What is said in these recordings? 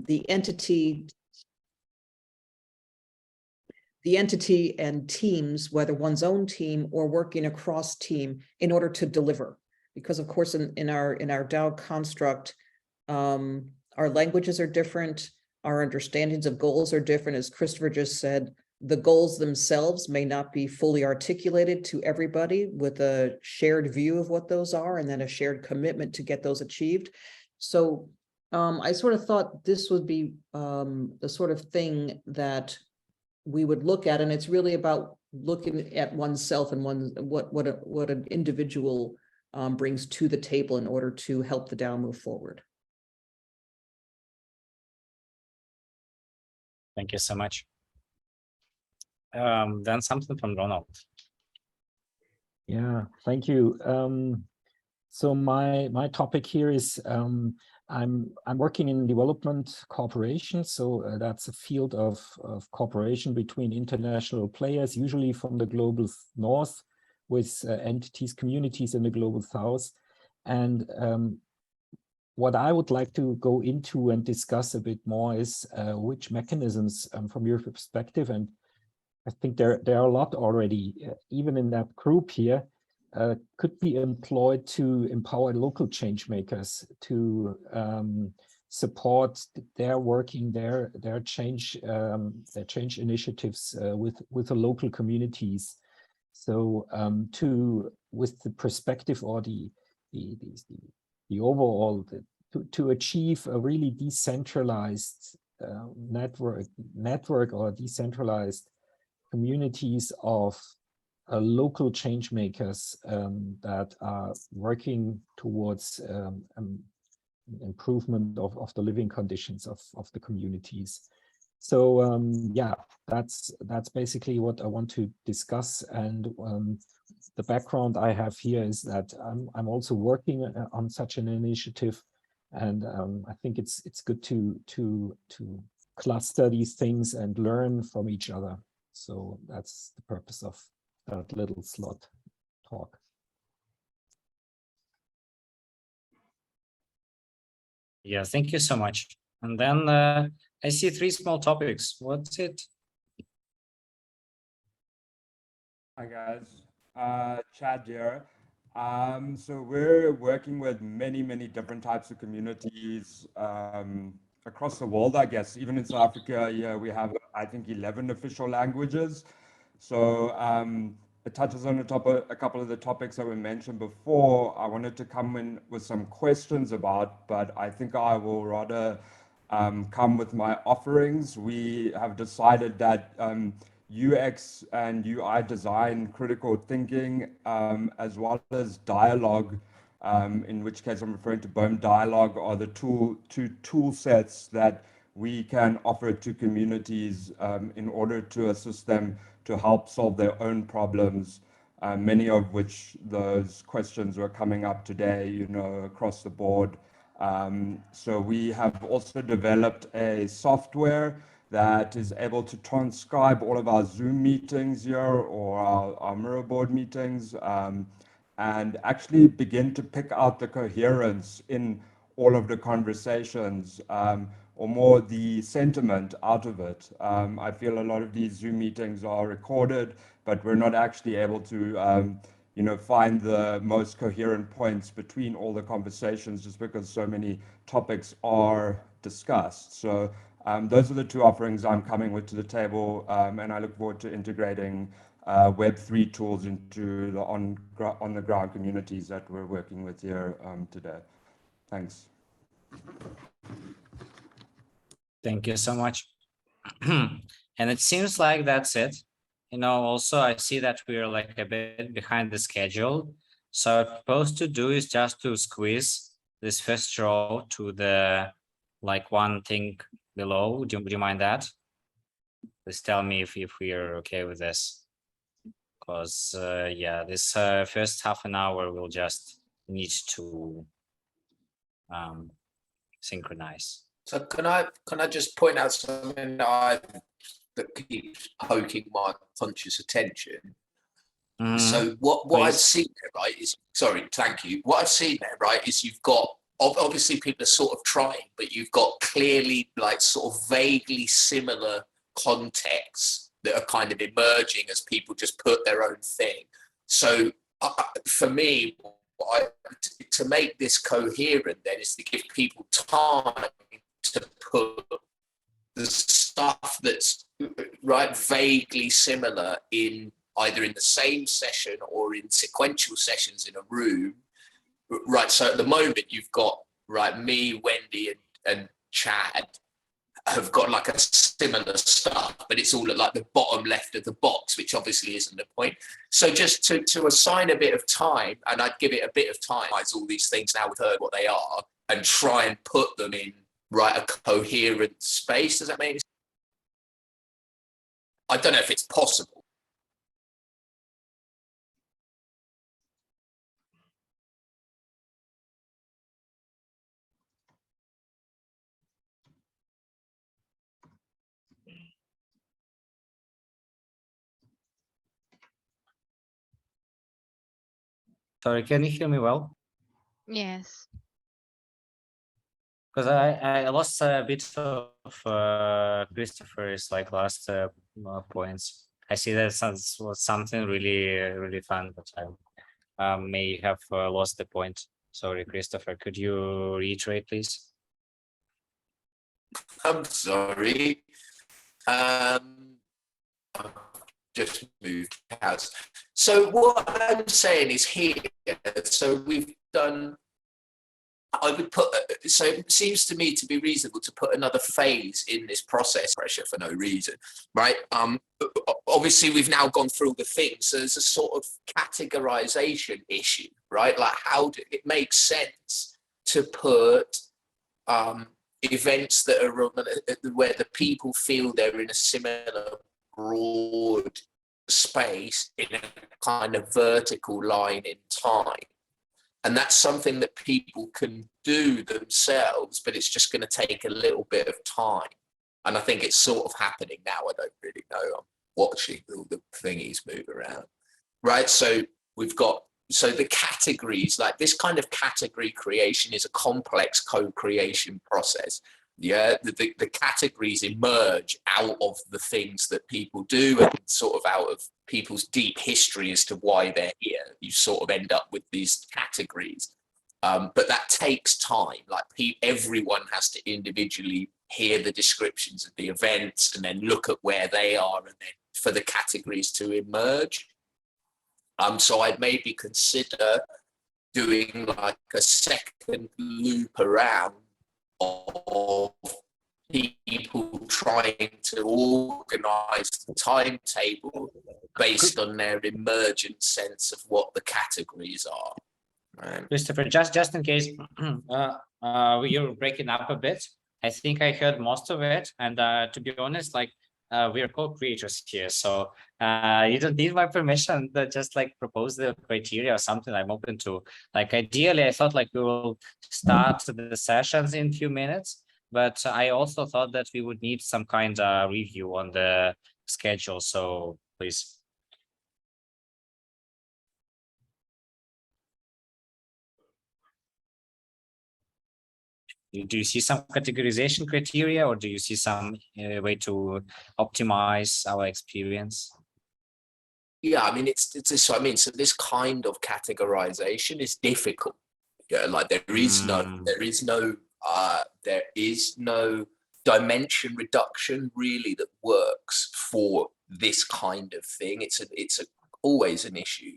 the entity and teams, whether one's own team or working across team, in order to deliver. Because of course, in our DAO construct, our languages are different, our understandings of goals are different. As Christopher just said, the goals themselves may not be fully articulated to everybody with a shared view of what those are, and then a shared commitment to get those achieved. So I sort of thought this would be the sort of thing that we would look at, and it's really about looking at oneself and what an individual brings to the table in order to help the DAO move forward. Thank you so much. Then something from Ronald. Yeah, thank you. So my topic here is I'm working in development cooperation. So that's a field of cooperation between international players, usually from the global north, with entities, communities in the global south. And what I would like to go into and discuss a bit more is which mechanisms from your perspective, and I think there are a lot already, even in that group here, could be employed to empower local change makers to support their working, their change initiatives with the local communities. So with the perspective or the overall, to achieve a really decentralized network or decentralized communities of local change makers that are working towards improvement of the living conditions of the communities. So yeah, that's basically what I want to discuss. And the background I have here is that I'm also working on such an initiative, and I think it's good to cluster these things and learn from each other. So that's the purpose of that little slot talk. Yeah, thank you so much. And then I see 3 small topics. What's it? Hi guys, Chad here. So we're working with many different types of communities across the world, I guess. Even in South Africa, yeah, we have, I think, 11 official languages. So it touches on a couple of the topics that were mentioned before. I wanted to come in with some questions about, but I think I will rather come with my offerings. We have decided that UX and UI design, critical thinking, as well as dialogue, in which case I'm referring to BOEM dialogue, are the two tool sets that we can offer to communities in order to assist them to help solve their own problems, many of which those questions were coming up today, you know, across the board. So we have also developed a software that is able to transcribe all of our Zoom meetings here or our mirror board meetings, and actually begin to pick out the coherence in all of the conversations, or more the sentiment out of it. I feel a lot of these Zoom meetings are recorded, but we're not actually able to you know, find the most coherent points between all the conversations just because so many topics are discussed. So those are the 2 offerings I'm coming with to the table, and I look forward to integrating Web3 tools into the on-the-ground communities that we're working with here today. Thanks. Thank you so much. And it seems like that's it. You know, also I see that we're like a bit behind the schedule. So what I'm supposed to do is just to squeeze this first row to the like one thing below. Do you mind that? Please tell me if we are okay with this. Because yeah, this first half an hour we'll just need to synchronize. So can I just point out something that keeps poking my conscious attention? So what I've seen there, right, is, sorry, thank you. What I've seen there, right, is you've got obviously people are sort of trying, but you've got clearly like sort of vaguely similar contexts that are kind of emerging as people just put their own thing. So for me, to make this coherent then is to give people time to put the stuff that's right vaguely similar in either in the same session or in sequential sessions in a room. Right, so at the moment you've got right me, Wendy, and Chad have got like a similar stuff, but it's all at like the bottom left of the box, which obviously isn't the point. So just to assign a bit of time, and I'd give it a bit of time, as all these things now we've heard what they are, and try and put them in right a coherent space. Does that make sense? I don't know if it's possible. Sorry, can you hear me well? Yes. Because I lost a bit of Christopher's like last points. I see that was something really fun, but I may have lost the point. Sorry, Christopher, could you reiterate, please? I'm sorry. Just moved house. So what I'm saying is here, so we've done, I would put, so it seems to me to be reasonable to put another phase in this process, pressure for no reason, right? Obviously we've now gone through the things, so there's a sort of categorization issue, right? Like how do it makes sense to put events that are where the people feel they're in a similar broad space in a kind of vertical line in time. And that's something that people can do themselves, but it's just going to take a little bit of time. And I think it's sort of happening now. I don't really know. I'm watching all the thingies move around. Right. So we've got, so the categories, like this kind of category creation is a complex co-creation process. Yeah, the categories emerge out of the things that people do and sort of out of people's deep history as to why they're here. You sort of end up with these categories. But that takes time. Like everyone has to individually hear the descriptions of the events and then look at where they are and then for the categories to emerge. So I'd maybe consider doing like a second loop around of people trying to organize the timetable based on their emergent sense of what the categories are. Right. Christopher, just in case you're breaking up a bit, I think I heard most of it. And to be honest, like we're co-creators here, so you don't need my permission to just like propose the criteria or something. I'm open to. Like ideally, I thought like we will start the sessions in a few minutes, but I also thought that we would need some kind of review on the schedule. So please. Do you see some categorization criteria, or do you see some way to optimize our experience? Yeah, I mean, it's this. I mean, so this kind of categorization is difficult. Yeah, like there is no dimension reduction really that works for this kind of thing. It's always an issue.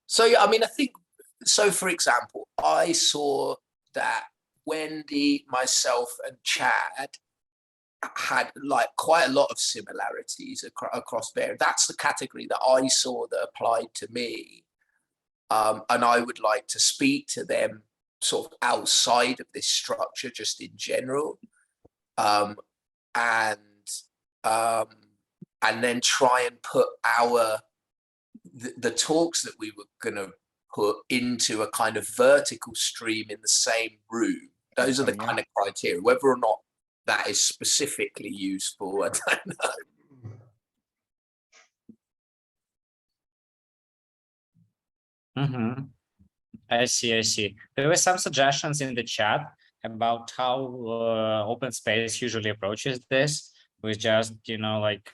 So yeah, I mean, I think so. For example, I saw that Wendy, myself, and Chad had like quite a lot of similarities across there. That's the category that I saw that applied to me. And I would like to speak to them sort of outside of this structure, just in general. And then try and put the talks that we were going to put into a kind of vertical stream in the same room. Those are the kind of criteria. Whether or not that is specifically useful, I don't know. I see, I see. There were some suggestions in the chat about how open space usually approaches this, with just, you know, like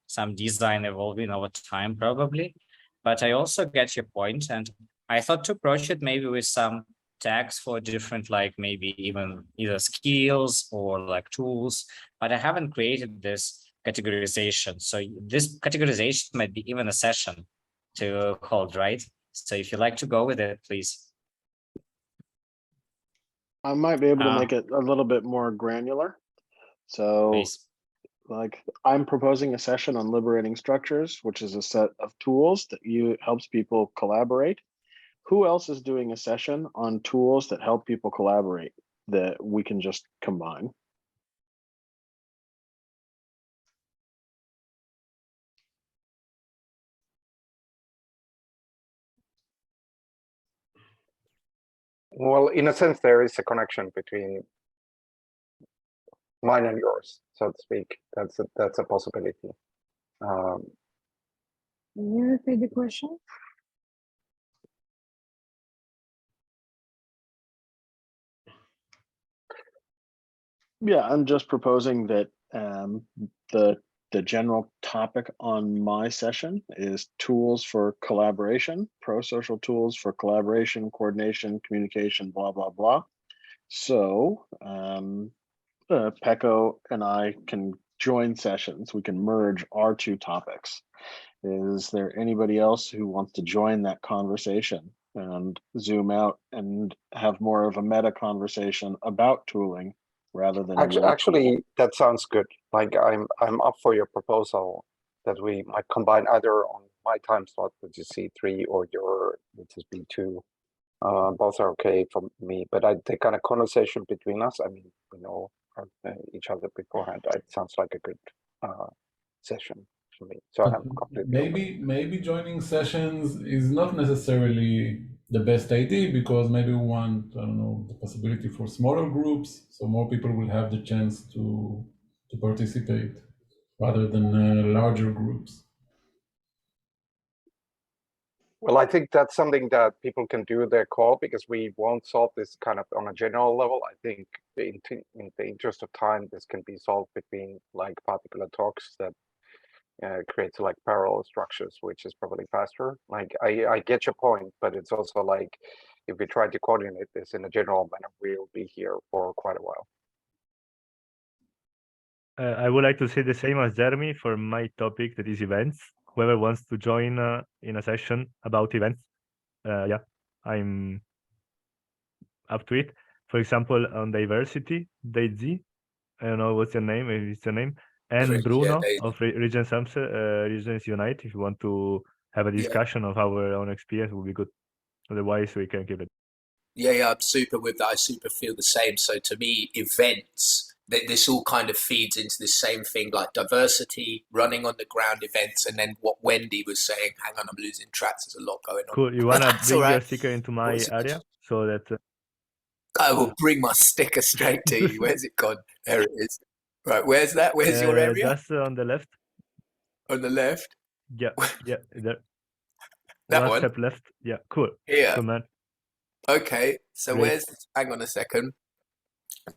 some design evolving over time, probably. But I also get your point, and I thought to approach it maybe with some tags for different, like maybe even either skills or like tools, but I haven't created this categorization. So this categorization might be even a session to hold, right? So if you like to go with it, please. I might be able to make it a little bit more granular. So Please. like I'm proposing a session on liberating structures, which is a set of tools that helps people collaborate. Who else is doing a session on tools that help people collaborate that we can just combine? Well, in a sense, there is a connection between mine and yours, so to speak. That's a possibility. Can you repeat the question? Yeah, I'm just proposing that the general topic on my session is tools for collaboration, pro-social tools for collaboration, coordination, communication, blah, blah, blah. So Pecco and I can join sessions. We can merge our two topics. Is there anybody else who wants to join that conversation and zoom out and have more of a meta conversation about tooling rather than Actually, that sounds good. Like I'm up for your proposal that we might combine either on my time slot, which is C3, or your, which is B2. Both are okay for me, but the kind of conversation between us, I mean, we know each other beforehand. It sounds like a good session for me. So I'm completely maybe joining sessions is not necessarily the best idea, because maybe we want, I don't know, the possibility for smaller groups, so more people will have the chance to participate rather than larger groups. Well, I think that's something that people can do their call, because we won't solve this kind of on a general level. I think in the interest of time, this can be solved between like particular talks that creates like parallel structures, which is probably faster. Like I get your point, but it's also like if we try to coordinate this in a general manner, we'll be here for quite a while. I would like to say the same as Jeremy for my topic, that is events. Whoever wants to join in a session about events, yeah, I'm up to it. For example, on diversity, Daisy, I don't know what's your name, maybe it's your name, and Bruno of Regions Regions Unite. If you want to have a discussion of our own experience, will be good. Otherwise, we can keep it. Yeah, I'm super with that. I super feel the same. So to me, events, this all kind of feeds into the same thing, like diversity, running on the ground events, and then what Wendy was saying. Hang on, I'm losing track. There's a lot going on. Cool. You wanna bring your sticker into my area so that I will bring my sticker straight to you. Where's it gone? There it is. Right, where's that? Where's your area? Just on the left. On the left? Yeah, yeah, there. That one? Step left. Yeah, cool. Here. Cool, man. Okay, so Great. where's, hang on a second.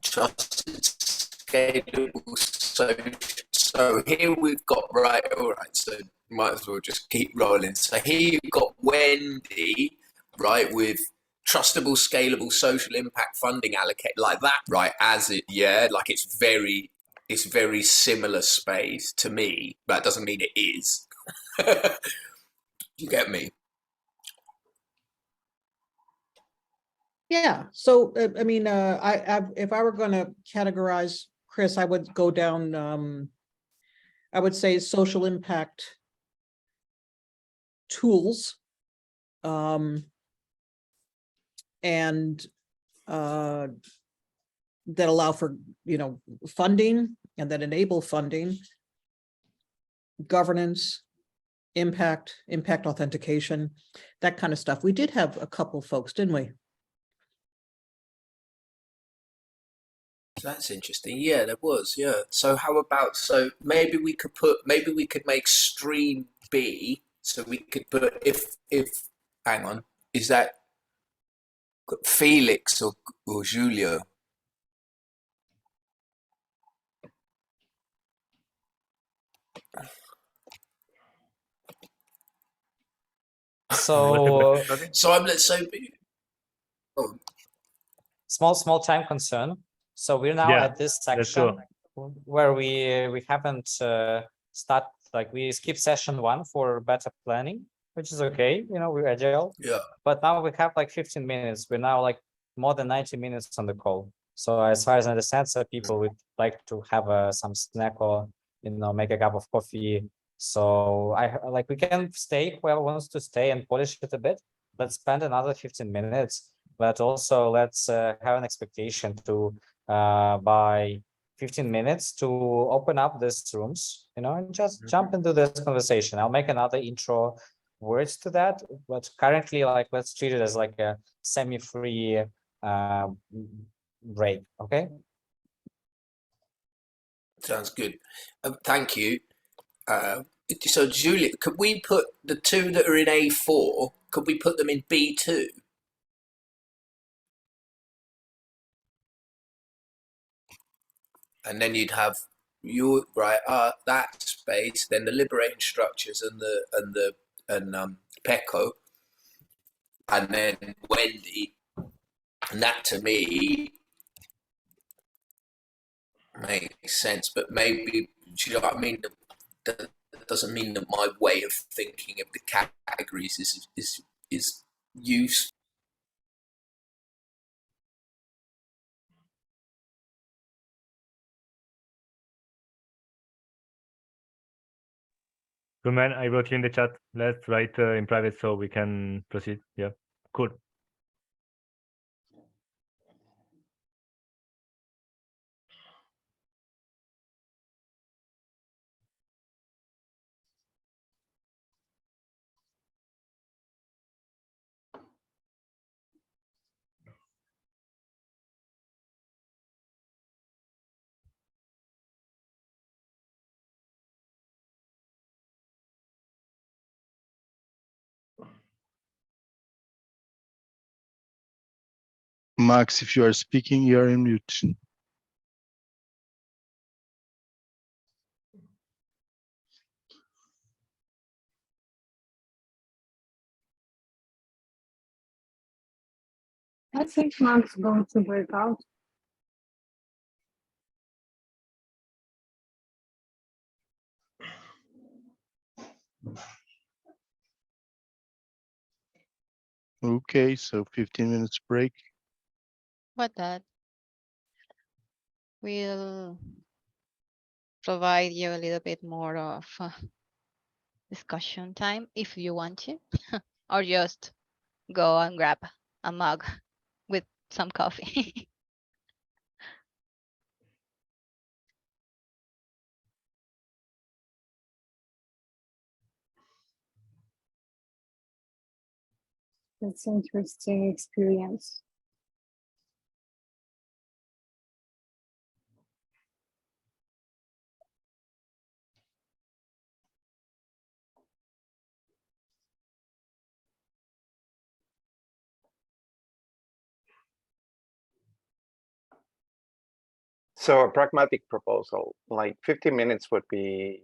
Trusted scalable. So here we've got, right, all right, so might as well just keep rolling. So here you've got Wendy, right, with trustable, scalable, social impact funding allocate like that, right? As it, yeah, like it's very similar space to me. That doesn't mean it is. You get me? Yeah, so I mean, if I were going to categorize, Chris, I would go down. I would say social impact tools, and that allow for, you know, funding and that enable funding, governance, impact authentication, that kind of stuff. We did have a couple folks, didn't we? That's interesting. Yeah, there was. Yeah. So how about, so maybe we could make stream B. So we could put if hang on, is that Got Felix or Julio. So So I'm let's say. Oh, small time concern. So we're now Yeah, at this let's go. section where we haven't start, like we skipped session 1 for better planning, which is okay, you know, we're agile. yeah. But now we have like 15 minutes. We're now like more than 90 minutes on the call. So as far as I understand, so people would like to have some snack or, you know, make a cup of coffee. So we can stay, whoever wants to stay and polish it a bit. Let's spend another 15 minutes, but also let's have an expectation to by 15 minutes to open up these rooms, you know, and just jump into this conversation. I'll make another intro words to that, but currently, like, let's treat it as like a semi-free break. Okay. Sounds good. Thank you. So Julia, could we put the 2 that are in A4? Could we put them in B2? And then you'd have your that space, then the liberating structures and Pecco, and then Wendy. And that to me makes sense, but maybe, do you know what I mean? That doesn't mean that my way of thinking of the categories is used. Good man, I wrote you in the chat. Let's write in private so we can proceed. Yeah, cool. Max, if you are speaking, you are in mute. I think Max going to break out. Okay, so 15 minutes break. But that will provide you a little bit more of discussion time if you want to, or just go and grab a mug with some coffee. That's interesting experience. So a pragmatic proposal, like 50 minutes would be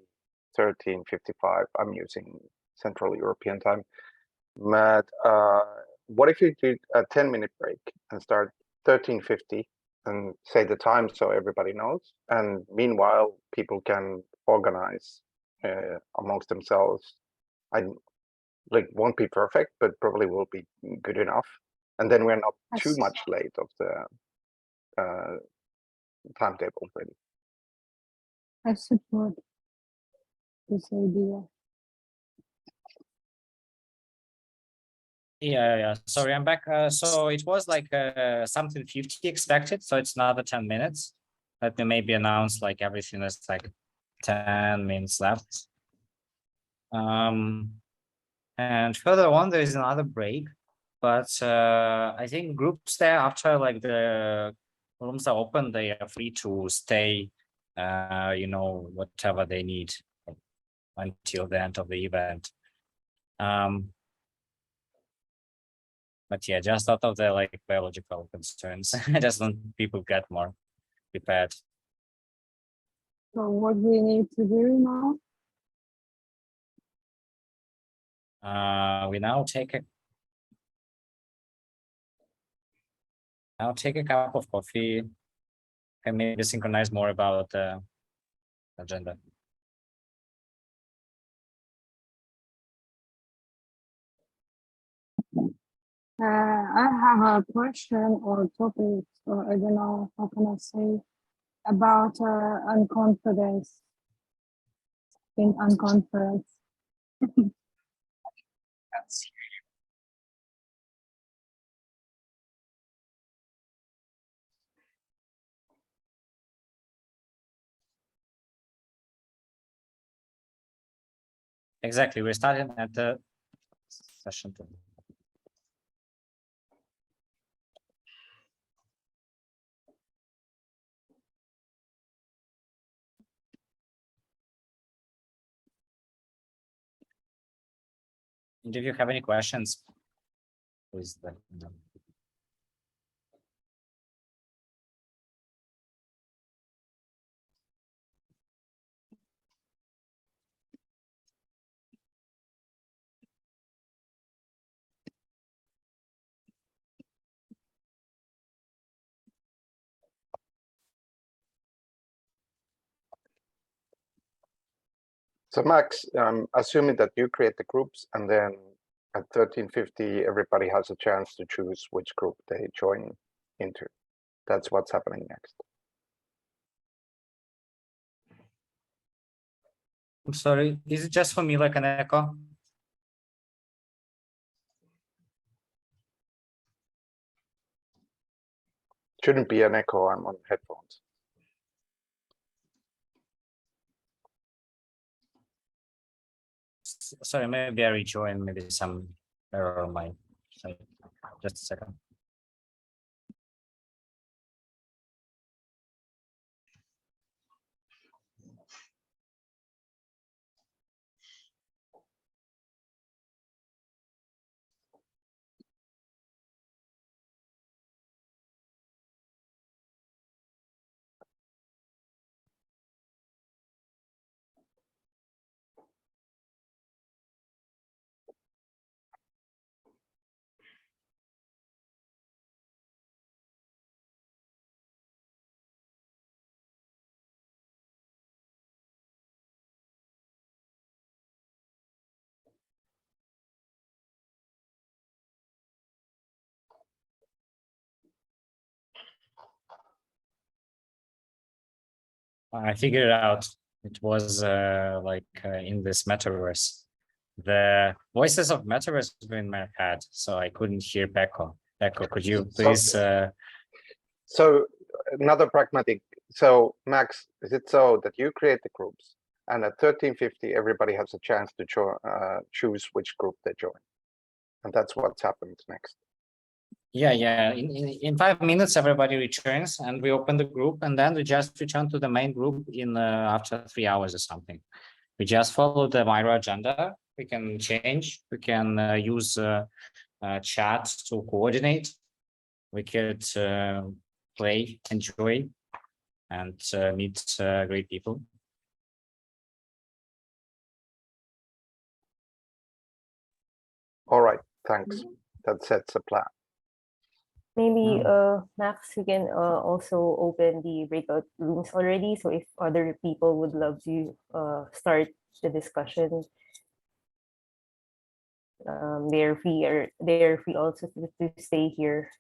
13:55. I'm using Central European time. But what if you do a 10-minute break and start 13:50 and say the time so everybody knows? And meanwhile, people can organize amongst themselves. I like won't be perfect, but probably will be good enough. And then we're not too much late of the timetable ready. I support this idea. Yeah. Sorry, I'm back. So it was like something 50 expected. So it's another 10 minutes. Let me maybe announce like everything is like 10 minutes left. And further on, there is another break. But I think groups there, after like the rooms are open, they are free to stay, you know, whatever they need until the end of the event. But yeah, just out of the like biological concerns, I just want people get more prepared. So what do we need to do now? We now take a cup of coffee and maybe synchronize more about the agenda. I have a question or topic, or I don't know, how can I say, about unconfidence in unconference. Exactly, we're starting at the session 2. And if you have any questions, please let me know. So Max, assuming that you create the groups and then at 1350, everybody has a chance to choose which group they join into. That's what's happening next. I'm sorry, is it just for me like an echo? Shouldn't be an echo, I'm on headphones. Sorry, maybe I rejoin, maybe some error on my side. Just a second. I figured it out. It was in this metaverse. The voices of metaverse were in my head, so I couldn't hear Pekko. Pekko, could you please? So another pragmatic. So Max, is it so that you create the groups and at 1350, everybody has a chance to choose which group they join? And that's what's happened next. Yeah. In 5 minutes, everybody returns and we open the group, and then we just return to the main group in after 3 hours or something. We just follow the Miro agenda. We can change. We can use chat to coordinate. We could play, enjoy, and meet great people. All right, thanks. That sets a plan. Maybe Max, you can also open the breakout rooms already. So if other people would love to start the discussion, they're free also to stay here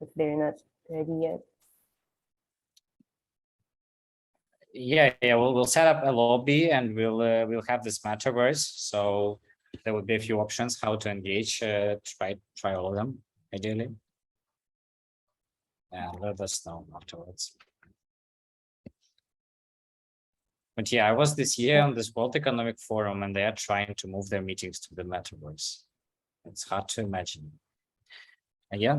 if they're not ready yet. Yeah. We'll set up a lobby and we'll have this metaverse. So there will be a few options how to engage. Try all of them ideally. And let us know afterwards. But yeah, I was this year on this World Economic Forum and they are trying to move their meetings to the metaverse. It's hard to imagine. And yeah.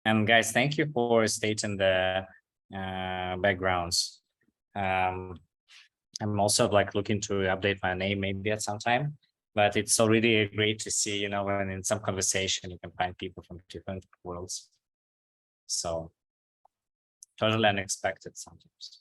And guys, thank you for stating the backgrounds. I'm also like looking to update my name maybe at some time, but it's already great to see, you know, when in some conversation you can find people from different worlds. So totally unexpected sometimes.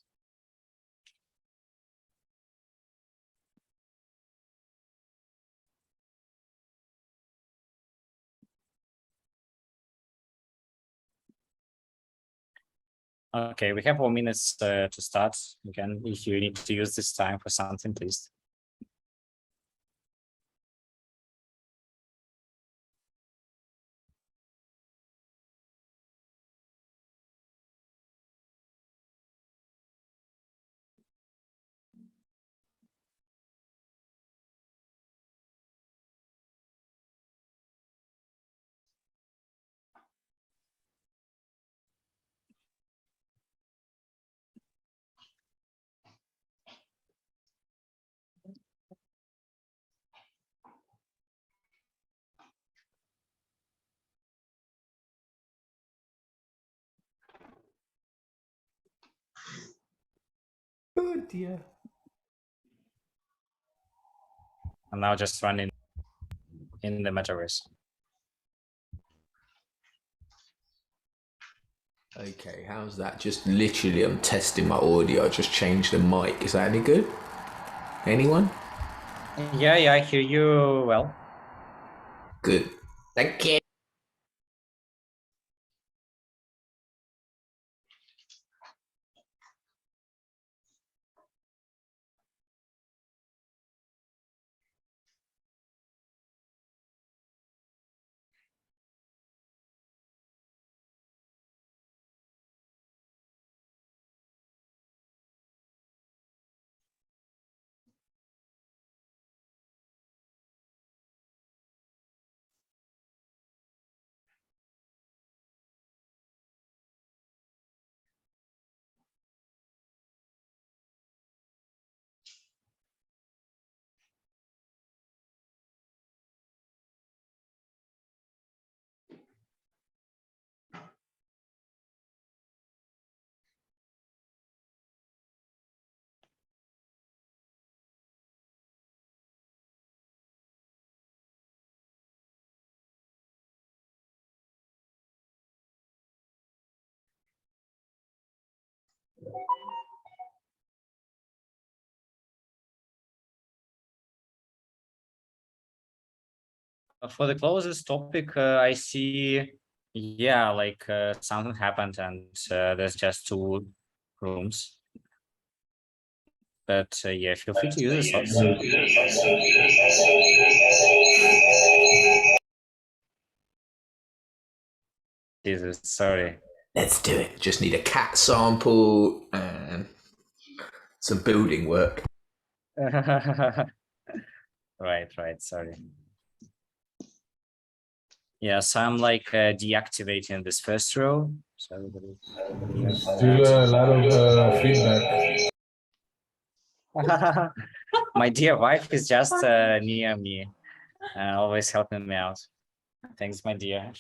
Okay, we have 4 minutes to start. Again, if you need to use this time for something, please. Oh dear. I'm now just running in the metaverse. Okay, how's that? Just literally, I'm testing my audio. I just changed the mic. Is that any good? Anyone? Yeah, I hear you well. Good. Thank you. For the closest topic, I see, yeah, like something happened and there's just 2 rooms. But yeah, feel free to use the slots. Jesus, sorry. Let's do it. Just need a cat sample and some building work. Right, sorry. Yeah, so I'm like deactivating this first row. So everybody. Still a lot of feedback. My dear wife is just near me, always helping me out. Thanks, my dear.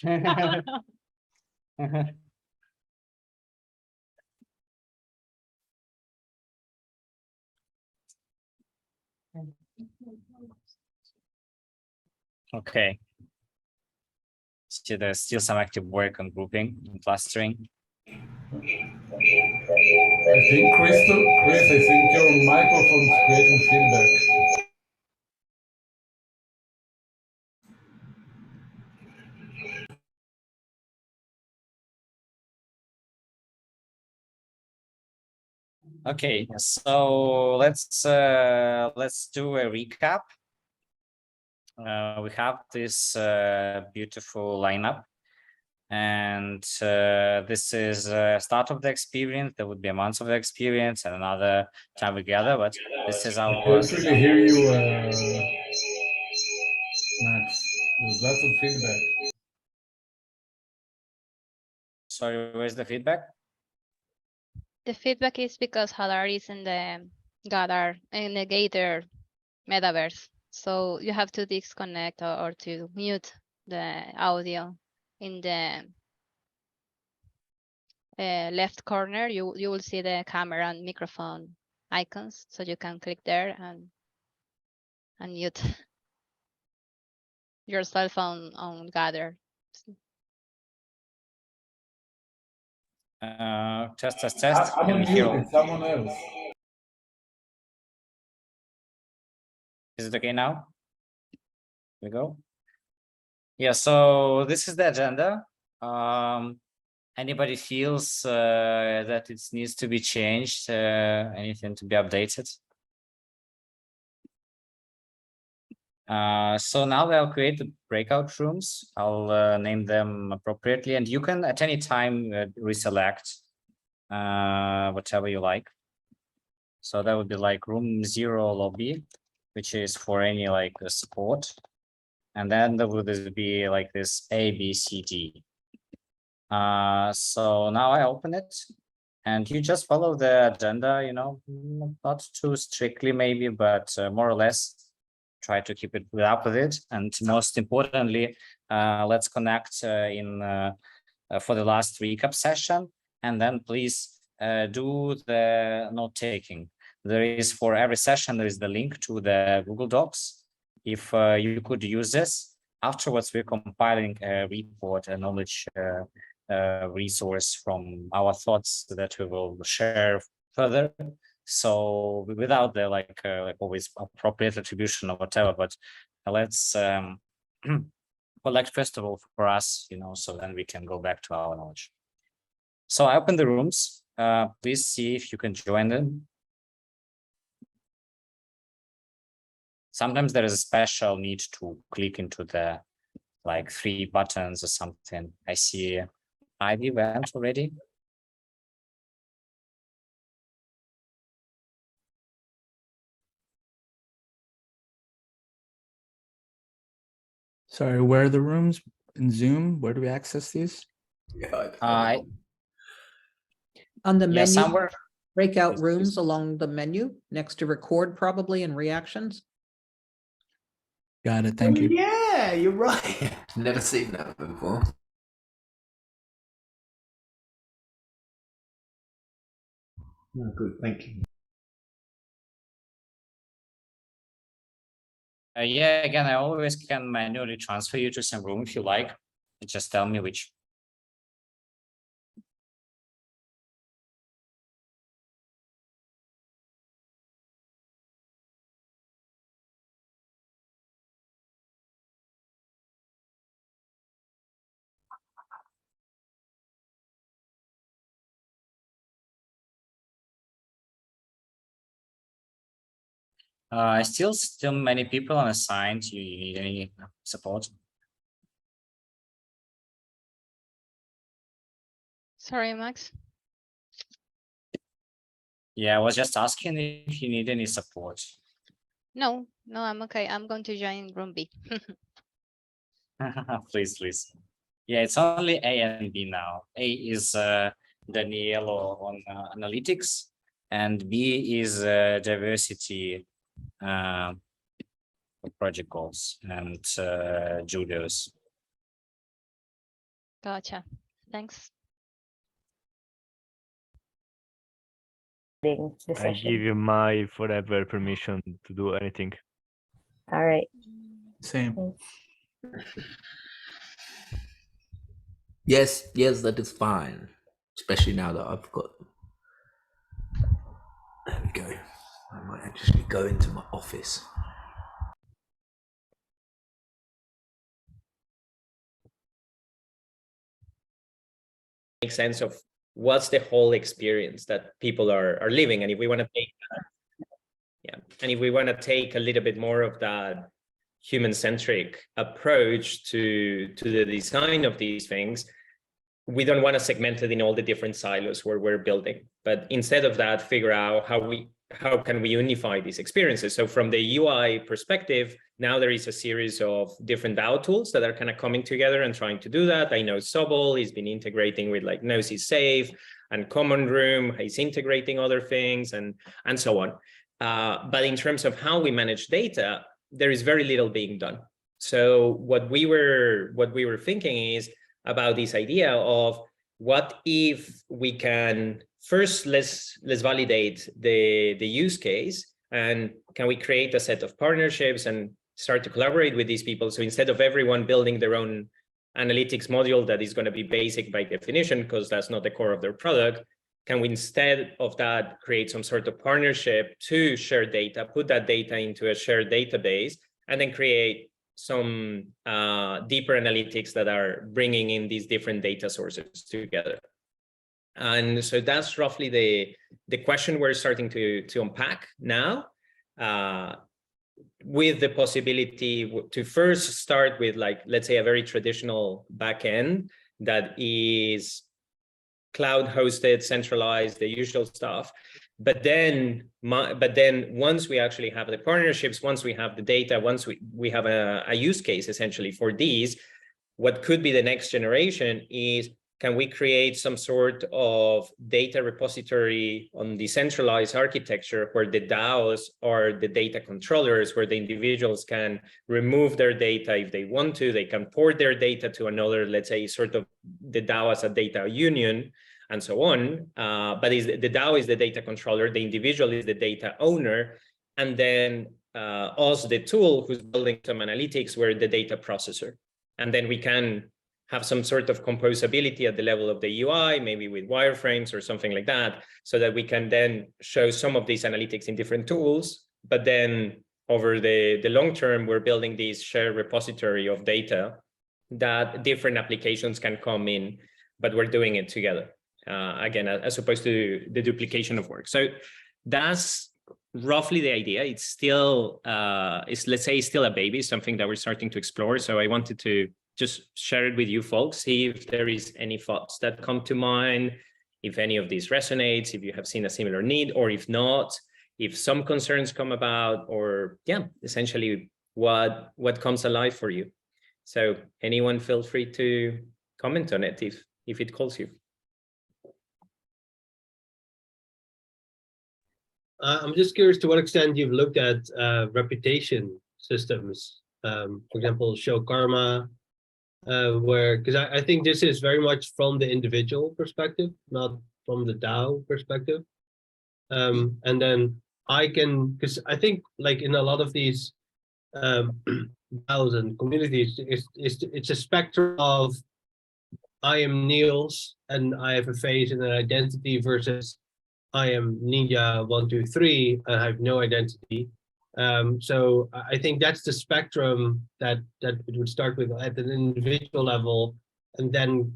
Okay. So there's still some active work on grouping and clustering. I think, Chris, I think your microphone is creating feedback. Okay, so let's do a recap. We have this beautiful lineup, and this is start of the experience. There would be a month of the experience and another time together, but this is our. I can't really hear you, Max. There's lots of feedback. Sorry, where's the feedback? The feedback is because Hadar is in the Gator metaverse. So you have to disconnect or to mute the audio in the left corner, you will see the camera and microphone icons, so you can click there and unmute yourself on Gather. Test. I'm Can on you hear? mute, it's someone else. Is it okay now? Here we go. Yeah, so this is the agenda. Anybody feels that it needs to be changed, anything to be updated? So now I'll create the breakout rooms. I'll name them appropriately, and you can at any time reselect whatever you like. So that would be like room 0 lobby, which is for any like support. And then there would be like this A, B, C, D. So now I open it and you just follow the agenda, you know, not too strictly maybe, but more or less try to keep it up with it. And most importantly, let's connect for the last recap session. And then please do the note taking. There is, for every session, there is the link to the Google Docs. If you could use this, afterwards we're compiling a report, a knowledge resource from our thoughts that we will share further. So without the like always appropriate attribution or whatever, but let's collect first of all for us, you know, so then we can go back to our knowledge. So I open the rooms. Please see if you can join them. Sometimes there is a special need to click into the like 3 buttons or something. I see Ivy went already. Sorry, where are the rooms in Zoom? Where do we access these? On the Yeah, menu, somewhere. breakout rooms along the menu, next to record probably and reactions. Got it. Thank you. Yeah, you're right. Never seen that before. Oh, good, thank you. Yeah, again, I always can manually transfer you to some room if you like. Just tell me which. Still many people unassigned. You need any support? Sorry, Max. Yeah, I was just asking if you need any support. No, I'm okay. I'm going to join room B. Please. Yeah, it's only A and B now. A is Danielo on analytics, and B is diversity project goals and Julio's. Gotcha. Thanks. The I session. give you my forever permission to do anything. All right. Same. Yes, that is fine. Especially now that I've got. There we go. I might actually go into my office. Make sense of what's the whole experience that people are living, and if we want to take and if we want to take a little bit more of that human-centric approach to the design of these things, we don't want to segment it in all the different silos where we're building, but instead of that, figure out how can we unify these experiences. So from the UI perspective, now there is a series of different DAO tools that are kind of coming together and trying to do that. I know Sobol has been integrating with like Nose is Safe, and Common Room is integrating other things, and so on. But in terms of how we manage data, there is very little being done. So what we were thinking is about this idea of what if we can first, let's validate the use case, and can we create a set of partnerships and start to collaborate with these people? So instead of everyone building their own analytics module that is going to be basic by definition, because that's not the core of their product, can we instead of that create some sort of partnership to share data, put that data into a shared database, and then create some deeper analytics that are bringing in these different data sources together? And so that's roughly the question we're starting to unpack now, with the possibility to first start with, like, let's say, a very traditional backend that is cloud hosted, centralized, the usual stuff. But then once we actually have the partnerships, once we have the data, once we have a use case essentially for these, what could be the next generation is, can we create some sort of data repository on decentralized architecture where the DAOs are the data controllers, where the individuals can remove their data if they want to, they can port their data to another, let's say, sort of the DAO as a data union, and so on. But the DAO is the data controller, the individual is the data owner, and then us, the tool who's building some analytics, we're the data processor. And then we can have some sort of composability at the level of the UI, maybe with wireframes or something like that, so that we can then show some of these analytics in different tools. But then over the long term, we're building this shared repository of data that different applications can come in, but we're doing it together. Again, as opposed to the duplication of work. So that's roughly the idea. It's still, let's say, it's still a baby, something that we're starting to explore. So I wanted to just share it with you folks, see if there is any thoughts that come to mind, if any of these resonates, if you have seen a similar need, or if not, if some concerns come about, or yeah, essentially what comes alive for you. So anyone feel free to comment on it if it calls you. I'm just curious to what extent you've looked at reputation systems, for example, Show Karma, because I think this is very much from the individual perspective, not from the DAO perspective. And then because I think, like, in a lot of these DAOs and communities, it's a spectrum of, I am Niels and I have a face and an identity, versus I am Ninja123 and I have no identity. So I think that's the spectrum that it would start with at an individual level, and then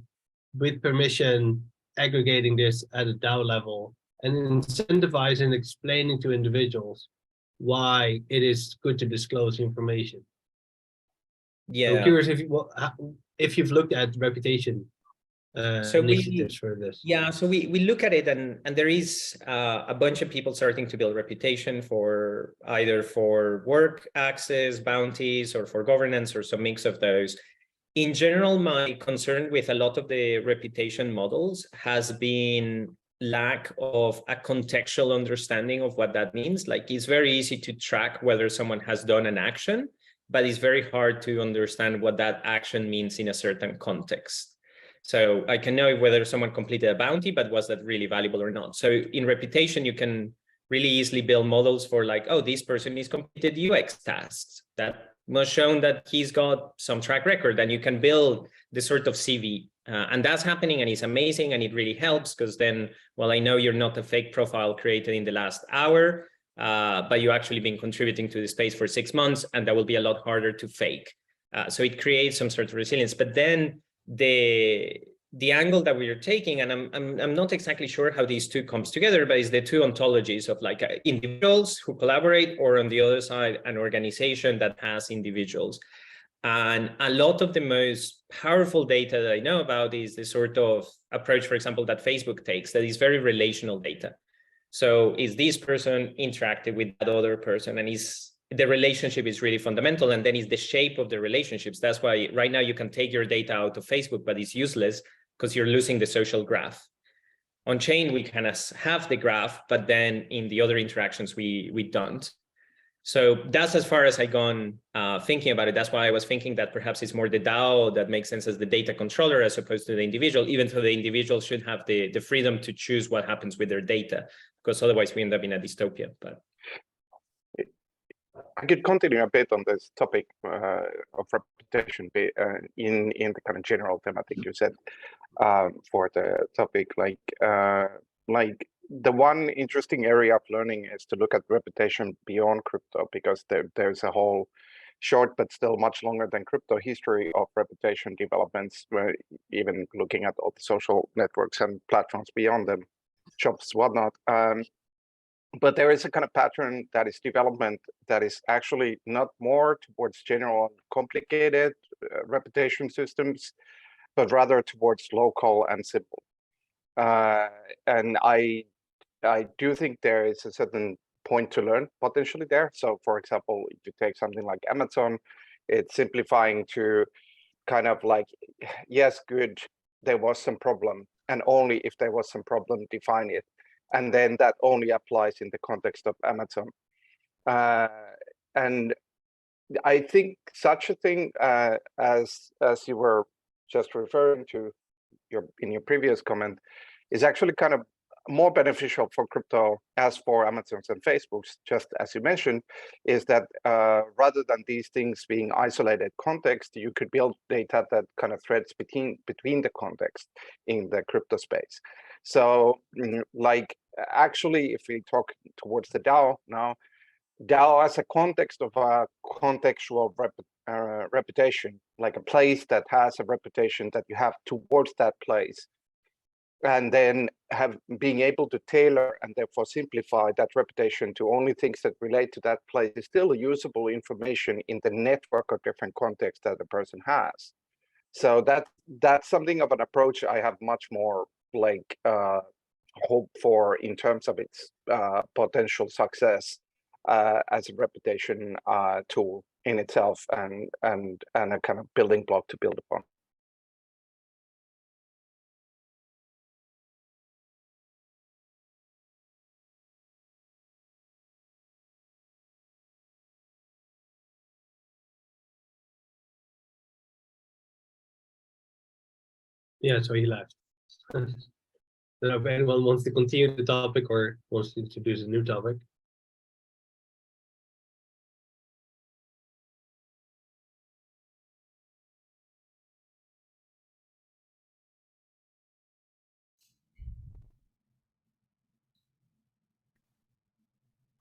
with permission aggregating this at a DAO level, and incentivizing and explaining to individuals why it is good to disclose information. Yeah, I'm curious if you've looked at reputation initiatives for this. Yeah, so we look at it, and there is a bunch of people starting to build reputation for either for work access, bounties, or for governance, or some mix of those. In general, my concern with a lot of the reputation models has been lack of a contextual understanding of what that means. Like, it's very easy to track whether someone has done an action, but it's very hard to understand what that action means in a certain context. So I can know whether someone completed a bounty, but was that really valuable or not? So in reputation, you can really easily build models for, like, oh, this person has completed UX tasks. That must show that he's got some track record, and you can build the sort of CV. And that's happening, and it's amazing, and it really helps, because then, well, I know you're not a fake profile created in the last hour, but you actually been contributing to the space for 6 months, and that will be a lot harder to fake. So it creates some sort of resilience. But then the angle that we are taking, and I'm not exactly sure how these two comes together, but it's the two ontologies of, like, individuals who collaborate, or on the other side, an organization that has individuals. And a lot of the most powerful data that I know about is the sort of approach, for example, that Facebook takes, that is very relational data. So is this person interacted with that other person, and the relationship is really fundamental, and then is the shape of the relationships. That's why right now you can take your data out of Facebook, but it's useless because you're losing the social graph. On chain, we kind of have the graph, but then in the other interactions, we don't. So that's as far as I gone thinking about it. That's why I was thinking that perhaps it's more the DAO that makes sense as the data controller as opposed to the individual, even though the individual should have the freedom to choose what happens with their data, because otherwise we end up in a dystopia. But I could continue a bit on this topic of reputation in the kind of general thematic you said for the topic. Like the one interesting area of learning is to look at reputation beyond crypto, because there's a whole short but still much longer than crypto history of reputation developments, even looking at all the social networks and platforms beyond them, shops, whatnot. But there is a kind of pattern that is development that is actually not more towards general complicated reputation systems, but rather towards local and simple. And I do think there is a certain point to learn potentially there. So for example, if you take something like Amazon, it's simplifying to kind of like, yes, good, there was some problem, and only if there was some problem, define it. And then that only applies in the context of Amazon. And I think such a thing as you were just referring to in your previous comment is actually kind of more beneficial for crypto as for Amazons and Facebooks, just as you mentioned, is that rather than these things being isolated context, you could build data that kind of threads between the context in the crypto space. So like actually, if we talk towards the DAO now, DAO as a context of a contextual reputation, like a place that has a reputation that you have towards that place, and then being able to tailor and therefore simplify that reputation to only things that relate to that place is still usable information in the network of different contexts that the person has. So that's something of an approach I have much more like hope for in terms of its potential success as a reputation tool in itself, and a kind of building block to build upon. Yeah, so he left. I don't know if anyone wants to continue the topic or wants to introduce a new topic.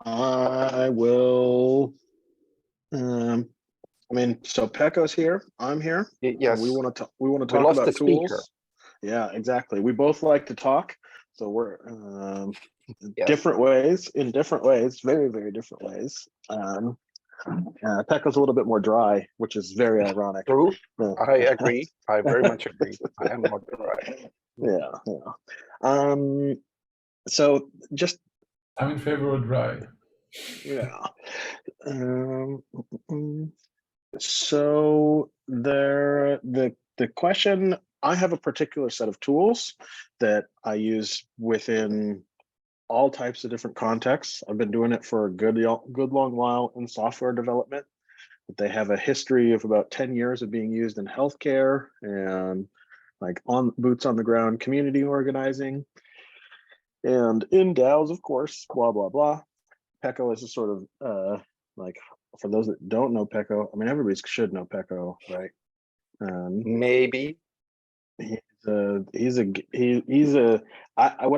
I will. I mean, so Pecco's here. I'm here. Yes. We want to talk lost about the tools. speaker. Yeah, exactly. We both like to talk, so we're Yes. different ways, in different ways, very, very different ways. Pecco's a little bit more dry, which is very ironic. True. I agree. I very much agree. I am more dry. Yeah. So just. I'm in favor of dry. Yeah. So the question, I have a particular set of tools that I use within all types of different contexts. I've been doing it for a good long while in software development, but they have a history of about 10 years of being used in healthcare and like on boots on the ground community organizing, and in DAOs, of course, blah, blah, blah. Pecco is a sort of like, for those that don't know Pecco, I mean, everybody should know Pecco, right? Maybe. What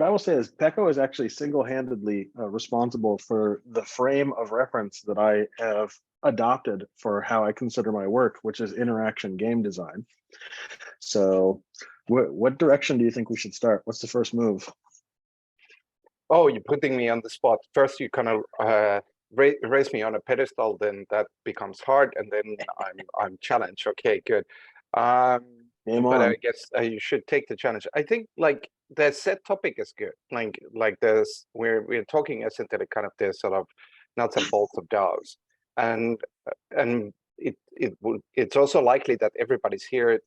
I will say is Pecco is actually single-handedly responsible for the frame of reference that I have adopted for how I consider my work, which is interaction game design. So what direction do you think we should start? What's the first move? Oh, you're putting me on the spot. First, you kind of raise me on a pedestal, then that becomes hard, and then I'm challenged. Okay, good. But I guess you should take the challenge. I think like the set topic is good. Like this, we're talking essentially kind of this sort of nuts and bolts of DAOs, and it's also likely that everybody's here is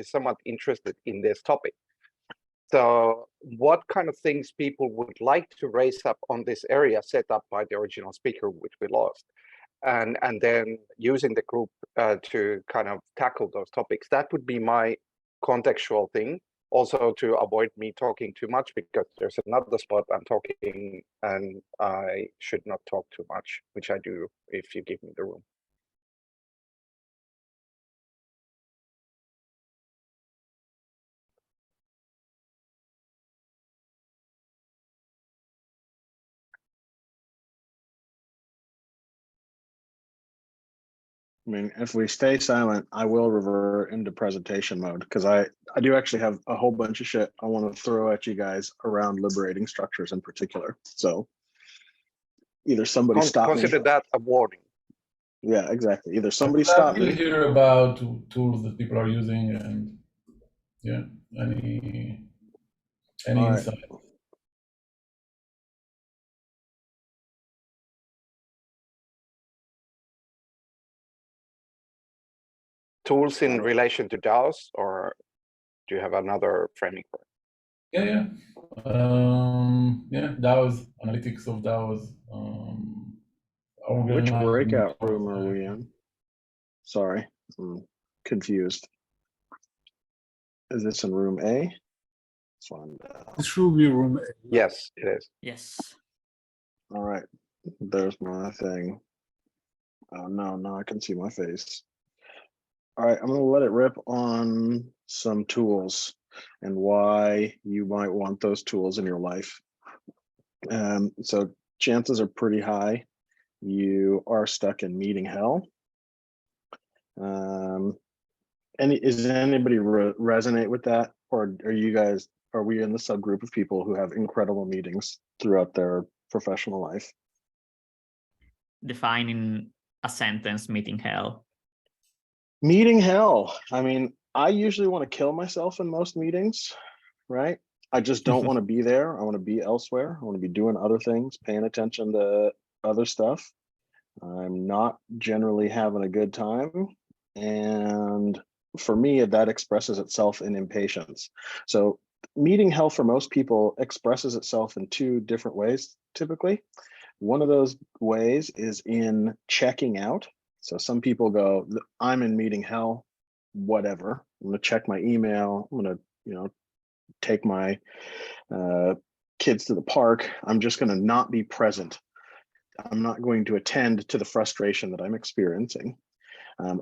somewhat interested in this topic. So what kind of things people would like to raise up on this area set up by the original speaker, which we lost? and then using the group to kind of tackle those topics. That would be my contextual thing. Also to avoid me talking too much, because there's another spot I'm talking and I should not talk too much, which I do if you give me the room. I mean, if we stay silent, I will revert into presentation mode, because I do actually have a whole bunch of shit I want to throw at you guys around liberating structures in particular. So either somebody stop me. Consider that a warning. Yeah, exactly. Either somebody I'd love stop to me. hear about tools that people are using, and yeah, any All right. insight. Tools in relation to DAOs, or do you have another framing for it? Yeah. Yeah, DAOs, analytics of DAOs. Which breakout organized room are we in? Sorry, I'm confused. Is this in room A? Let's find out. This should be room A. Yes, it is. Yes. All right, there's my thing. Oh no, now I can see my face. All right, I'm gonna let it rip on some tools and why you might want those tools in your life. So chances are pretty high you are stuck in meeting hell. Is anybody resonate with that, or are we in the subgroup of people who have incredible meetings throughout their professional life? Define in a sentence meeting hell. Meeting hell. I mean, I usually want to kill myself in most meetings, right? I just don't want to be there. I want to be elsewhere. I want to be doing other things, paying attention to other stuff. I'm not generally having a good time. And for me, that expresses itself in impatience. So meeting hell for most people expresses itself in two different ways, typically. One of those ways is in checking out. So some people go, I'm in meeting hell, whatever. I'm going to check my email. I'm going to, take my kids to the park. I'm just going to not be present. I'm not going to attend to the frustration that I'm experiencing.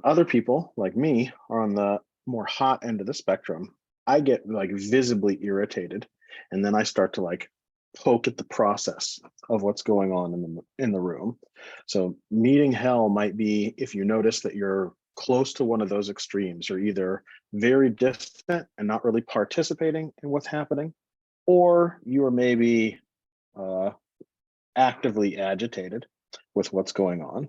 Other people like me are on the more hot end of the spectrum. I get like visibly irritated, and then I start to like poke at the process of what's going on in the room. So meeting hell might be if you notice that you're close to one of those extremes. You're either very distant and not really participating in what's happening, or you are maybe actively agitated with what's going on.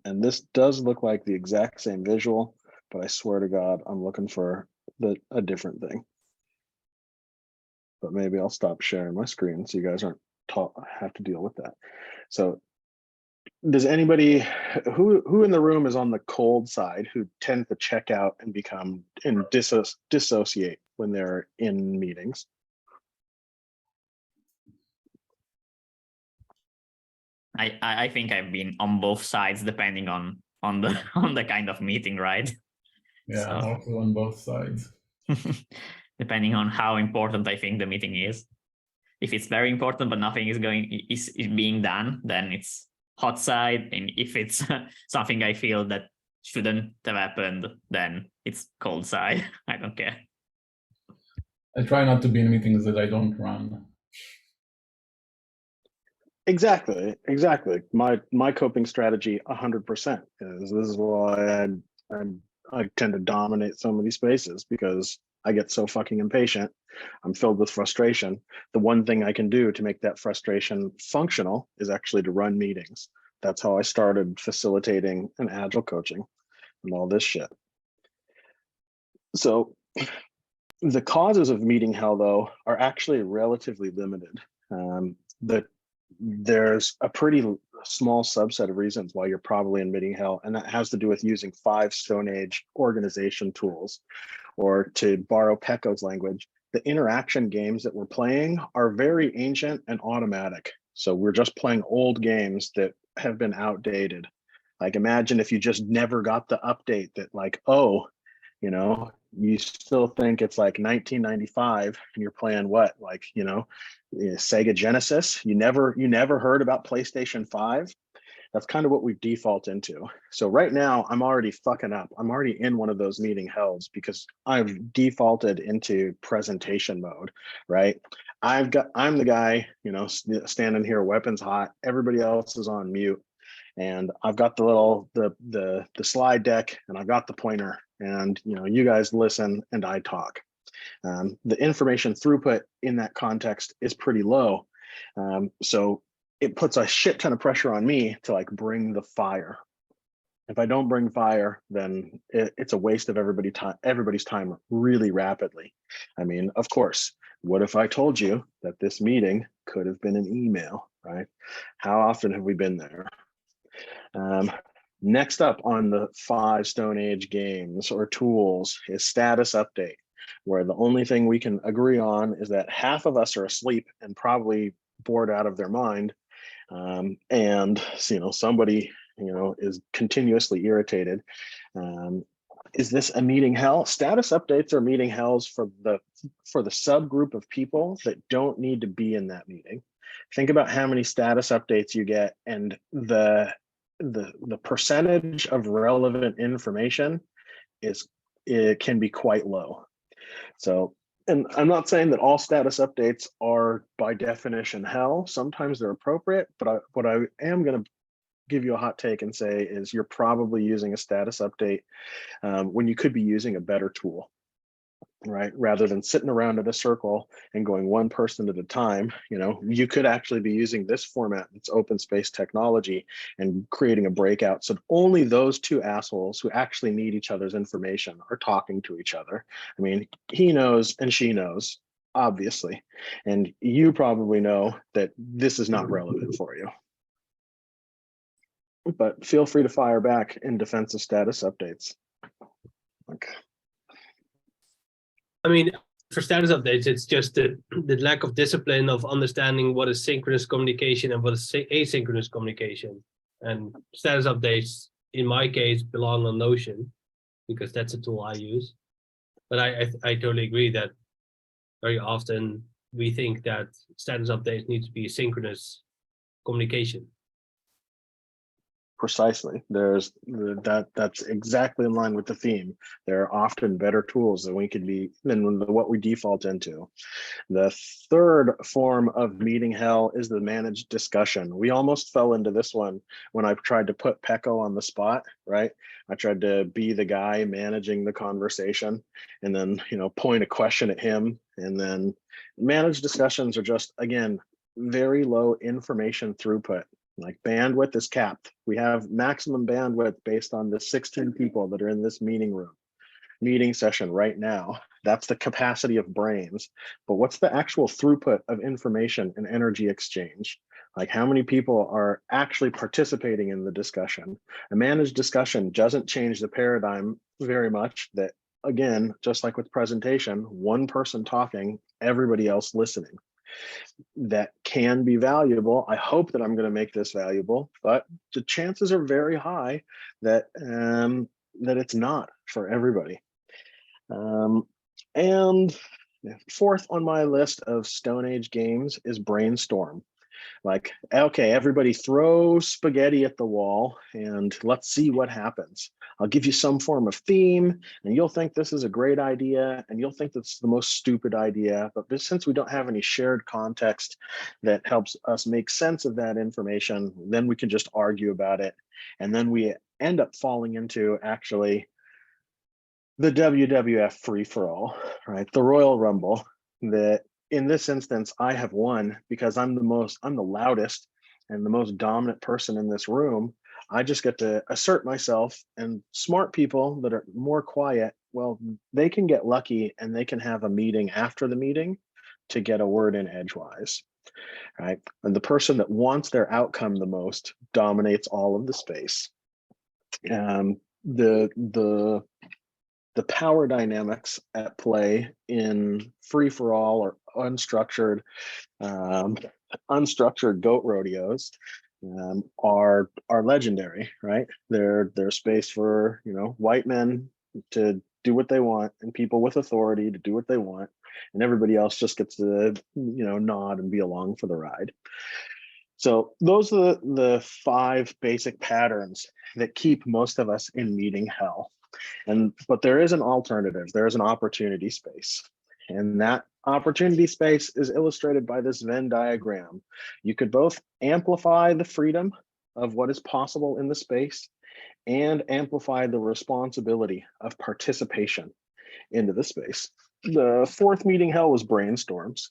And this does look like the exact same visual, but I swear to God, I'm looking for a different thing. But maybe I'll stop sharing my screen so you guys aren't have to deal with that. So does anybody who in the room is on the cold side, who tends to check out and become and dissociate when they're in meetings? I think I've been on both sides depending on the on the kind of meeting, right? Yeah, I'm also on both sides. Depending on how important I think the meeting is. If it's very important but nothing is being done, then it's hot side. And if it's something I feel that shouldn't have happened, then it's cold side. I don't care. I try not to be in meetings that I don't run. Exactly. My coping strategy 100% is this is why I tend to dominate so many spaces, because I get so fucking impatient. I'm filled with frustration. The one thing I can do to make that frustration functional is actually to run meetings. That's how I started facilitating and agile coaching and all this shit. So the causes of meeting hell, though, are actually relatively limited. There's a pretty small subset of reasons why you're probably in meeting hell, and that has to do with using 5 Stone Age organization tools. Or to borrow Pecco's language, the interaction games that we're playing are very ancient and automatic. So we're just playing old games that have been outdated. Like imagine if you just never got the update that like, oh, you know, you still think it's like 1995 and you're playing what, like, you know, Sega Genesis. You never heard about PlayStation 5. That's kind of what we default into. So right now I'm already fucking up. I'm already in one of those meeting hells because I've defaulted into presentation mode, right? I'm the guy, you know, standing here, weapons hot. Everybody else is on mute. And I've got the little, the slide deck, and I've got the pointer, and, you know, you guys listen and I talk. The information throughput in that context is pretty low. So it puts a shit ton of pressure on me to like bring the fire. If I don't bring fire, then it's a waste of everybody's time really rapidly. I mean, of course, what if I told you that this meeting could have been an email, right? How often have we been there? Next up on the 5 Stone Age games or tools is status update, where the only thing we can agree on is that half of us are asleep and probably bored out of their mind. And you know, somebody, you know, is continuously irritated. Is this a meeting hell? Status updates are meeting hells for the subgroup of people that don't need to be in that meeting. Think about how many status updates you get, and the percentage of relevant information it can be quite low. So, and I'm not saying that all status updates are by definition hell. Sometimes they're appropriate, but what I am going to give you a hot take and say is you're probably using a status update when you could be using a better tool, right? Rather than sitting around in a circle and going one person at a time, you know, you could actually be using this format. It's open space technology and creating a breakout. So only those 2 assholes who actually need each other's information are talking to each other. I mean, he knows and she knows, obviously, and you probably know that this is not relevant for you. But feel free to fire back in defense of status updates. Okay. I mean, for status updates, it's just the lack of discipline of understanding what is synchronous communication and what is asynchronous communication. And status updates, in my case, belong on Notion because that's a tool I use. But I totally agree that very often we think that status updates need to be synchronous communication. Precisely. That's exactly in line with the theme. There are often better tools that we could be than what we default into. The third form of meeting hell is the managed discussion. We almost fell into this one when I tried to put Pecco on the spot, right? I tried to be the guy managing the conversation and then, you know, point a question at him. And then managed discussions are just, again, very low information throughput. Like bandwidth is capped. We have maximum bandwidth based on the 16 people that are in this meeting session right now. That's the capacity of brains. But what's the actual throughput of information and energy exchange? Like how many people are actually participating in the discussion? A managed discussion doesn't change the paradigm very much. That again, just like with presentation, one person talking, everybody else listening. That can be valuable. I hope that I'm going to make this valuable, but the chances are very high that that it's not for everybody. And fourth on my list of Stone Age games is Brainstorm. Like, okay, everybody throw spaghetti at the wall and let's see what happens. I'll give you some form of theme and you'll think this is a great idea and you'll think that's the most stupid idea. But since we don't have any shared context that helps us make sense of that information, then we can just argue about it. And then we end up falling into actually the WWF free-for-all, right? The Royal Rumble that in this instance, I have won because I'm the loudest and the most dominant person in this room. I just get to assert myself, and smart people that are more quiet, well, they can get lucky and they can have a meeting after the meeting to get a word in edgewise, right? And the person that wants their outcome the most dominates all of the space. The power dynamics at play in free-for-all or unstructured goat rodeos, are legendary, right? They're space for, you know, white men to do what they want and people with authority to do what they want, and everybody else just gets to, you know, nod and be along for the ride. So those are the 5 basic patterns that keep most of us in meeting hell. But there is an alternative. There is an opportunity space. And that opportunity space is illustrated by this Venn diagram. You could both amplify the freedom of what is possible in the space and amplify the responsibility of participation into the space. The 4th meeting hell was brainstorms.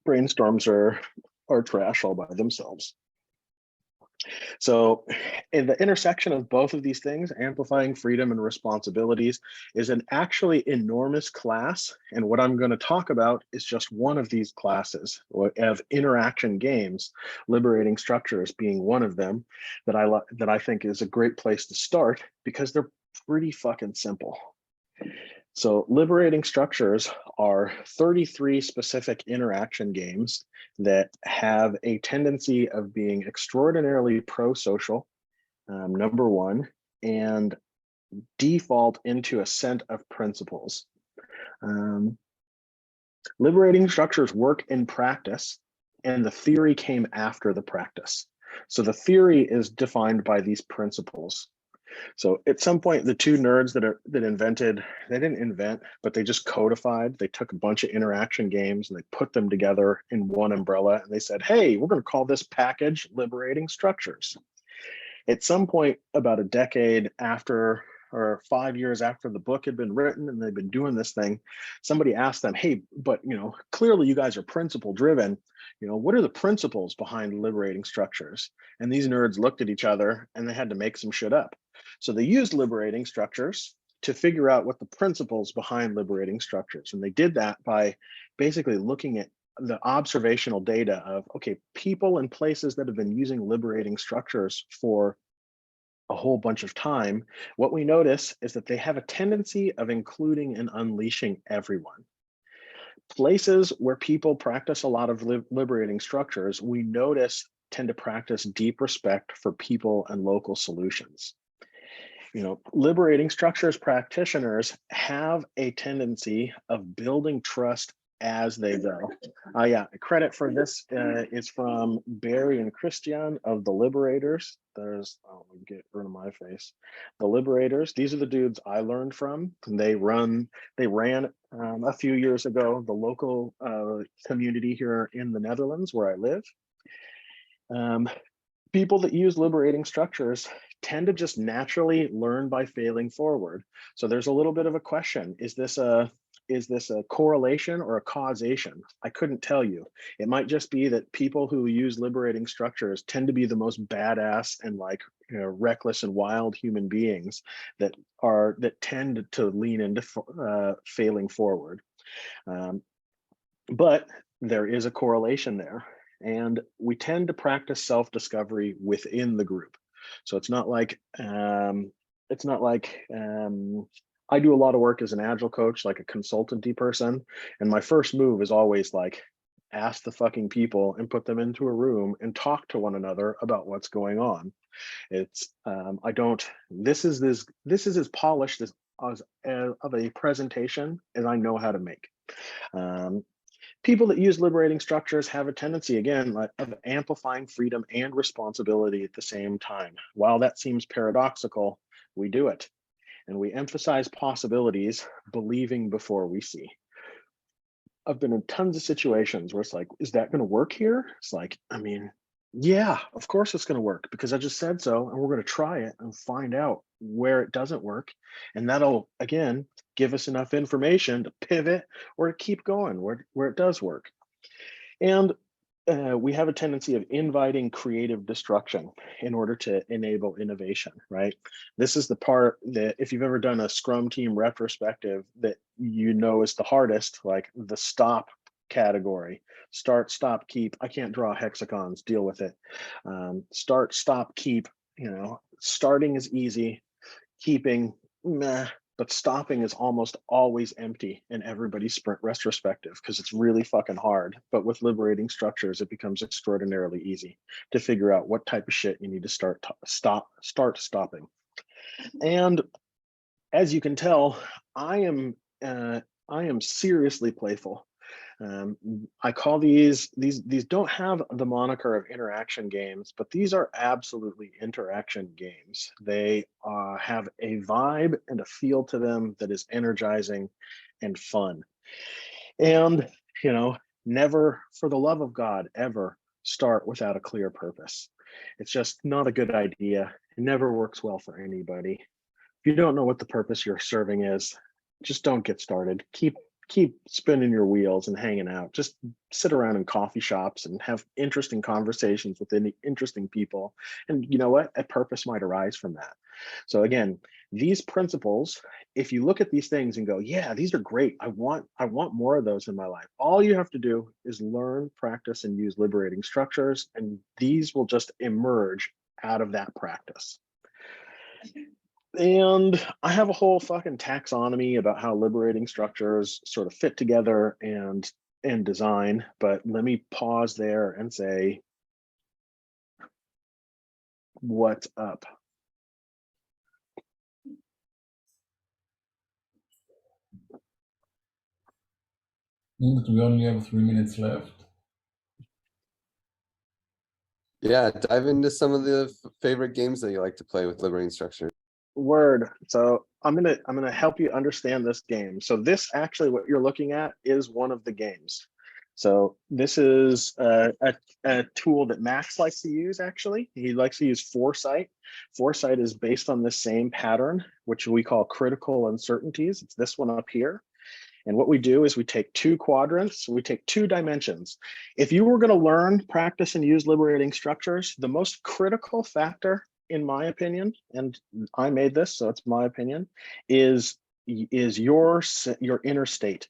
Brainstorms are trash all by themselves. So in the intersection of both of these things, amplifying freedom and responsibilities is an actually enormous class. And what I'm going to talk about is just one of these classes of interaction games, Liberating Structures being one of them that I think is a great place to start because they're pretty fucking simple. So Liberating Structures are 33 specific interaction games that have a tendency of being extraordinarily pro-social, number 1, and default into a set of principles. Liberating Structures work in practice, and the theory came after the practice. So the theory is defined by these principles. So at some point, the 2 nerds that invented, they didn't invent, but they just codified. They took a bunch of interaction games and they put them together in one umbrella. And they said, hey, we're going to call this package Liberating Structures. At some point, about a decade after, or 5 years after the book had been written and they've been doing this thing, somebody asked them, hey, but, you know, clearly you guys are principle driven. You know, what are the principles behind Liberating Structures? And these nerds looked at each other and they had to make some shit up. So they used Liberating Structures to figure out what the principles behind Liberating Structures. And they did that by basically looking at the observational data of, okay, people and places that have been using Liberating Structures for a whole bunch of time, what we notice is that they have a tendency of including and unleashing everyone. Places where people practice a lot of liberating structures, we notice tend to practice deep respect for people and local solutions. You know, liberating structures practitioners have a tendency of building trust as they go. Yeah, credit for this is from Barry and Christian of the Liberators. There's, oh, let me get rid of my face. The Liberators, these are the dudes I learned from. They ran a few years ago, the local community here in the Netherlands where I live. People that use liberating structures tend to just naturally learn by failing forward. So there's a little bit of a question. Is this a correlation or a causation? I couldn't tell you. It might just be that people who use liberating structures tend to be the most badass and, like, you know, reckless and wild human beings that tend to lean into failing forward. But there is a correlation there. And we tend to practice self-discovery within the group. So it's not like I do a lot of work as an agile coach, like a consultancy person. And my first move is always like, ask the fucking people and put them into a room and talk to one another about what's going on. It's this is as polished as of a presentation as I know how to make. People that use liberating structures have a tendency, again, of amplifying freedom and responsibility at the same time. While that seems paradoxical, we do it. And we emphasize possibilities, believing before we see. I've been in tons of situations where it's like, is that going to work here? It's like, I mean, yeah, of course it's going to work because I just said so, and we're going to try it and find out where it doesn't work. And that'll, again, give us enough information to pivot or to keep going where it does work. And we have a tendency of inviting creative destruction in order to enable innovation, right? This is the part that, if you've ever done a Scrum team retrospective, that you know is the hardest, like the stop category. Start, stop, keep. I can't draw hexagons, deal with it. Start, stop, keep. You know, starting is easy. Keeping, meh. but stopping is almost always empty in everybody's sprint retrospective because it's really fucking hard. But with liberating structures, it becomes extraordinarily easy to figure out what type of shit you need to start stopping. And as you can tell, I am seriously playful. I call these don't have the moniker of interaction games, but these are absolutely interaction games. They have a vibe and a feel to them that is energizing and fun. And, you know, never, for the love of God, ever start without a clear purpose. It's just not a good idea. It never works well for anybody. If you don't know what the purpose you're serving is, just don't get started. Keep spinning your wheels and hanging out. Just sit around in coffee shops and have interesting conversations with interesting people. And you know what? A purpose might arise from that. So again, these principles, if you look at these things and go, yeah, these are great. I want more of those in my life. All you have to do is learn, practice, and use liberating structures, and these will just emerge out of that practice. And I have a whole fucking taxonomy about how liberating structures sort of fit together and design, but let me pause there and say, what's up? That we only have 3 minutes left. Yeah, dive into some of the favorite games that you like to play with liberating structure. Word. So I'm gonna help you understand this game. So this actually, what you're looking at is one of the games. So this is a tool that Max likes to use. Actually, he likes to use Foresight. Foresight is based on the same pattern, which we call critical uncertainties. It's this one up here. And what we do is we take two quadrants, we take two dimensions. If you were going to learn, practice, and use liberating structures, the most critical factor, in my opinion, and I made this, so it's my opinion, is your inner state.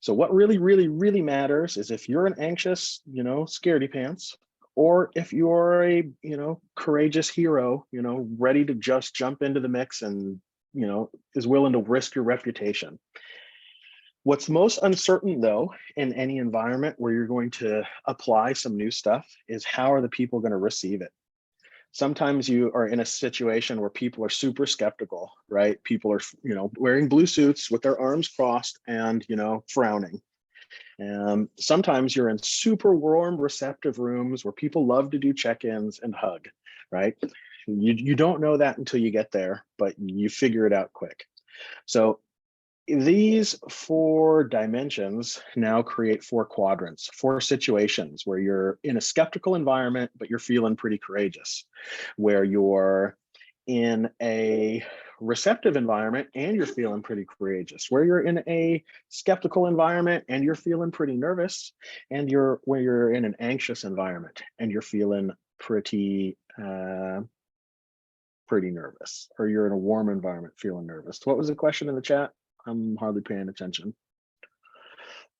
So what really matters is if you're an anxious, scaredy pants, or if you're a, courageous hero, ready to just jump into the mix and, is willing to risk your reputation. What's most uncertain, though, in any environment where you're going to apply some new stuff is how are the people going to receive it? Sometimes you are in a situation where people are super skeptical, right? People are, wearing blue suits with their arms crossed and, frowning. Sometimes you're in super warm, receptive rooms where people love to do check-ins and hug, right? You don't know that until you get there, but you figure it out quick. So these 4 dimensions now create 4 quadrants, 4 situations where you're in a skeptical environment, but you're feeling pretty courageous, where you're in a receptive environment and you're feeling pretty courageous, where you're in a skeptical environment and you're feeling pretty nervous, and where you're in an anxious environment and you're feeling pretty nervous, or you're in a warm environment feeling nervous. What was the question in the chat? I'm hardly paying attention.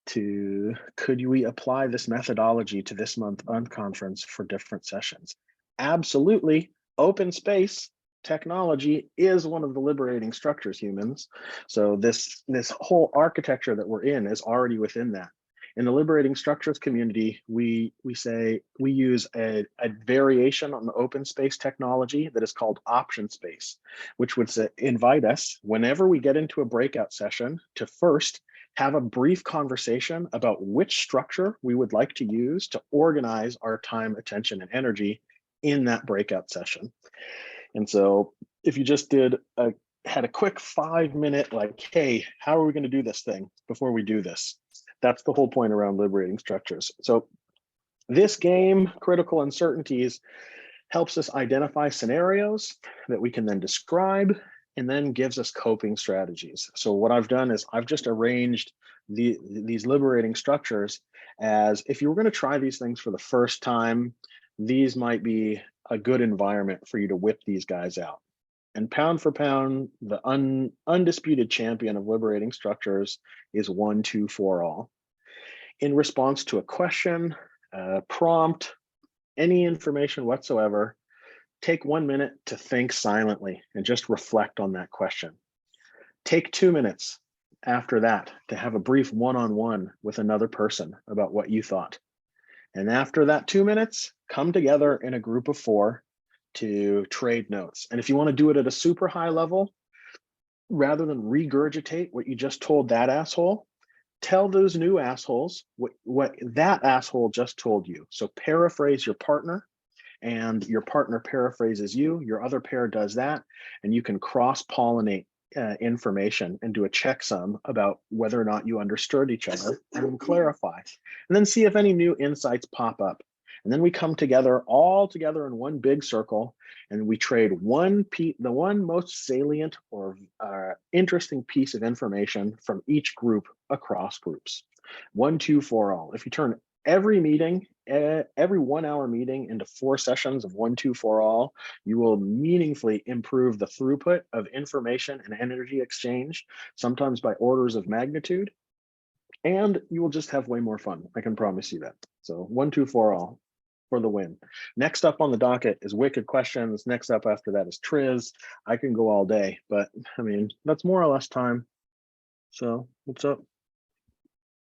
Could we apply this methodology to this month Unconference for different sessions? Absolutely. Open space technology is one of the liberating structures, humans. So this whole architecture that we're in is already within that. In the liberating structures community, we say we use a variation on the open space technology that is called option space, which would invite us whenever we get into a breakout session to first have a brief conversation about which structure we would like to use to organize our time, attention, and energy in that breakout session. And so if you just had a quick 5-minute, like, hey, how are we going to do this thing before we do this? That's the whole point around liberating structures. So this game, Critical Uncertainties, helps us identify scenarios that we can then describe, and then gives us coping strategies. So what I've done is I've just arranged these liberating structures as, if you were going to try these things for the first time, these might be a good environment for you to whip these guys out. And pound for pound, the undisputed champion of liberating structures is 1, 2, 4 all. In response to a question, prompt, any information whatsoever, take 1 minute to think silently and just reflect on that question. Take 2 minutes after that to have a brief one-on-one with another person about what you thought. And after that 2 minutes, come together in a group of 4 to trade notes. And if you want to do it at a super high level, rather than regurgitate what you just told that asshole, tell those new assholes what that asshole just told you. So paraphrase your partner, and your partner paraphrases you, your other pair does that, and you can cross-pollinate information and do a checksum about whether or not you understood each other, and then clarify. And then see if any new insights pop up. And then we come together, all together in one big circle, and we trade the one most salient or interesting piece of information from each group across groups. 1, 2, 4 all. If you turn every meeting, every 1 hour meeting into 4 sessions of 1, 2, 4 all, you will meaningfully improve the throughput of information and energy exchange, sometimes by orders of magnitude, and you will just have way more fun. I can promise you that. So 1, 2, 4 all for the win. Next up on the docket is Wicked Questions. Next up after that is Triz. I can go all day, but I mean, that's more or less time. So what's up?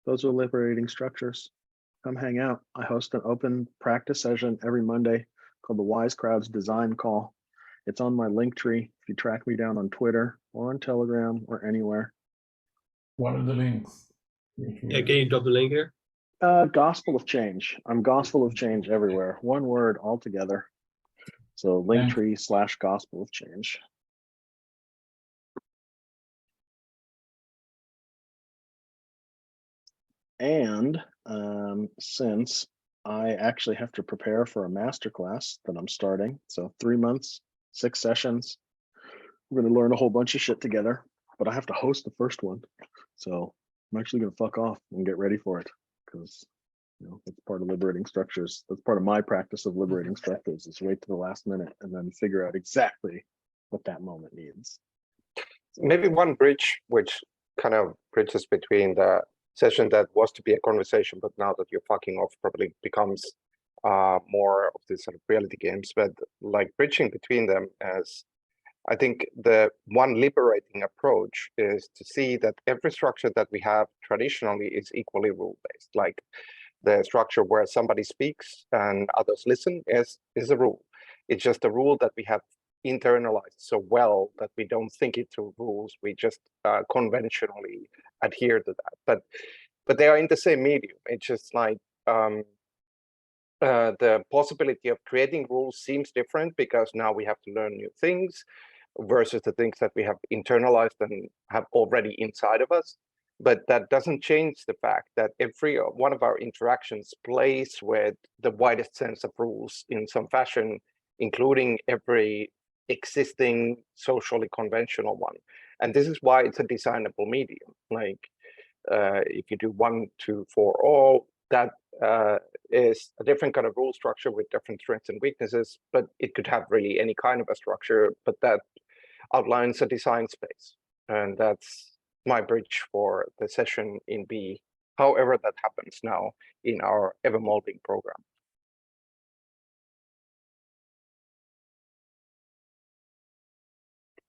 Those are Liberating Structures. Come hang out. I host an open practice session every Monday called the Wise Crowds Design Call. It's on my link tree if you track me down on Twitter or on Telegram or anywhere. What are the links? Yeah, can you drop the link here? Gospel of Change. I'm Gospel of Change everywhere. One word all together. So linktree/Gospel of Change. And since I actually have to prepare for a masterclass that I'm starting, so 3 months, 6 sessions, we're going to learn a whole bunch of shit together, but I have to host the first one. So I'm actually going to fuck off and get ready for it, because that's part of Liberating Structures. That's part of my practice of Liberating Structures, is wait to the last minute and then figure out exactly what that moment needs. Maybe one bridge, which kind of bridges between the session that was to be a conversation, but now that you're fucking off, probably becomes more of these sort of reality games. But like bridging between them, as I think the one liberating approach is to see that every structure that we have traditionally is equally rule-based. Like the structure where somebody speaks and others listen is a rule. It's just a rule that we have internalized so well that we don't think it through rules. We just conventionally adhere to that. But they are in the same medium. It's just like the possibility of creating rules seems different because now we have to learn new things versus the things that we have internalized and have already inside of us. But that doesn't change the fact that every one of our interactions plays with the widest sense of rules in some fashion, including every existing socially conventional one. And this is why it's a designable medium. Like if you do 1, 2, 4 all, that is a different kind of rule structure with different strengths and weaknesses, but it could have really any kind of a structure, but that outlines a design space. And that's my bridge for the session in B, however that happens now in our ever-molding program.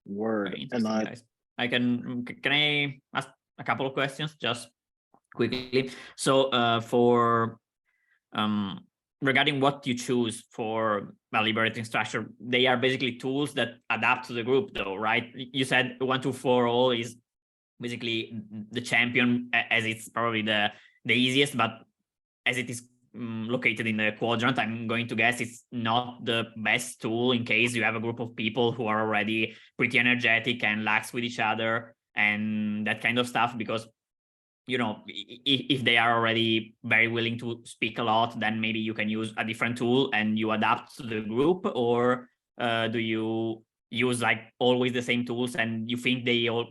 Word. Very And interesting, guys. Can I ask a couple of questions just quickly? So for regarding what you choose for a liberating structure, they are basically tools that adapt to the group, though, right? You said 1, 2, 4 all is basically the champion, as it's probably the easiest, but as it is located in the quadrant, I'm going to guess it's not the best tool in case you have a group of people who are already pretty energetic and lax with each other and that kind of stuff, because if they are already very willing to speak a lot, then maybe you can use a different tool and you adapt to the group. Or do you use like always the same tools and you think they all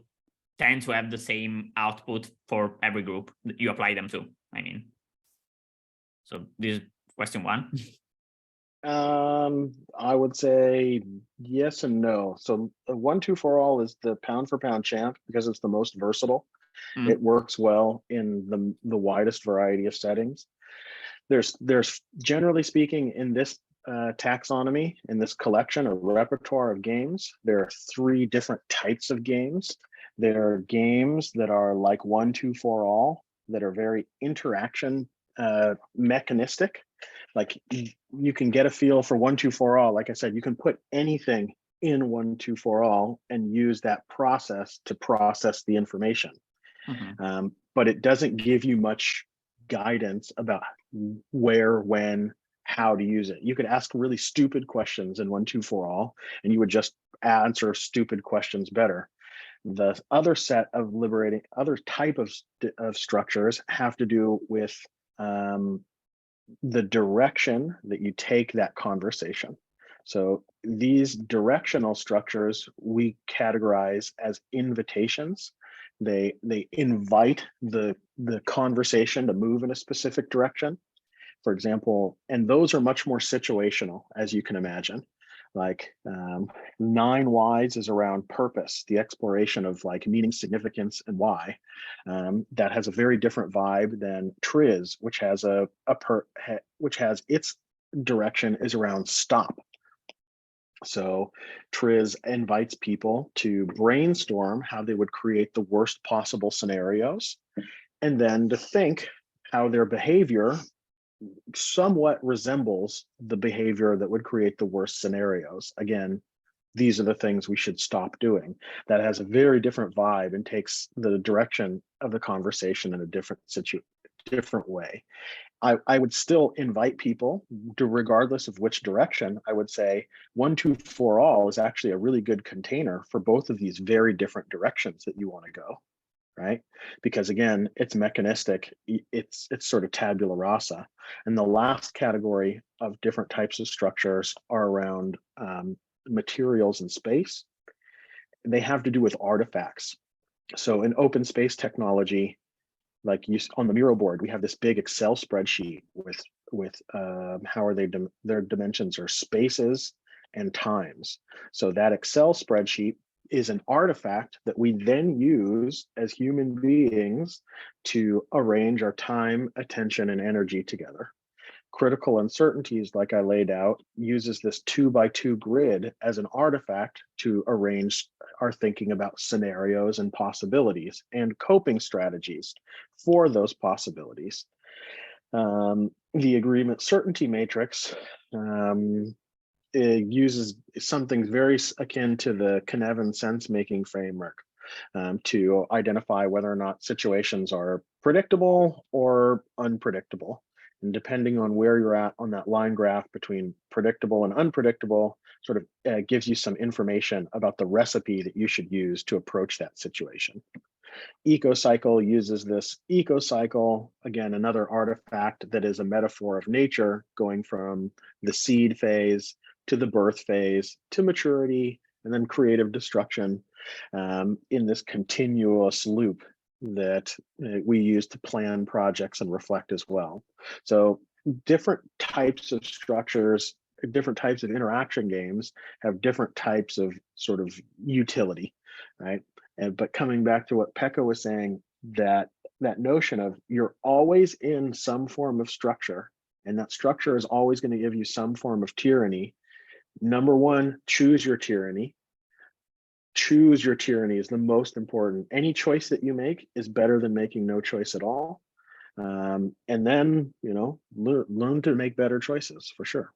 tend to have the same output for every group that you apply them to? I mean, so this is question 1. I would say yes and no. So 1, 2, 4 all is the pound for pound champ because it's the most versatile. It works well in the widest variety of settings. There's generally speaking, in this taxonomy, in this collection or repertoire of games, there are 3 different types of games. There are games that are like 1, 2, 4 all that are very interaction mechanistic. Like you can get a feel for 1, 2, 4 all. Like I said, you can put anything in 1, 2, 4 all and use that process to process the information. But it doesn't give you much guidance about where, when, how to use it. You could ask really stupid questions in 1, 2, 4 all, and you would just answer stupid questions better. The other set of other type of structures have to do with the direction that you take that conversation. So these directional structures we categorize as invitations. They invite the conversation to move in a specific direction, for example, and those are much more situational, as you can imagine. Like 9 whys is around purpose, the exploration of like meaning, significance, and why. That has a very different vibe than Triz, which has its direction is around stop. So Triz invites people to brainstorm how they would create the worst possible scenarios, and then to think how their behavior somewhat resembles the behavior that would create the worst scenarios. Again, these are the things we should stop doing. That has a very different vibe and takes the direction of the conversation in a different way. I would still invite people to, regardless of which direction. I would say 1, 2, 4 all is actually a really good container for both of these very different directions that you want to go, right? Because again, it's mechanistic, it's sort of tabula rasa. And the last category of different types of structures are around materials and space. They have to do with artifacts. So in open space technology, like on the Miro board, we have this big Excel spreadsheet with how are their dimensions are spaces and times. So that Excel spreadsheet is an artifact that we then use as human beings to arrange our time, attention, and energy together. Critical uncertainties, like I laid out, uses this 2x2 grid as an artifact to arrange our thinking about scenarios and possibilities and coping strategies for those possibilities. The agreement certainty matrix it uses something very akin to the Cynefin sense-making framework to identify whether or not situations are predictable or unpredictable. And depending on where you're at on that line graph between predictable and unpredictable, sort of gives you some information about the recipe that you should use to approach that situation. EcoCycle uses this EcoCycle, again, another artifact that is a metaphor of nature, going from the seed phase to the birth phase to maturity and then creative destruction in this continuous loop that we use to plan projects and reflect as well. So different types of structures, different types of interaction games have different types of sort of utility, right? But coming back to what Pekka was saying, that notion of you're always in some form of structure, and that structure is always going to give you some form of tyranny. Number one, choose your tyranny. Choose your tyranny is the most important. Any choice that you make is better than making no choice at all. And then, you know, learn to make better choices for sure.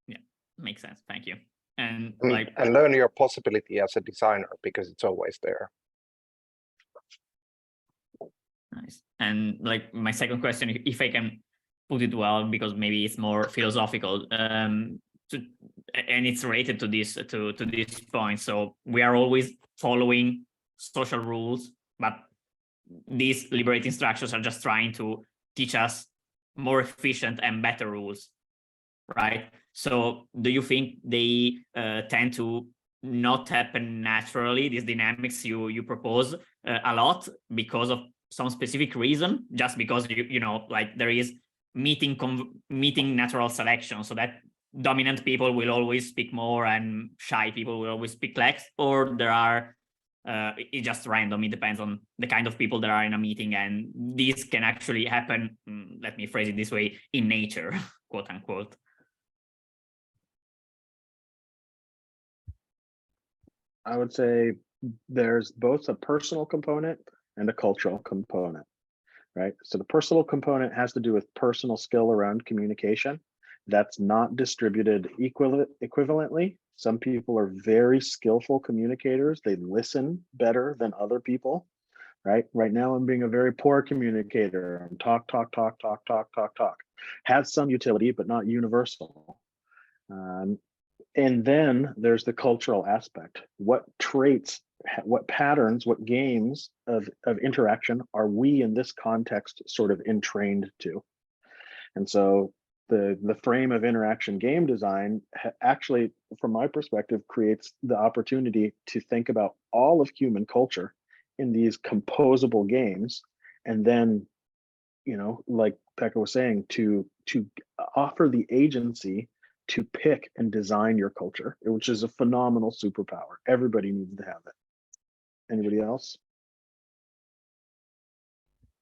Yeah, makes sense. Thank you. And and learn your possibility as a designer, because it's always there. Nice. And like my second question, if I can put it well, because maybe it's more philosophical, and it's related to this point. So we are always following social rules, but these liberating structures are just trying to teach us more efficient and better rules, right? So do you think they tend to not happen naturally, these dynamics you propose a lot because of some specific reason, just because you know, like there is meeting natural selection, so that dominant people will always speak more and shy people will always speak less, or there are it's just random, it depends on the kind of people that are in a meeting, and this can actually happen, let me phrase it this way, in nature, quote unquote? I would say there's both a personal component and a cultural component, right? So the personal component has to do with personal skill around communication. That's not distributed equivalently. Some people are very skillful communicators. They listen better than other people, right? Right now, I'm being a very poor communicator. I'm talk. Has some utility, but not universal. And then there's the cultural aspect. What traits, what patterns, what games of interaction are we in this context sort of entrained to? And so the frame of interaction game design actually, from my perspective, creates the opportunity to think about all of human culture in these composable games. And then, you know, like Pekka was saying, to offer the agency to pick and design your culture, which is a phenomenal superpower. Everybody needs to have it. Anybody else?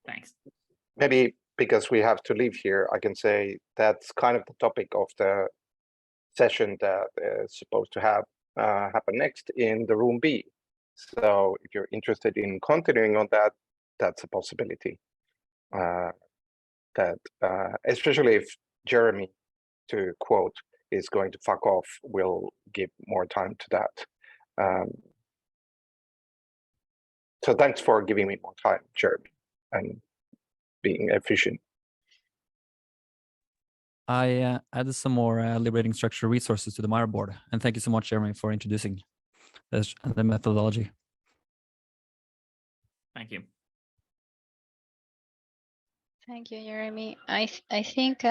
Thanks. Maybe because we have to leave here, I can say that's kind of the topic of the session that is supposed to have happen next in the room B. So if you're interested in continuing on that, that's a possibility. Especially if Jeremy, to quote, is going to fuck off, we'll give more time to that. So thanks for giving me more time, Jeremy, and being efficient. I added some more liberating structure resources to the Miro board, and thank you so much, Jeremy, for introducing the methodology. Thank you. Thank you, Jeremy. I think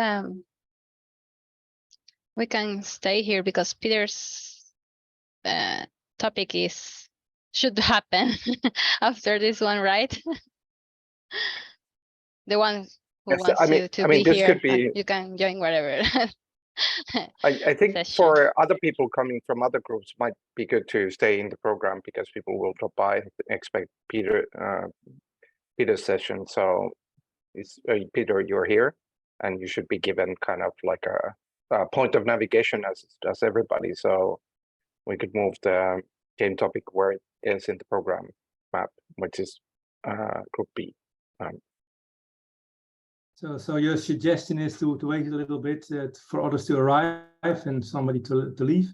we can stay here because Peter's topic should happen after this one, right? The one who Yes, wants you to be this here, could be, you can join whatever. I think session. for other people coming from other groups might be good to stay in the program because people will drop by and expect Peter's session. So Peter, you're here and you should be given kind of like a point of navigation as everybody. So we could move the game topic where it is in the program map, which is group B. So your suggestion is to wait a little bit for others to arrive and somebody to leave,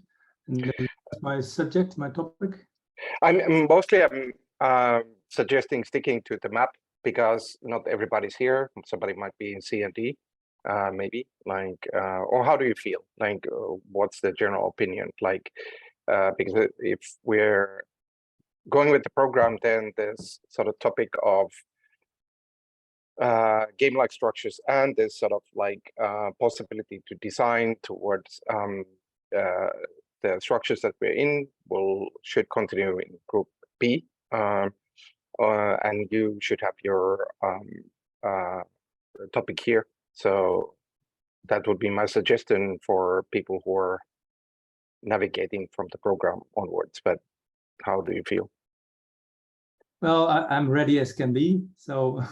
and then that's my subject, my topic. I'm suggesting sticking to the map because not everybody's here. Somebody might be in C and D, maybe. Like, or how do you feel? Like, what's the general opinion? Like, because if we're going with the program, then there's sort of topic of game-like structures and this sort of like possibility to design towards the structures that we're in should continue in group B, and you should have your topic here. So that would be my suggestion for people who are navigating from the program onwards. But how do you feel? Well, I'm ready as can be. So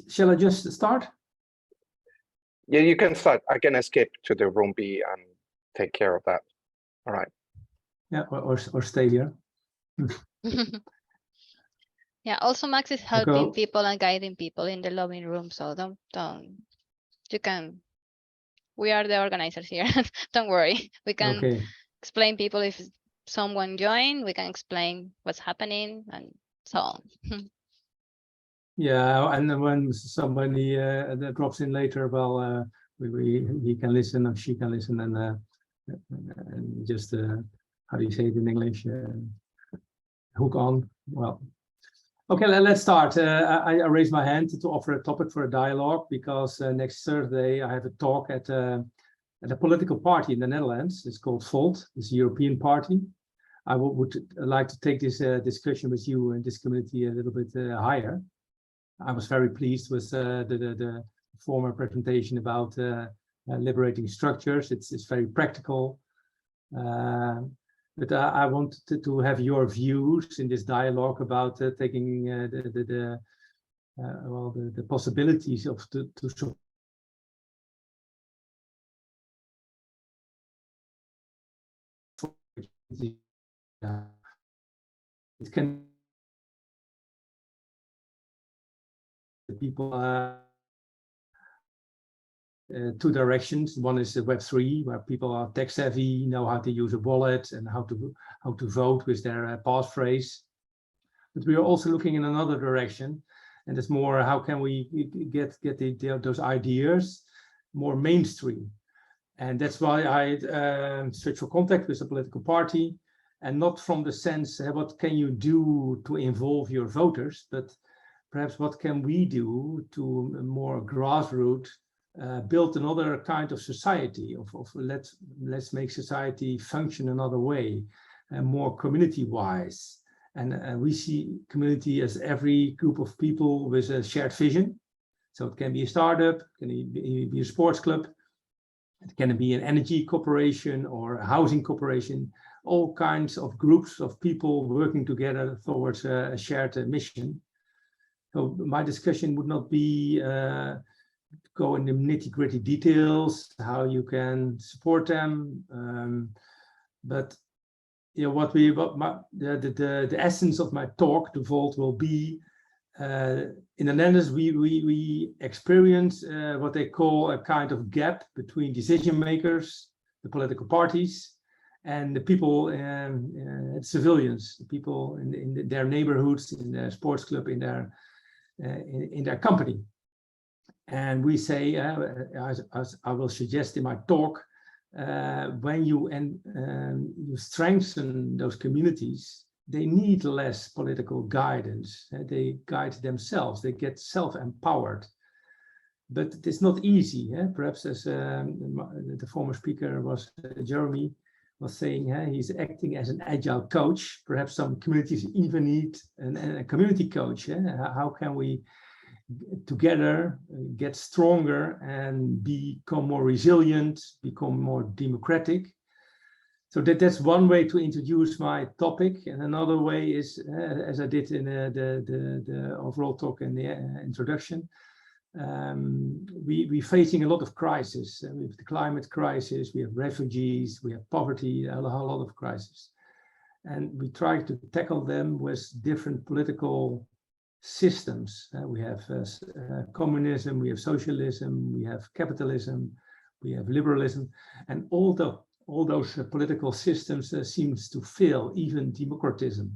shall I just start? Yeah, you can start. I can escape to the room B and take care of that. All right. Yeah, or stay here. Yeah, also Max is helping people and guiding people in the lobbying room, so we are the organizers here. Don't worry, we can explain people if someone join, we can explain what's happening and so on. Yeah, and then when somebody that drops in later, well, he can listen or she can listen and just how do you say it in English? Hook on. Well, okay, let's start. I raised my hand to offer a topic for a dialogue because next Thursday I have a talk at a political party in the Netherlands. It's called Volt. It's a European party. I would like to take this discussion with you and this community a little bit higher. I was very pleased with the former presentation about liberating structures. It's very practical. But I want to have your views in this dialogue about taking the possibilities of to it can people two directions. One is the Web3, where people are tech savvy, know how to use a wallet and how to vote with their passphrase. But we are also looking in another direction, and it's more how can we get those ideas more mainstream. And that's why I search for contact with a political party, and not from the sense what can you do to involve your voters, but perhaps what can we do to more grassroots build another kind of society of let's make society function another way and more community-wise. And we see community as every group of people with a shared vision. So it can be a startup, it can be a sports club, it can be an energy corporation or a housing corporation, all kinds of groups of people working together towards a shared mission. So my discussion would not be go in the nitty-gritty details, how you can support them, but you know the essence of my talk, the vault, will be in the Netherlands we experience what they call a kind of gap between decision makers, the political parties, and the people, civilians, the people in their neighborhoods, in their sports club, in their company. And we say, as I will suggest in my talk, when you strengthen those communities, they need less political guidance. They guide themselves. They get self-empowered. But it's not easy. Perhaps as the former speaker was, Jeremy, was saying, he's acting as an agile coach. Perhaps some communities even need a community coach. How can we together get stronger and become more resilient, become more democratic? So that's one way to introduce my topic. And another way is, as I did in the overall talk in the introduction, we're facing a lot of crises. We have the climate crisis, we have refugees, we have poverty, a lot of crises. And we try to tackle them with different political systems. We have communism, we have socialism, we have capitalism, we have liberalism, and all those political systems seems to fail, even democratism.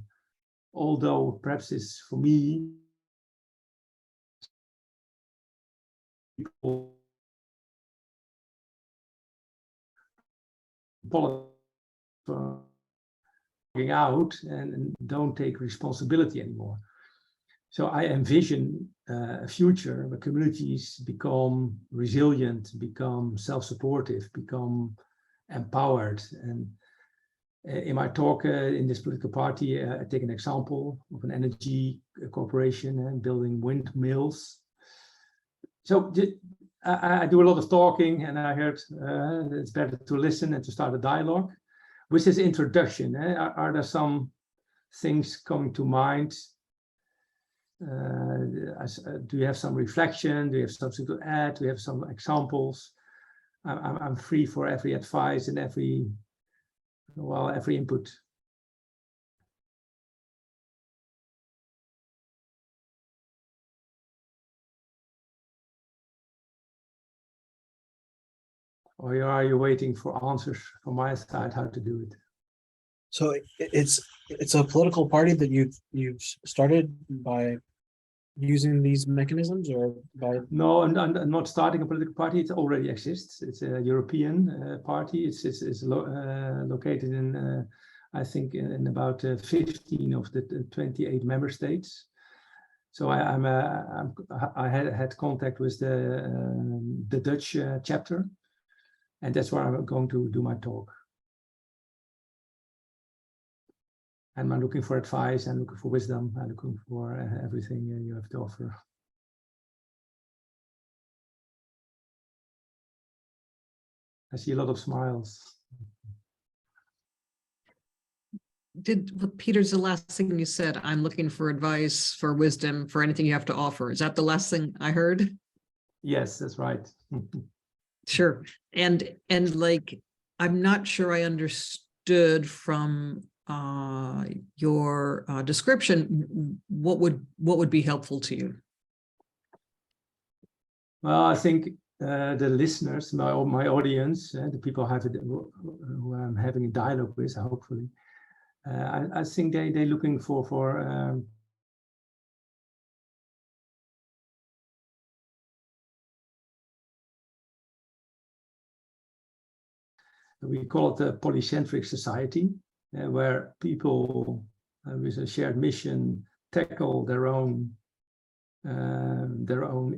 Although perhaps it's, for me, people going out and don't take responsibility anymore. So I envision a future where communities become resilient, become self-supportive, become empowered. And in my talk in this political party, I take an example of an energy corporation and building windmills. So I do a lot of talking, and I heard it's better to listen and to start a dialogue. With this introduction, are there some things coming to mind? Do you have some reflection? Do you have something to add? Do you have some examples? I'm free for every advice and every input. Or are you waiting for answers from my side how to do it? So it's a political party that you've started by using these mechanisms, or by? No, I'm not starting a political party. It already exists. It's a European party. It's located in I think in about 15 of the 28 member states. So I had contact with the Dutch chapter, and that's where I'm going to do my talk. And I'm looking for advice, I'm looking for wisdom, I'm looking for everything you have to offer. I see a lot of smiles. Peter's the last thing you said? I'm looking for advice, for wisdom, for anything you have to offer. Is that the last thing I heard? Yes, that's right. Sure. And like, I'm not sure I understood understood from your description, what would be helpful to you? Well, I think the listeners, my audience, the people who I'm having a dialogue with, hopefully, I think they're looking for we call it a polycentric society, where people with a shared mission tackle their own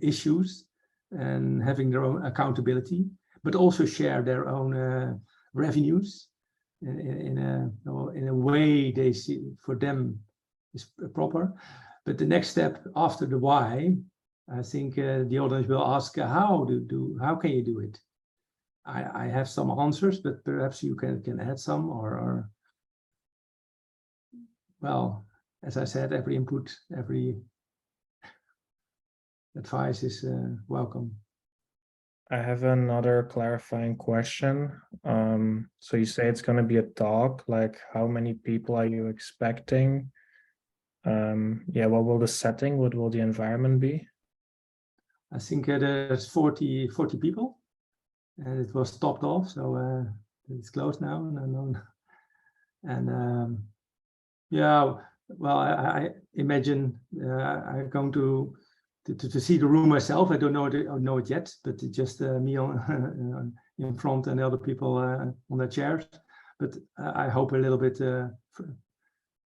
issues and having their own accountability, but also share their own revenues in a way they see for them is proper. But the next step after the why, I think the audience will ask, how can you do it? I have some answers, but perhaps you can add some, or well, as I said, every input, every advice is welcome. I have another clarifying question. So you say it's going to be a talk, like how many people are you expecting? Yeah, what will the setting, what will the environment be? I think there's 40 people, and it was topped off, so it's closed now. And yeah, well, I imagine I'm going to see the room myself. I don't know it yet, but just me on in front and the other people on their chairs. But I hope a little bit,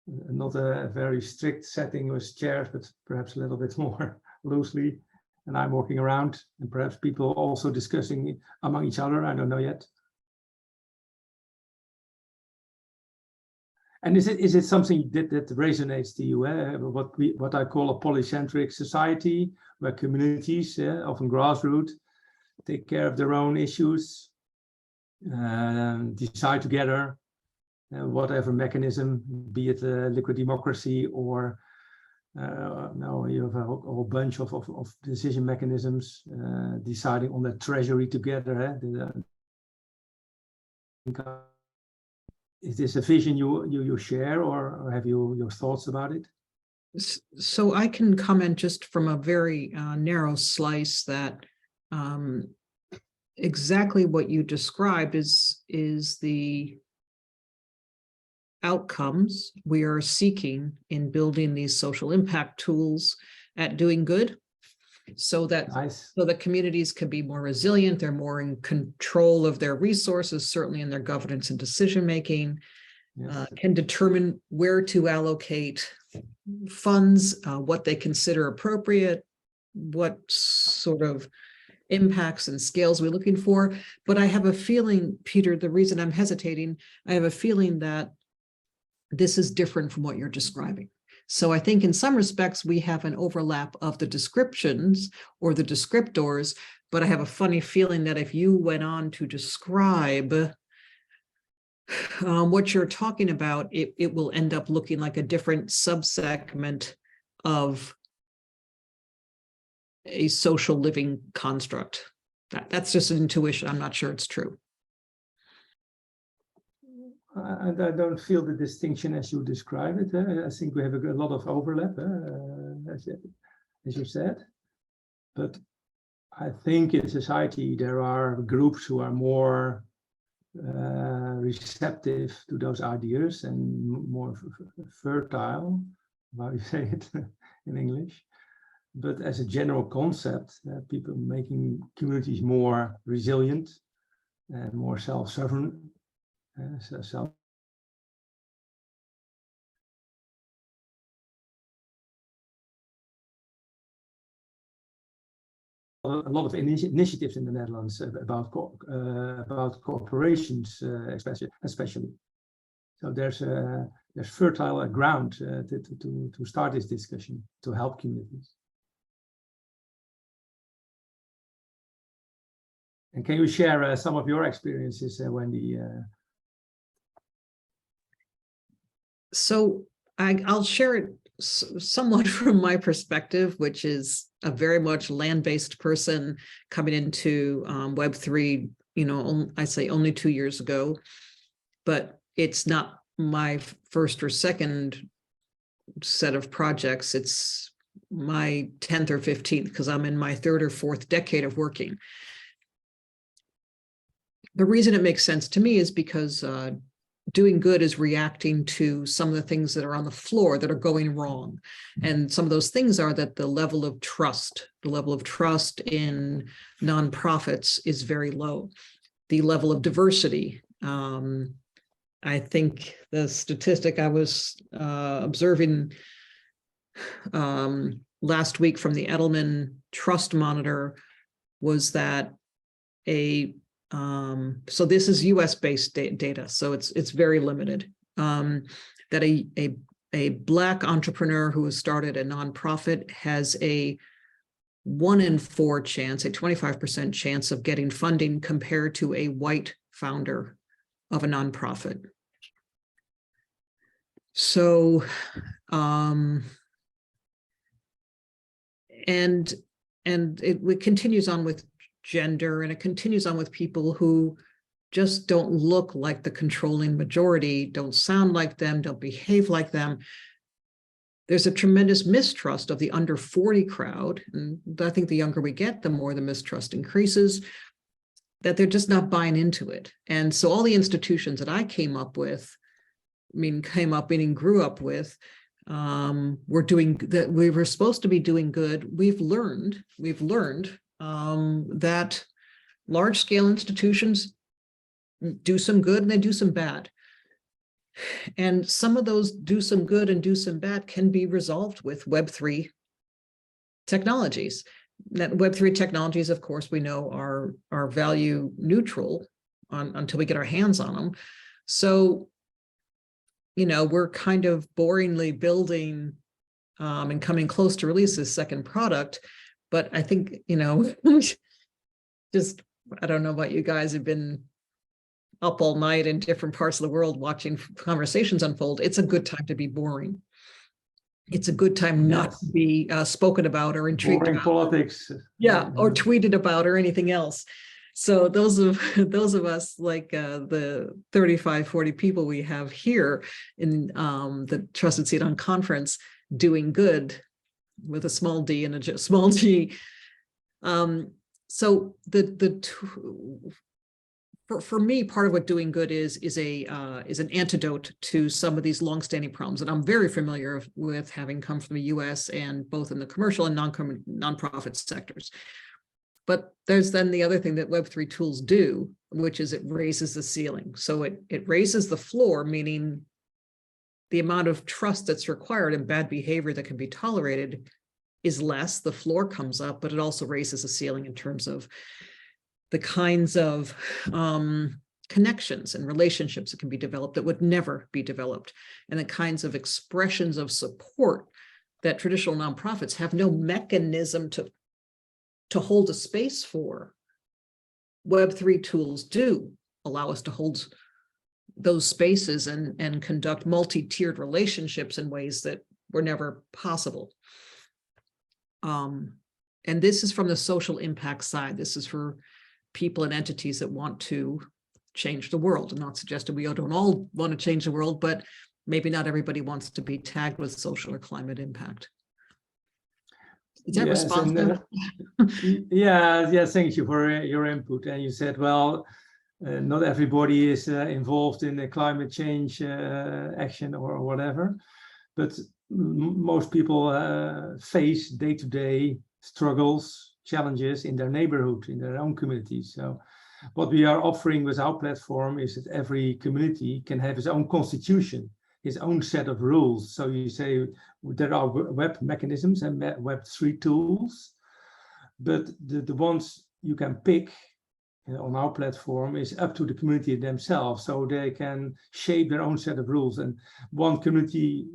not a very strict setting with chairs, but perhaps a little bit more loosely. And I'm walking around, and perhaps people also discussing among each other. I don't know yet. And is it something that resonates to you? What I call a polycentric society, where communities, often grassroots, take care of their own issues, decide together, whatever mechanism, be it liquid democracy or no, you have a whole bunch of decision mechanisms, deciding on the treasury together. Is this a vision you share, or have you your thoughts about it? So I can comment just from a very narrow slice that exactly what you described is the outcomes we are seeking in building these social impact tools at doing good, so that communities can be more resilient, they're more in control of their resources, certainly in their governance and decision making, can determine where to allocate funds, what they consider appropriate, what sort of impacts and scales we're looking for. But I have a feeling, Peter, the reason I'm hesitating, I have a feeling that this is different from what you're describing. So I think in some respects, we have an overlap of the descriptions or the descriptors, but I have a funny feeling that if you went on to describe what you're talking about, it will end up looking like a different subsegment of a social living construct. That's just an intuition. I'm not sure it's true. I don't feel the distinction as you describe it. I think we have a lot of overlap, as you said. But I think in society there are groups who are more receptive to those ideas and more fertile, how you say it in English. But as a general concept, people making communities more resilient and more self-sovereign. A lot of initiatives in the Netherlands about corporations, especially. So there's fertile ground to start this discussion to help communities. And can you share some of your experiences, Wendy? So I'll share it somewhat from my perspective, which is a very much land-based person coming into Web3, I say only 2 years ago. But it's not my first or second set of projects. It's my 10th or 15th, because I'm in my 3rd or 4th decade of working. The reason it makes sense to me is because doing good is reacting to some of the things that are on the floor that are going wrong. And some of those things are that the level of trust in nonprofits is very low. The level of diversity. I think the statistic I was observing last week from the Edelman Trust Monitor was that so this is US-based data, so it's very limited, that a Black entrepreneur who has started a nonprofit has a 1 in 4 chance, a 25% chance of getting funding compared to a white founder of a nonprofit. So, and it continues on with gender, and it continues on with people who just don't look like the controlling majority, don't sound like them, don't behave like them. There's a tremendous mistrust of the under 40 crowd. And I think the younger we get, the more the mistrust increases, that they're just not buying into it. And so all the institutions that I came up with, meaning grew up with, we're doing that. We were supposed to be doing good. We've learned that large scale institutions do some good and they do some bad. And some of those do some good and do some bad can be resolved with Web3 technologies. That Web3 technologies, of course, we know are value neutral until we get our hands on them. So, we're kind of boringly building and coming close to release this second product. But I think, just, I don't know about you guys who've been up all night in different parts of the world watching conversations unfold. It's a good time to be boring. It's a good time not to be spoken about or intrigued Boring about. Politics. Yeah, or tweeted about or anything else. So those of us like the 35, 40 people we have here in the Trusted Seat Unconference doing good with a small d and a small g. So for me, part of what doing good is an antidote to some of these longstanding problems that I'm very familiar with, having come from the U.S. and both in the commercial and nonprofit sectors. But there's then the other thing that Web3 tools do, which is it raises the ceiling. So it raises the floor, meaning the amount of trust that's required and bad behavior that can be tolerated is less. The floor comes up, but it also raises the ceiling in terms of the kinds of connections and relationships that can be developed that would never be developed, and the kinds of expressions of support that traditional nonprofits have no mechanism to hold a space for. Web3 tools do allow us to hold those spaces and conduct multi-tiered relationships in ways that were never possible. And this is from the social impact side. This is for people and entities that want to change the world. I'm not suggesting we don't all want to change the world, but maybe not everybody wants to be tagged with social or climate impact. Is that responsive? Yeah, thank you for your input. And you said, well, not everybody is involved in the climate change action or whatever, but most people face day-to-day struggles, challenges in their neighborhood, in their own community. So what we are offering with our platform is that every community can have its own constitution, his own set of rules. So you say there are web mechanisms and Web3 tools, but the ones you can pick on our platform is up to the community themselves. So they can shape their own set of rules. And one community,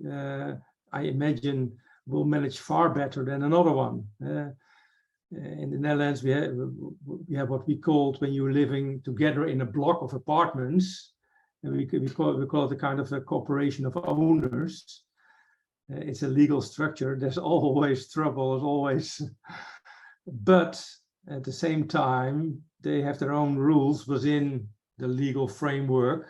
I imagine, will manage far better than another one. In the Netherlands, we have what we called, when you're living together in a block of apartments, and we call it a kind of a corporation of owners. It's a legal structure. There's always trouble, as always. But at the same time, they have their own rules within the legal framework.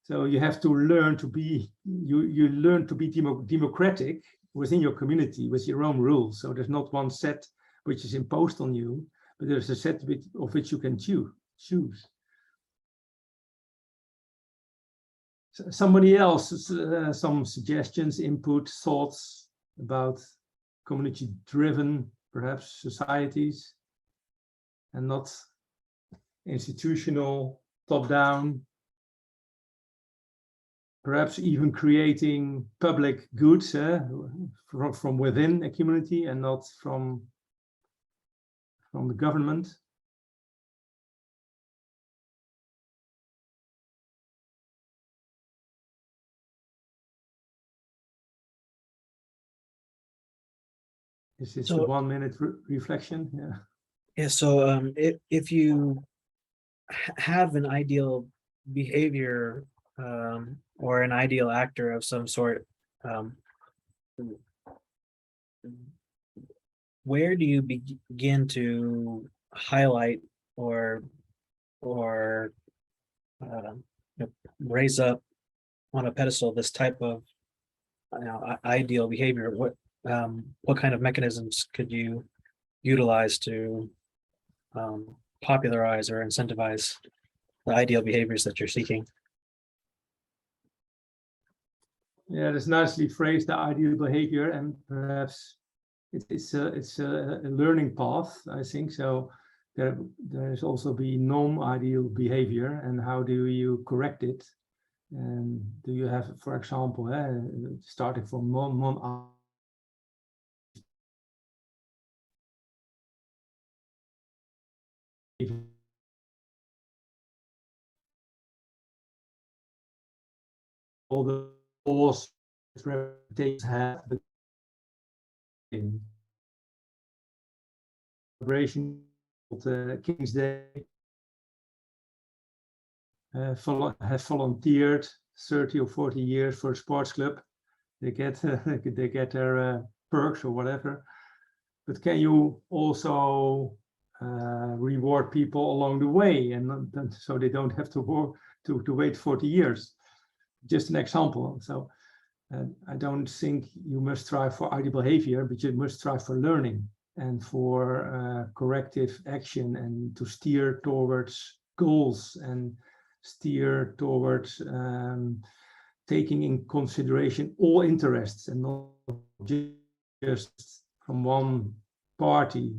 So you have to learn to be, you learn to be democratic within your community with your own rules. So there's not one set which is imposed on you, but there's a set of which you can choose. Somebody else, some suggestions, input, thoughts about community-driven, perhaps, societies, and not institutional, top-down, perhaps even creating public goods from within a community and not from the government. This is the 1 minute reflection. Yeah. Yeah. So if you have an ideal behavior or an ideal actor of some sort, where do you begin to highlight or raise up on a pedestal this type of ideal behavior? What kind of mechanisms could you utilize to popularize or incentivize the ideal behaviors that you're seeking? Yeah, that's nicely phrased, the ideal behavior, and perhaps it's a learning path, I think. So there's also be non-ideal behavior, and how do you correct it? And do you have, for example, starting from non all the laws reputations have, but in celebration of the King's Day, have volunteered 30 or 40 years for a sports club. They get their perks or whatever. But can you also reward people along the way, and so they don't have to wait 40 years? Just an example. So I don't think you must strive for ideal behavior, but you must strive for learning and for corrective action, and to steer towards goals and steer towards taking in consideration all interests and not just from one party.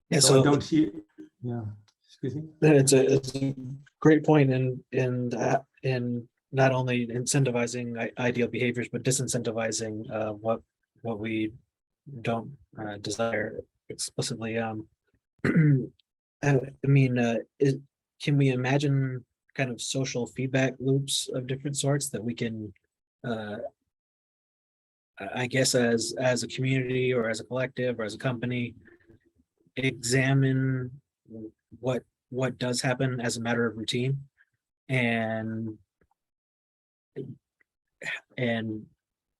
Yeah, so I don't see. Yeah, excuse me. It's a great point in not only incentivizing ideal behaviors, but disincentivizing what we don't desire explicitly. I mean, can we imagine kind of social feedback loops of different sorts that we can, I guess, as a community or as a collective or as a company, examine what does happen as a matter of routine, and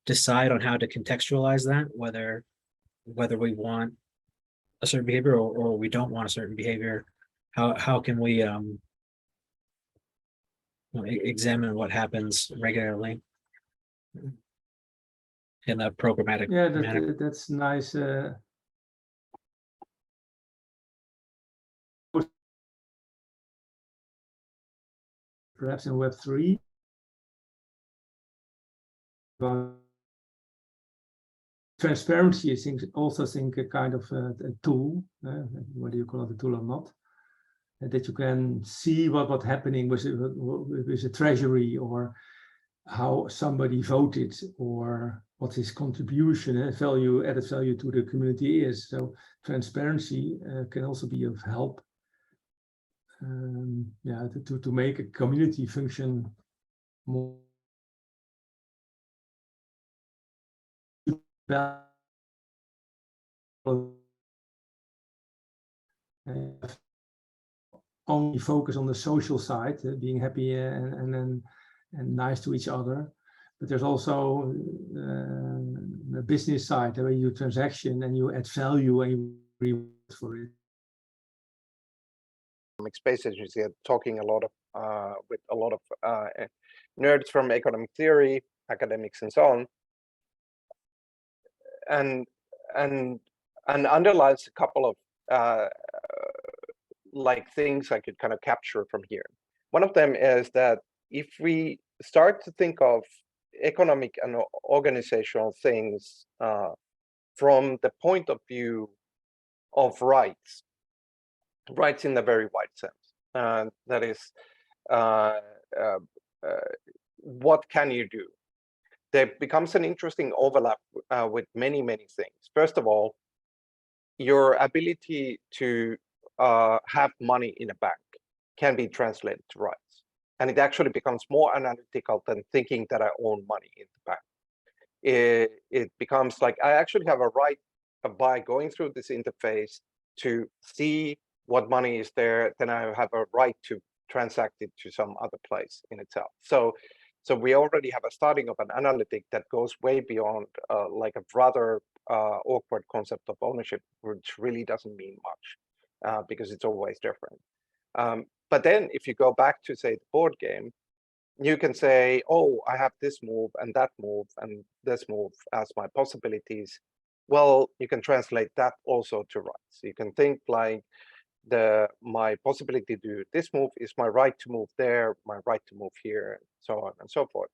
decide on how to contextualize that, whether we want a certain behavior or we don't want a certain behavior. How can we examine what happens regularly in a programmatic manner? That's nice. Perhaps in Web3, but transparency is also think a kind of a tool, whether you call it a tool or not, that you can see what's happening with a treasury, or how somebody voted, or what his contribution, added value to the community is. So transparency can also be of help. To make a community function more only focus on the social side, being happy and nice to each other, but there's also the business side where you transaction and you add value and you reward for it. economic space agency, talking a lot of with a lot of nerds from economic theory, academics, and so on, and underlines a couple of like things I could kind of capture from here. One of them is that if we start to think of economic and organizational things from the point of view of rights in the very wide sense, that is, what can you do? There becomes an interesting overlap with many things. First of all, your ability to have money in a bank can be translated to rights, and it actually becomes more analytical than thinking that I own money in the bank. It becomes like I actually have a right by going through this interface to see what money is there, then I have a right to transact it to some other place in itself. So we already have a starting of an analytic that goes way beyond like a rather awkward concept of ownership, which really doesn't mean much because it's always different. But then if you go back to, say, the board game, you can say, oh, I have this move and that move and this move as my possibilities. Well, you can translate that also to rights. You can think like my possibility to do this move is my right to move there, my right to move here, and so on and so forth.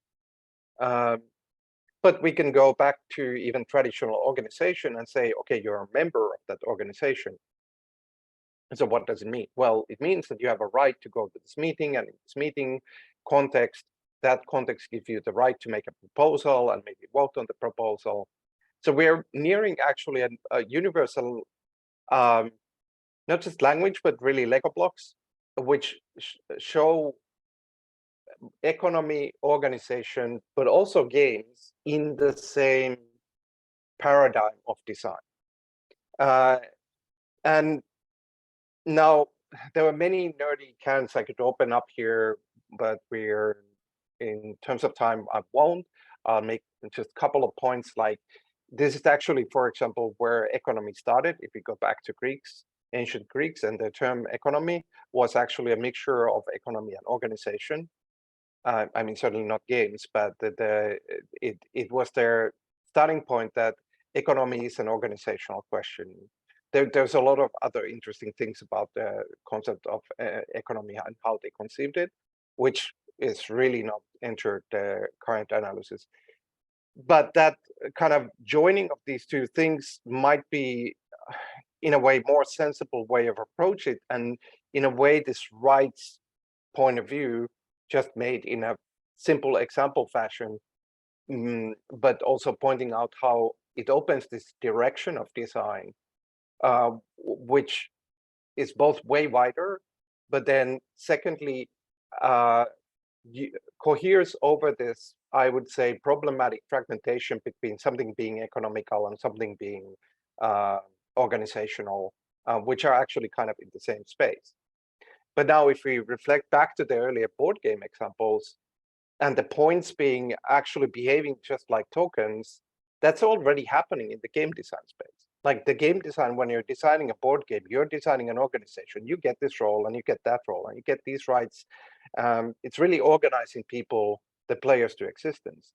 But we can go back to even traditional organization and say, okay, you're a member of that organization. So what does it mean? Well, it means that you have a right to go to this meeting, and in this meeting context, that context gives you the right to make a proposal and maybe vote on the proposal. So we're nearing actually a universal, not just language, but really Lego blocks, which show economy, organization, but also games in the same paradigm of design. And now there are many nerdy cans I could open up here, but we're in terms of time, I won't. I'll make just a couple of points. Like this is actually, for example, where economy started. If we go back to Greeks, ancient Greeks, and the term economy was actually a mixture of economy and organization. I mean, certainly not games, but it was their starting point that economy is an organizational question. There's a lot of other interesting things about the concept of economy and how they conceived it, which is really not entered the current analysis. But that kind of joining of these two things might be, in a way, more sensible way of approach it. And in a way, this rights point of view, just made in a simple example fashion, but also pointing out how it opens this direction of design, which is both way wider, but then secondly, coheres over this, I would say, problematic fragmentation between something being economical and something being organizational, which are actually kind of in the same space. But now if we reflect back to the earlier board game examples, and the points being actually behaving just like tokens, that's already happening in the game design space. Like the game design, when you're designing a board game, you're designing an organization, you get this role and you get that role and you get these rights. It's really organizing people, the players, to existence.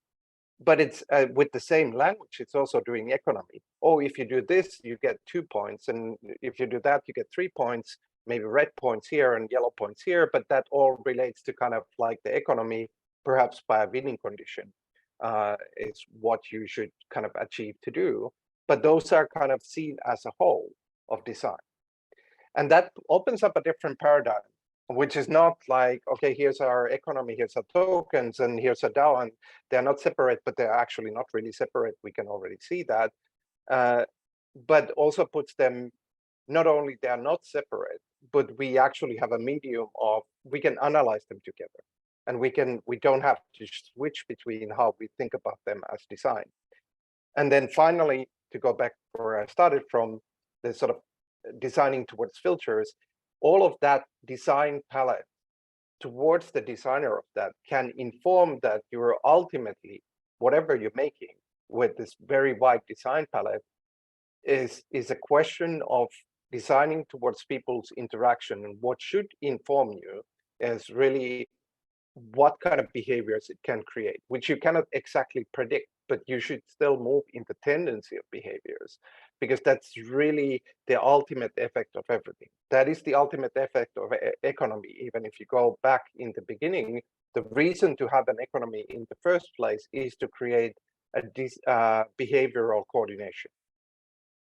But it's with the same language, it's also doing economy. Oh, if you do this, you get 2 points. And if you do that, you get 3 points, maybe red points here and yellow points here. But that all relates to kind of like the economy, perhaps by a winning condition, is what you should kind of achieve to do. But those are kind of seen as a whole of design. And that opens up a different paradigm, which is not like, okay, here's our economy, here's our tokens, and here's a DAO, and they're not separate, but they're actually not really separate. We can already see that. But also puts them, not only they are not separate, but we actually have a medium of, we can analyze them together. And we don't have to switch between how we think about them as design. And then finally, to go back where I started from, the sort of designing towards filters, all of that design palette towards the designer of that can inform that you're ultimately, whatever you're making with this very wide design palette is a question of designing towards people's interaction, and what should inform you is really what kind of behaviors it can create, which you cannot exactly predict, but you should still move in the tendency of behaviors, because that's really the ultimate effect of everything. That is the ultimate effect of economy. Even if you go back in the beginning, the reason to have an economy in the first place is to create a behavioral coordination.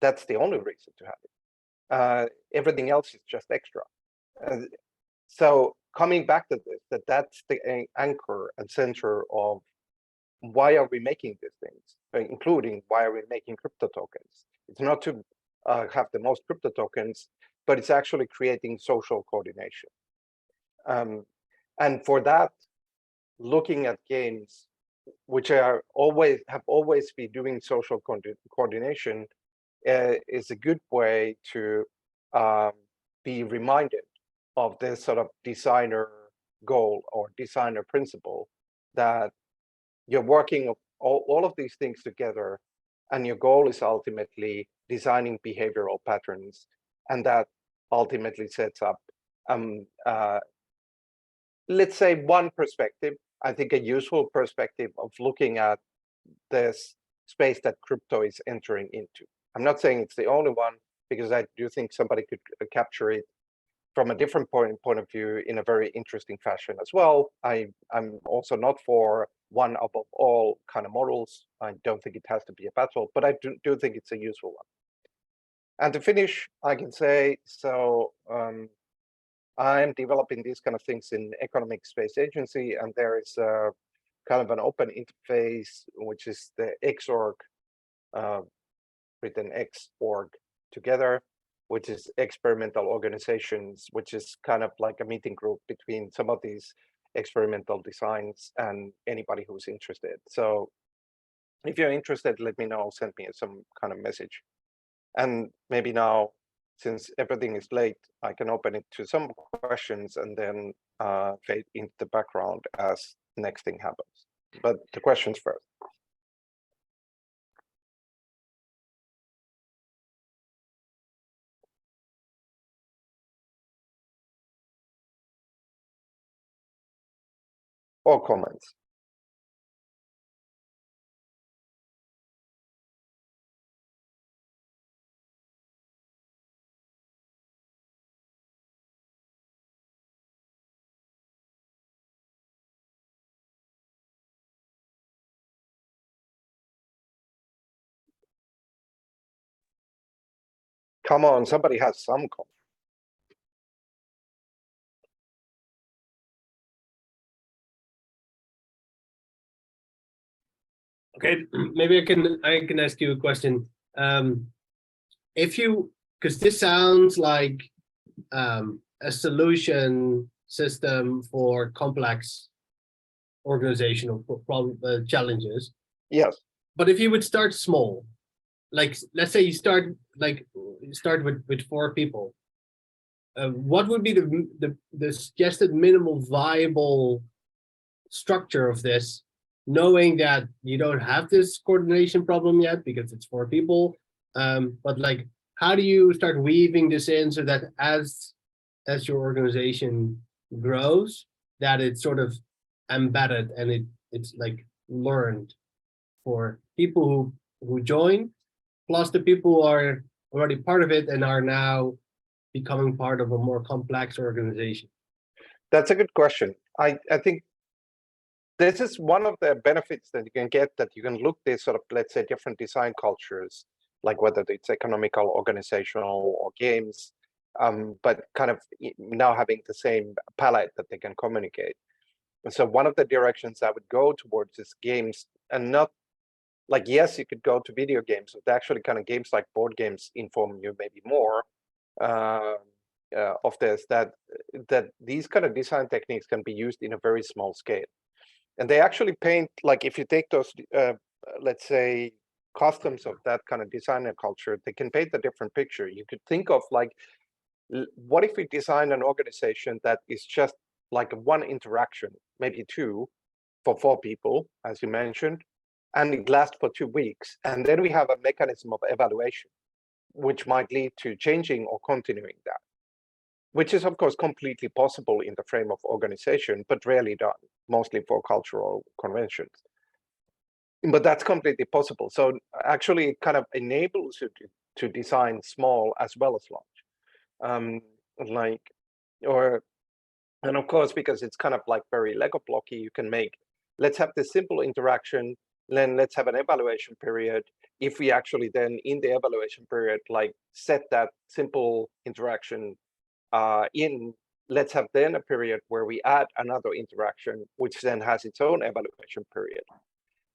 That's the only reason to have it. Everything else is just extra. So coming back to this, that's the anchor and center of why are we making these things, including why are we making crypto tokens. It's not to have the most crypto tokens, but it's actually creating social coordination. And for that, looking at games, which have always been doing social coordination, is a good way to be reminded of this sort of designer goal or designer principle, that you're working all of these things together, and your goal is ultimately designing behavioral patterns, and that ultimately sets up, let's say, one perspective. I think a useful perspective of looking at this space that crypto is entering into. I'm not saying it's the only one, because I do think somebody could capture it from a different point of view in a very interesting fashion as well. I'm also not for one above all kind of models. I don't think it has to be a battle, but I do think it's a useful one. And to finish, I can say, so I am developing these kind of things in Economic Space Agency, and there is kind of an open interface, which is the XORG, written XORG together, which is experimental organizations, which is kind of like a meeting group between some of these experimental designs and anybody who's interested. So if you're interested, let me know, send me some kind of message. And maybe now, since everything is late, I can open it to some questions and then fade into the background as the next thing happens. But the questions first. Or comments. Come on, somebody has some comments. Okay, maybe I can ask you a question. If you, because this sounds like a solution system for complex organizational problem challenges. Yes. But if you would start small, like let's say you start with 4 people, what would be the suggested minimal viable structure of this, knowing that you don't have this coordination problem yet because it's 4 people, but like, how do you start weaving this in so that as your organization grows, that it's sort of embedded and it's like learned for people who join, plus the people who are already part of it and are now becoming part of a more complex organization? That's a good question. I think this is one of the benefits that you can get, that you can look this sort of, let's say, different design cultures, like whether it's economical, organizational, or games, but kind of now having the same palette that they can communicate. And so one of the directions I would go towards is games, and not like, yes, you could go to video games, but actually kind of games like board games inform you maybe more of this, that these kind of design techniques can be used in a very small scale. And they actually paint, like if you take those, let's say, customs of that kind of designer culture, they can paint a different picture. You could think of like, what if we design an organization that is just like one interaction, maybe 2 for 4 people, as you mentioned, and it lasts for 2 weeks. And then we have a mechanism of evaluation. which might lead to changing or continuing that, which is of course completely possible in the frame of organization, but rarely done, mostly for cultural conventions. But that's completely possible. So actually it kind of enables you to design small as well as large. And of course, because it's kind of like very Lego blocky, you can make, let's have this simple interaction, then let's have an evaluation period. If we actually then in the evaluation period, like set that simple interaction in, let's have then a period where we add another interaction, which then has its own evaluation period.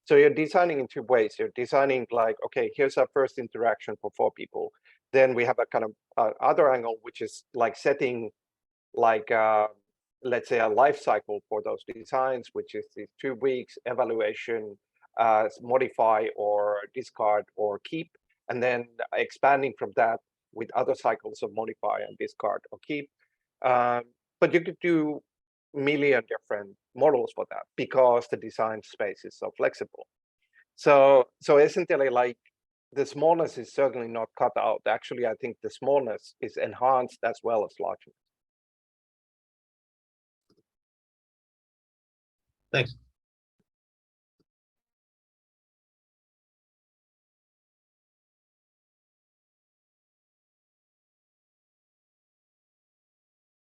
So you're designing in two ways. You're designing like, okay, here's our first interaction for 4 people. Then we have a kind of other angle, which is like setting like, let's say a life cycle for those designs, which is these 2 weeks evaluation, modify or discard or keep, and then expanding from that with other cycles of modify and discard or keep. But you could do million different models for that because the design space is so flexible. So essentially, like the smallness is certainly not cut out. Actually, I think the smallness is enhanced as well as largeness. Thanks.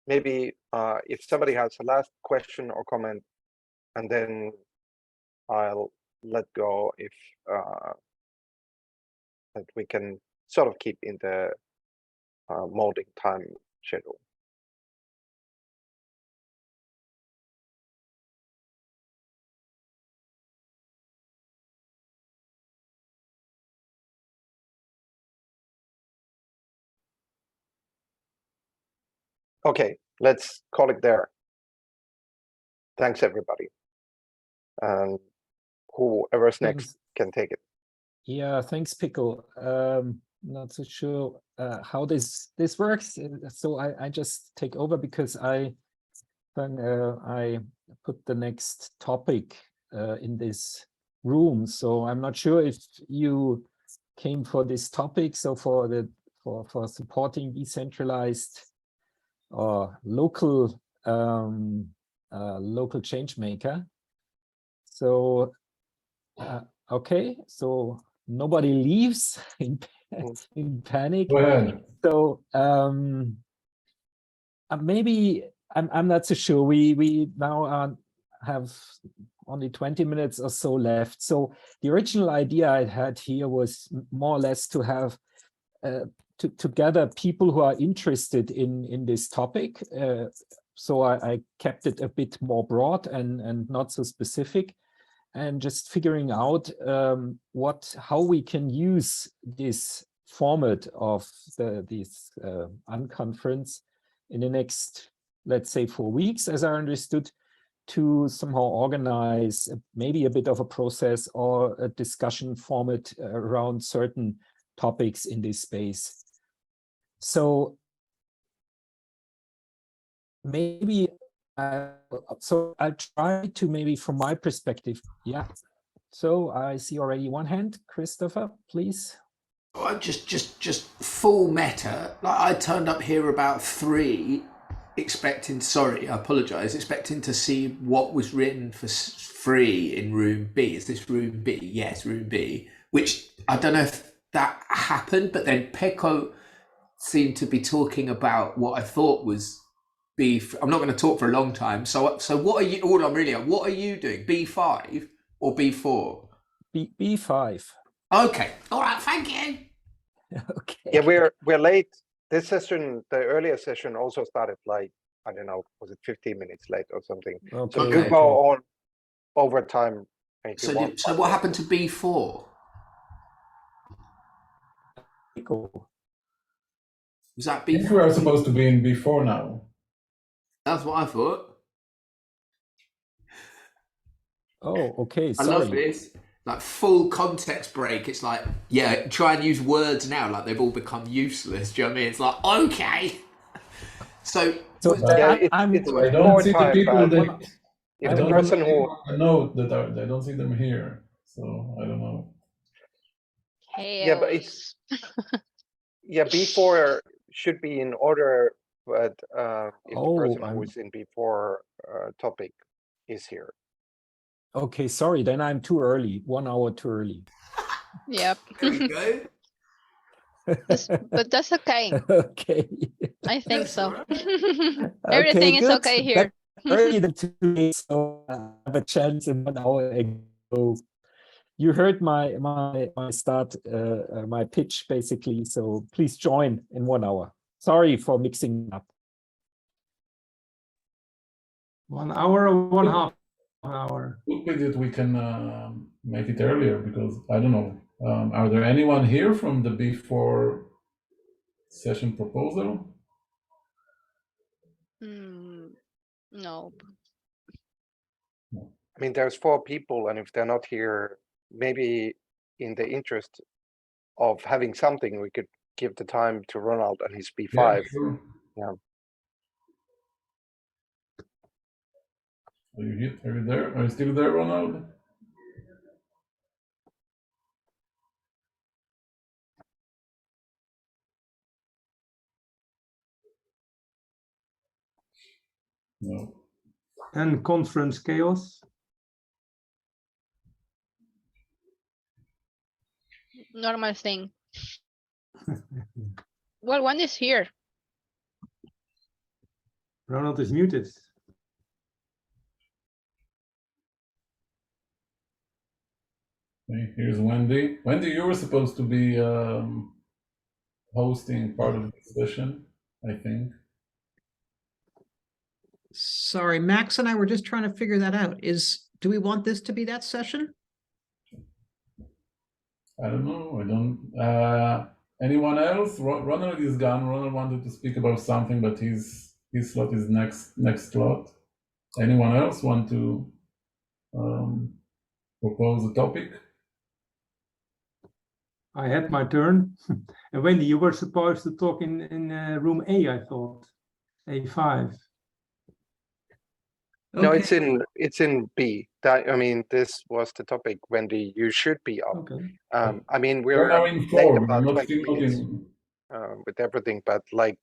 Maybe if somebody has a last question or comment, and then I'll let go if that we can sort of keep in the molding time schedule. Okay, let's call it there. Thanks, everybody. And whoever's next can take it. Yeah, thanks, Pickle. Not so sure how this works. So I just take over because I put the next topic in this room. So I'm not sure if you came for this topic. So for supporting decentralized or local local change maker. So okay, so nobody leaves in panic. So maybe I'm not so sure. We now have only 20 minutes or so left. So the original idea I had here was more or less to have to gather people who are interested in this topic. So I kept it a bit more broad and not so specific, and just figuring out how we can use this format of this Unconference in the next, let's say, 4 weeks, as I understood, to somehow organize maybe a bit of a process or a discussion format around certain topics in this space. So maybe so I'll try to maybe from my perspective. Yeah. So I see already one hand. Christopher, please. Just full meta. Like I turned up here about 3, expecting. Sorry, I apologise. Expecting to see what was written for free in room B. Is this room B? Yes, room B. Which I don't know if that happened, but then Pekko seemed to be talking about what I thought was B. I'm not going to talk for a long time. So what are you? All I'm really. What are you doing? B5 or B4? B5. Okay. All right. Thank you. Okay. Yeah, we're late. This session, the earlier session, also started like, I don't know, was it 15 minutes late or something? Okay, so you could go on overtime. So what happened to B4? Was that B4? If we are supposed to be in B4 now. That's what I thought. Oh, okay. I love this. Like full context break. It's like, yeah, try and use words now like they've all become useless. Do you know what I mean? It's like, okay. So yeah, I it's don't more see the time, people that if I the don't person who know that I don't see them here. So I don't know. Yeah, but it's Yeah, B4 should be in order, but if the person who is in B4 topic is here. Okay, sorry, then I'm too early, 1 hour too early. Yep. There we go. But that's okay. Okay. I think That's so. all right. Everything is good. okay here. Early than 2 days, so I have a chance in 1 hour ago. You heard my start, my pitch basically. So please join in 1 hour. Sorry for mixing up. 1 hour or 1/2 hour? Look with it, we can make it earlier because I don't know. Are there anyone here from the B4 session proposal? No. I mean, there's 4 people, and if they're not here, maybe in the interest of having something, we could give the time to Ronald and his B5. Yeah, sure. Yeah. Are you there? Are you still there, Ronald? No. And conference chaos. Normal thing. Well, one is here. Ronald is muted. Okay, here's Wendy. Wendy, you were supposed to be hosting part of the session, I think. Sorry, Max and I were just trying to figure that out. Do we want this to be that session? I don't know. I don't. Anyone else? Ronald is gone. Ronald wanted to speak about something, but his slot is next slot. Anyone else want to propose a topic? I had my turn. And Wendy, you were supposed to talk in room A, I thought. A5. No, Okay. it's in B. I mean, this was the topic, Wendy. You should be up. Okay. I mean, We're we're now in late 4. about We're not 20 still not minutes in. with everything, but like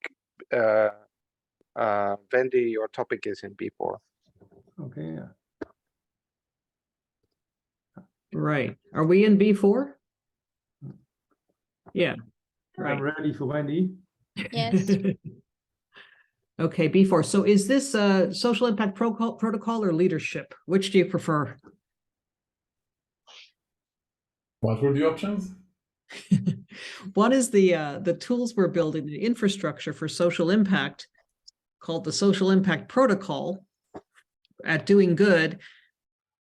Wendy, your topic is in B4. Okay. Yeah. Right. Are we in B4? Yeah. Right. I'm ready for Wendy. Yes. Okay, B4. So is this social impact protocol or leadership? Which do you prefer? What were the options? One is the tools we're building, the infrastructure for social impact called the Social Impact Protocol at Doing Good.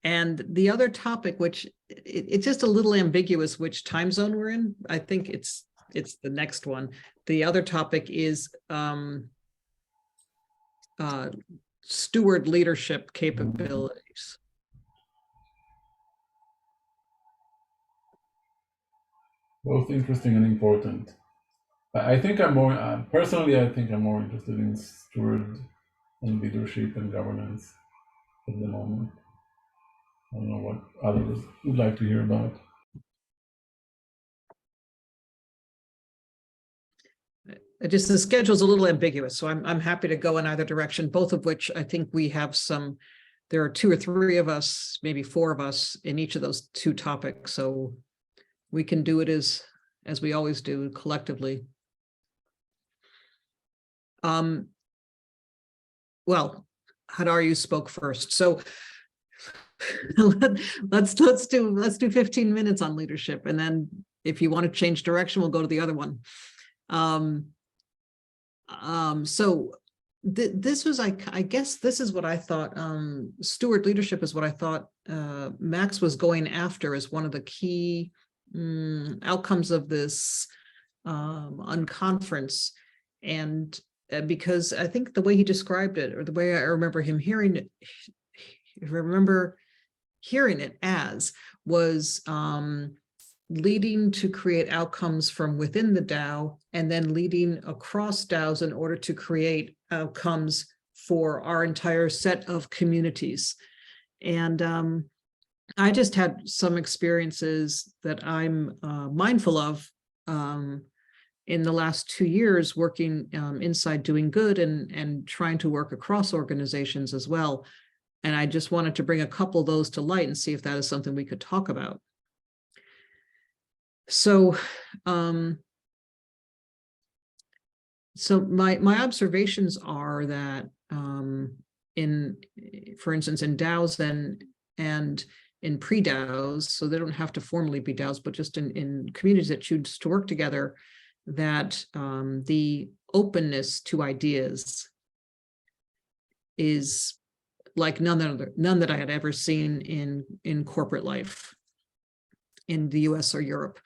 And the other topic, which it's just a little ambiguous which time zone we're in. I think it's the next one. The other topic is steward leadership capabilities. Both interesting and important. I think I'm more, personally, I think I'm more interested in steward and leadership and governance at the moment. I don't know what others would like to hear about. Just the schedule is a little ambiguous, so I'm happy to go in either direction, both of which I think we have some, there are 2 or 3 of us, maybe 4 of us in each of those 2 topics, so we can do it as we always do collectively. Well, Hadar, you spoke first, so let's do 15 minutes on leadership, and then if you want to change direction, we'll go to the other one. So this was, I guess this is what I thought, steward leadership is what I thought Max was going after as one of the key outcomes of this unconference. And because I think the way he described it, or the way I remember him hearing it, as was leading to create outcomes from within the DAO and then leading across DAOs in order to create outcomes for our entire set of communities. And I just had some experiences that I'm mindful of in the last 2 years working inside Doing Good and trying to work across organizations as well. And I just wanted to bring a couple of those to light and see if that is something we could talk about. So, my observations are that for instance, in DAOs and in pre-DAOs, so they don't have to formally be DAOs, but just in communities that choose to work together, that the openness to ideas is like none that I had ever seen in corporate life in the US or Europe.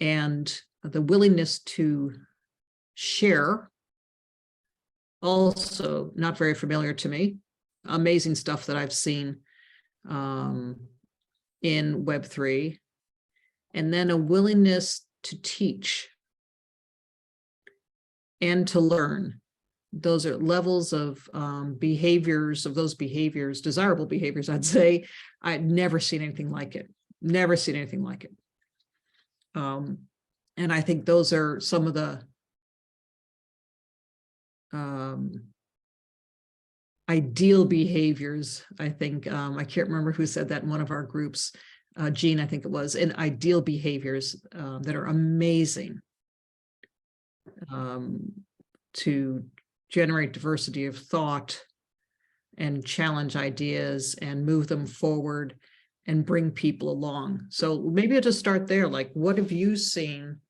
And the willingness to share, also not very familiar to me. Amazing stuff that I've seen in Web3. And then a willingness to teach and to learn. Those are levels of behaviors, desirable behaviors, I'd say. I'd never seen anything like it. Never seen anything like it. And I think those are some of the ideal behaviors. I think, I can't remember who said that in one of our groups, Jean, I think it was, in ideal behaviors that are amazing to generate diversity of thought and challenge ideas and move them forward and bring people along. So maybe I'll just start there. Like, what have you seen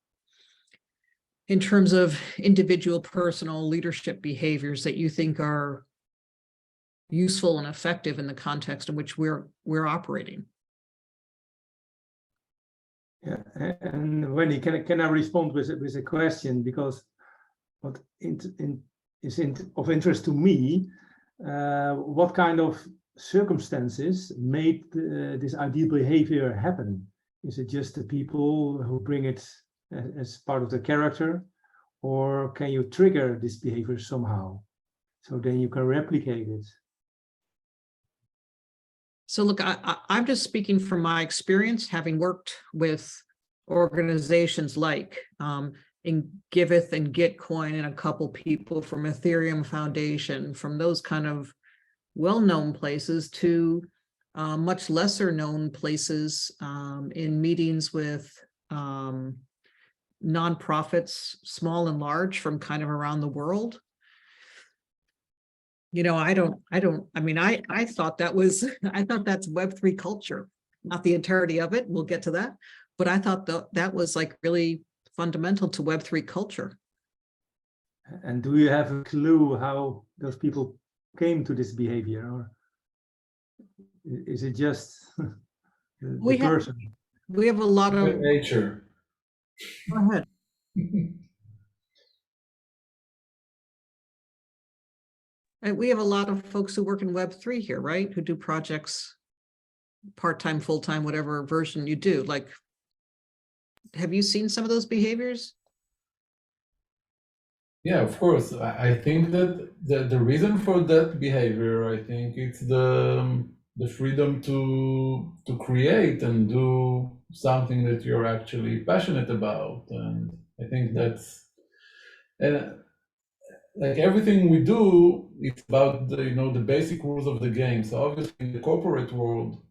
in terms of individual personal leadership behaviors that you think are useful and effective in the context in which we're operating? Yeah, and Wendy, can I respond with a question? Because what is of interest to me, what kind of circumstances made this ideal behavior happen? Is it just the people who bring it as part of the character, or can you trigger this behavior somehow so then you can replicate it? So look, I'm just speaking from my experience, having worked with organizations like in Giveth and Gitcoin and a couple people from Ethereum Foundation, from those kind of well-known places to much lesser known places in meetings with nonprofits, small and large, from kind of around the world. You know, I mean, I thought that was, I thought that's Web3 culture, not the entirety of it. We'll get to that. But I thought that was like really fundamental to Web3 culture. And do you have a clue how those people came to this behavior, or is it just the person? We have a lot of nature. Go ahead. And we have a lot of folks who work in Web3 here, right? Who do projects part-time, full-time, whatever version you do. Like, have you seen some of those behaviors? Yeah, of course. I think that the reason for that behavior, I think it's the freedom to create and do something that you're actually passionate about. And I think that's, and like everything we do, it's about the, you know, the basic rules of the game. So obviously in the corporate world,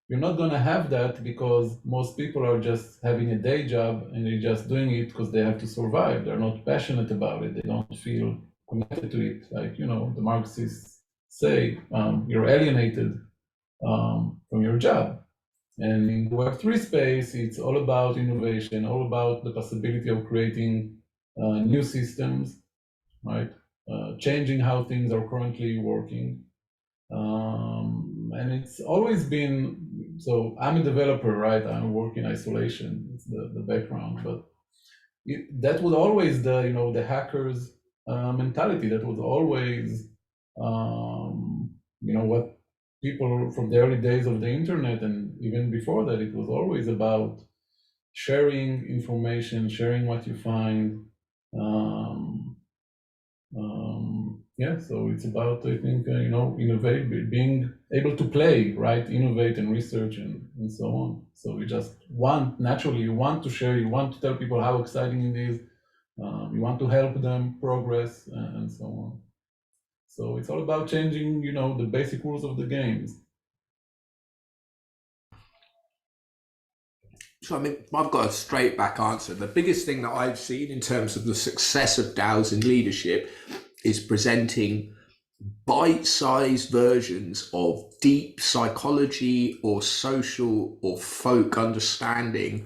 you're not going to have that because most people are just having a day job and they're just doing it because they have to survive. They're not passionate about it. They don't feel connected to it. Like, you know, the Marxists say, you're alienated from your job. And in the Web3 space, it's all about innovation, all about the possibility of creating new systems, right? Changing how things are currently working. And it's always been, so I'm a developer, right? I work in isolation, it's the background, but that was always the, you know, the hackers mentality. That was always, you know, what people from the early days of the internet, and even before that, it was always about sharing information, sharing what you find. Yeah, so it's about, I think, you know, innovate, being able to play, right? Innovate and research and so on. So we just want, naturally, you want to share, you want to tell people how exciting it is, You want to help them progress and so on. So it's all about changing, the basic rules of the games. So, I mean, I've got a straight back answer. The biggest thing that I've seen in terms of the success of DAOs in leadership is presenting bite-sized versions of deep psychology or social or folk understanding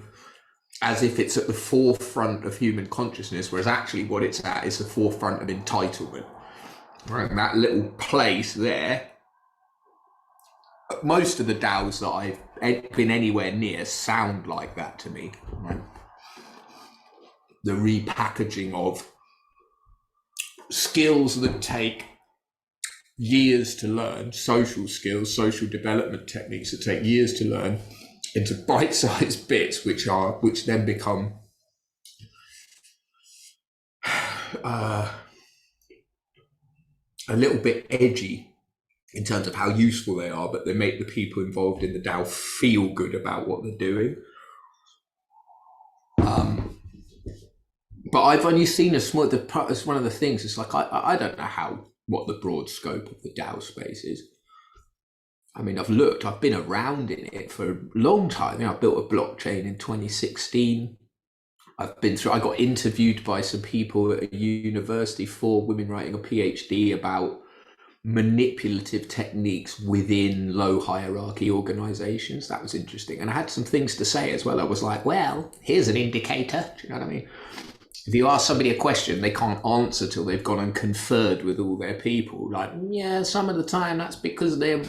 as if it's at the forefront of human consciousness, whereas actually what it's at is the forefront of entitlement. Right, and that little place there, most of the DAOs that I've been anywhere near sound like that to me. Right? The repackaging of skills that take years to learn, social skills, social development techniques that take years to learn, into bite-sized bits, which then become a little bit edgy in terms of how useful they are, but they make the people involved in the DAO feel good about what they're doing. But I've only seen a small. It's one of the things. It's like I don't know what the broad scope of the DAO space is. I mean, I've been around in it for a long time. I built a blockchain in 2016. I got interviewed by some people at a university, 4 women writing a PhD about manipulative techniques within low hierarchy organizations. That was interesting. And I had some things to say as well. I was like, well, here's an indicator. Do you know what I mean? If you ask somebody a question, they can't answer till they've gone and conferred with all their people. Like, yeah, some of the time that's because they're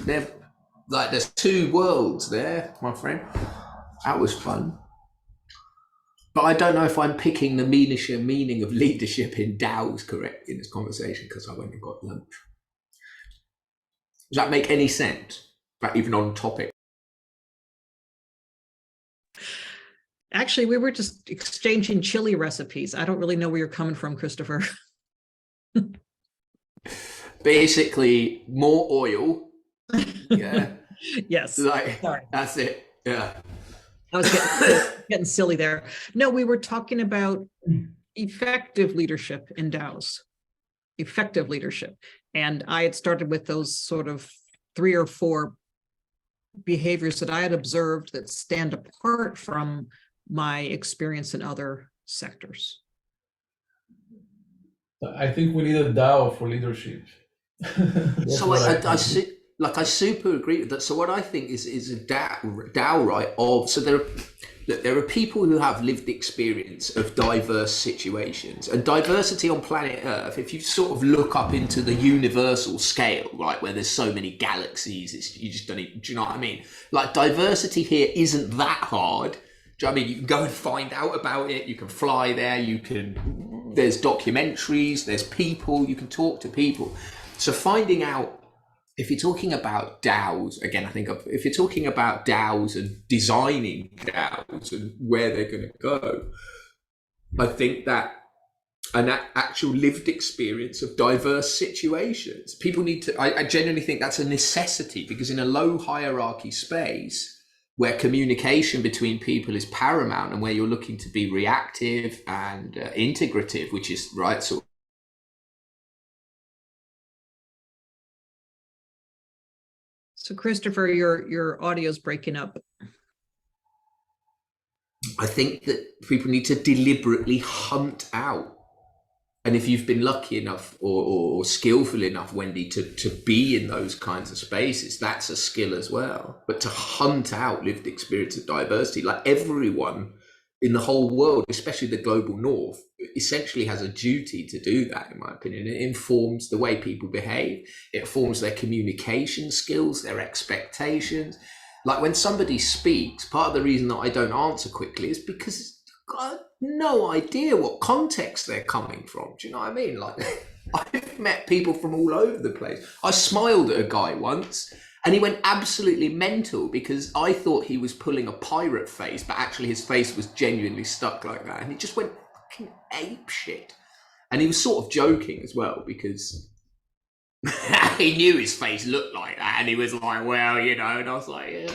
like, there's 2 worlds there, my friend. That was fun. But I don't know if I'm picking the meaning of leadership in DAOs correct in this conversation, because I went and got lunch. Does that make any sense? Like, even on topic? Actually, we were just exchanging chili recipes. I don't really know where you're coming from, Christopher. Basically, more oil. Yeah. Yes. Like, sorry. That's it. Yeah. I was getting silly there. No, we were talking about effective leadership in DAOs. Effective leadership. And I had started with those sort of 3 or 4 behaviors that I had observed that stand apart from my experience in other sectors. I think we need a DAO for leadership. So I super agree with that. So what I think is a DAO, right? So there are people who have lived experience of diverse situations, and diversity on planet Earth, if you sort of look up into the universal scale, right, where there's so many galaxies, you just don't even, do you know what I mean? Like, diversity here isn't that hard. Do you know what I mean? You can go and find out about it. You can fly there. There's documentaries, there's people, you can talk to people. So finding out, if you're talking about DAOs, again, I think if you're talking about DAOs and designing DAOs and where they're going to go, I think that an actual lived experience of diverse situations, people need to, I genuinely think that's a necessity, because in a low hierarchy space where communication between people is paramount and where you're looking to be reactive and integrative, which is right, so Christopher, your audio is breaking up. I think that people need to deliberately hunt out. And if you've been lucky enough or skillful enough, Wendy, to be in those kinds of spaces, that's a skill as well. But to hunt out lived experience of diversity, like everyone in the whole world, especially the global north, essentially has a duty to do that, in my opinion. It informs the way people behave. It forms their communication skills, their expectations. Like when somebody speaks, part of the reason that I don't answer quickly is because I've got no idea what context they're coming from. Do you know what I mean? Like, I've met people from all over the place. I smiled at a guy once and he went absolutely mental because I thought he was pulling a pirate face, but actually his face was genuinely stuck like that. And he just went fucking ape shit. And he was sort of joking as well because he knew his face looked like that. And he was like, well, you know, and I was like, yeah,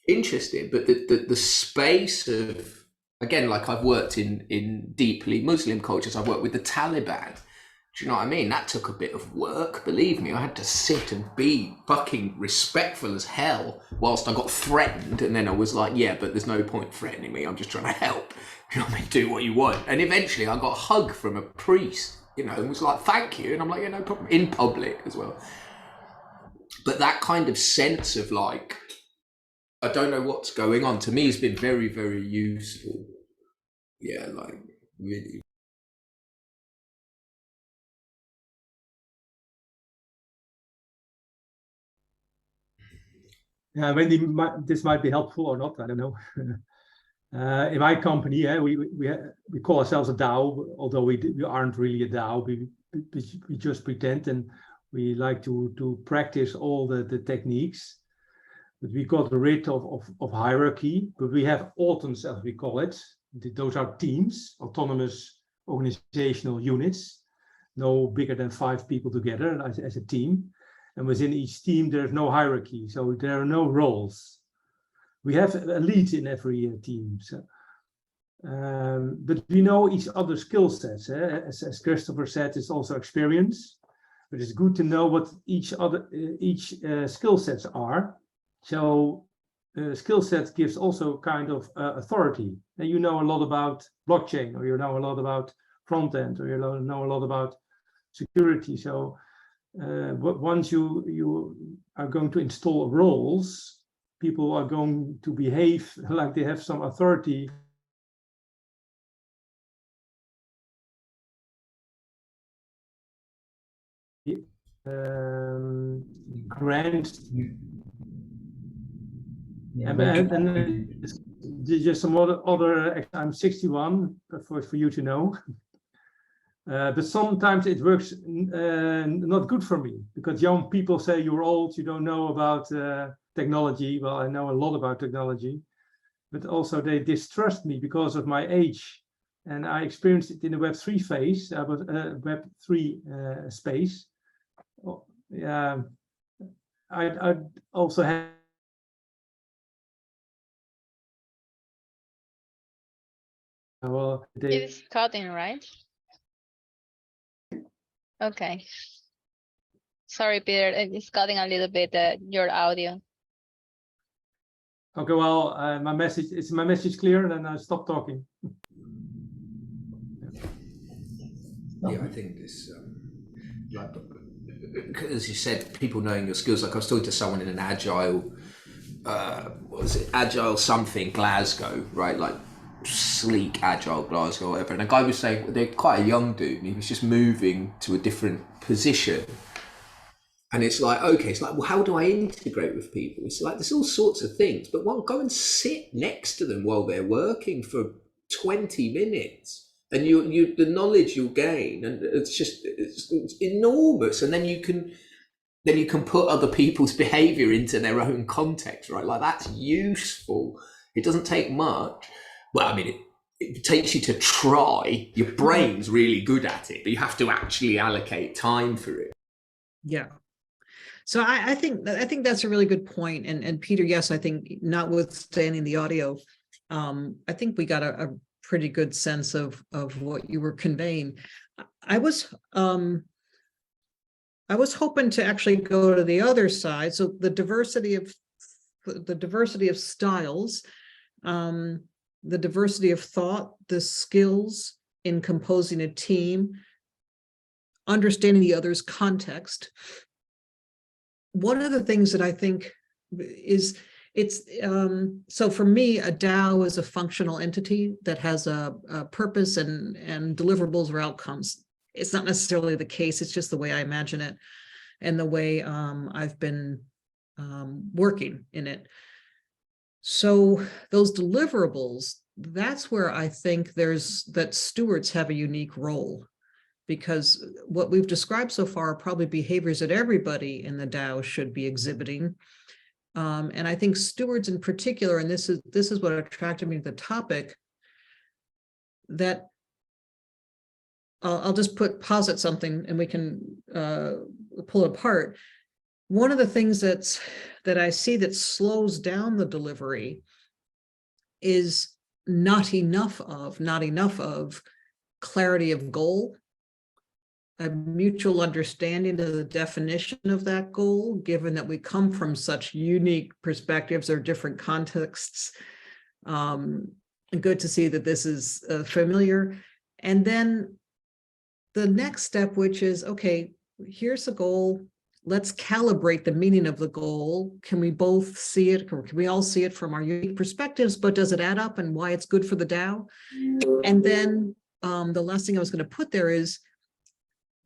interesting. But the space of Again, like I've worked in deeply Muslim cultures, I've worked with the Taliban. Do you know what I mean? That took a bit of work, believe me. I had to sit and be fucking respectful as hell whilst I got threatened. And then I was like, yeah, but there's no point threatening me. I'm just trying to help. Do you know what I mean? Do what you want. And eventually I got a hug from a priest, you know, and was like, thank you. And I'm like, yeah, no problem. In public as well. But that kind of sense of like, I don't know what's going on, to me has been very, very useful. Yeah, like really. Yeah, Wendy, this might be helpful or not, I don't know. In my company, we call ourselves a DAO, although we aren't really a DAO. We just pretend, and we like to practice all the techniques. But we got rid of hierarchy, but we have autons, as we call it. Those are teams, autonomous organizational units, no bigger than 5 people together as a team. And within each team, there's no hierarchy, so there are no roles. We have a lead in every team. So, but we know each other's skill sets. As Christopher said, it's also experience. But it's good to know what each skill sets are. So skill set gives also kind of authority. And you know a lot about blockchain, or you know a lot about front end, or you know a lot about security. So once you are going to install roles, people are going to behave like they have some authority. Grant. And just some other. I'm 61 for you to know. But sometimes it works not good for me, because young people say you're old, you don't know about technology. Well, I know a lot about technology, but also they distrust me because of my age. And I experienced it in the Web3 phase, Web3 space. Yeah, I also have. Well, It's cutting, right? Okay. Sorry, Peter, it's cutting a little bit your audio. Okay, well, my message clear? And then I stop talking. Yeah, I think this, like, as you said, people knowing your skills. Like I was talking to someone in an agile, what was it? Agile something Glasgow, right? Like sleek agile Glasgow or whatever. And a guy was saying they're quite a young dude, and he was just moving to a different position. And it's like, okay, it's like, well, how do I integrate with people? It's like, there's all sorts of things, but go and sit next to them while they're working for 20 minutes. And the knowledge you'll gain, and it's enormous. And then you can put other people's behavior into their own context, right? Like that's useful. It doesn't take much. Well, I mean, it takes you to try. Your brain's really good at it, but you have to actually allocate time for it. Yeah. So I think that's a really good point. And Peter, yes, I think notwithstanding the audio, I think we got a pretty good sense of what you were conveying. I was hoping to actually go to the other side. So the diversity of styles, the diversity of thought, the skills in composing a team, understanding the other's context. One of the things that I think is so for me, a DAO is a functional entity that has a purpose and deliverables or outcomes. It's not necessarily the case. It's just the way I imagine it and the way I've been working in it. So those deliverables, that's where I think that stewards have a unique role, because what we've described so far are probably behaviors that everybody in the DAO should be exhibiting. And I think stewards in particular, and this is what attracted me to the topic, that I'll just posit something and we can pull it apart. One of the things that I see that slows down the delivery is not enough of clarity of goal, a mutual understanding of the definition of that goal, given that we come from such unique perspectives or different contexts. Good to see that this is familiar. And then the next step, which is, okay, here's a goal. Let's calibrate the meaning of the goal. Can we both see it? Or can we all see it from our unique perspectives, but does it add up and why it's good for the DAO? And then the last thing I was going to put there is,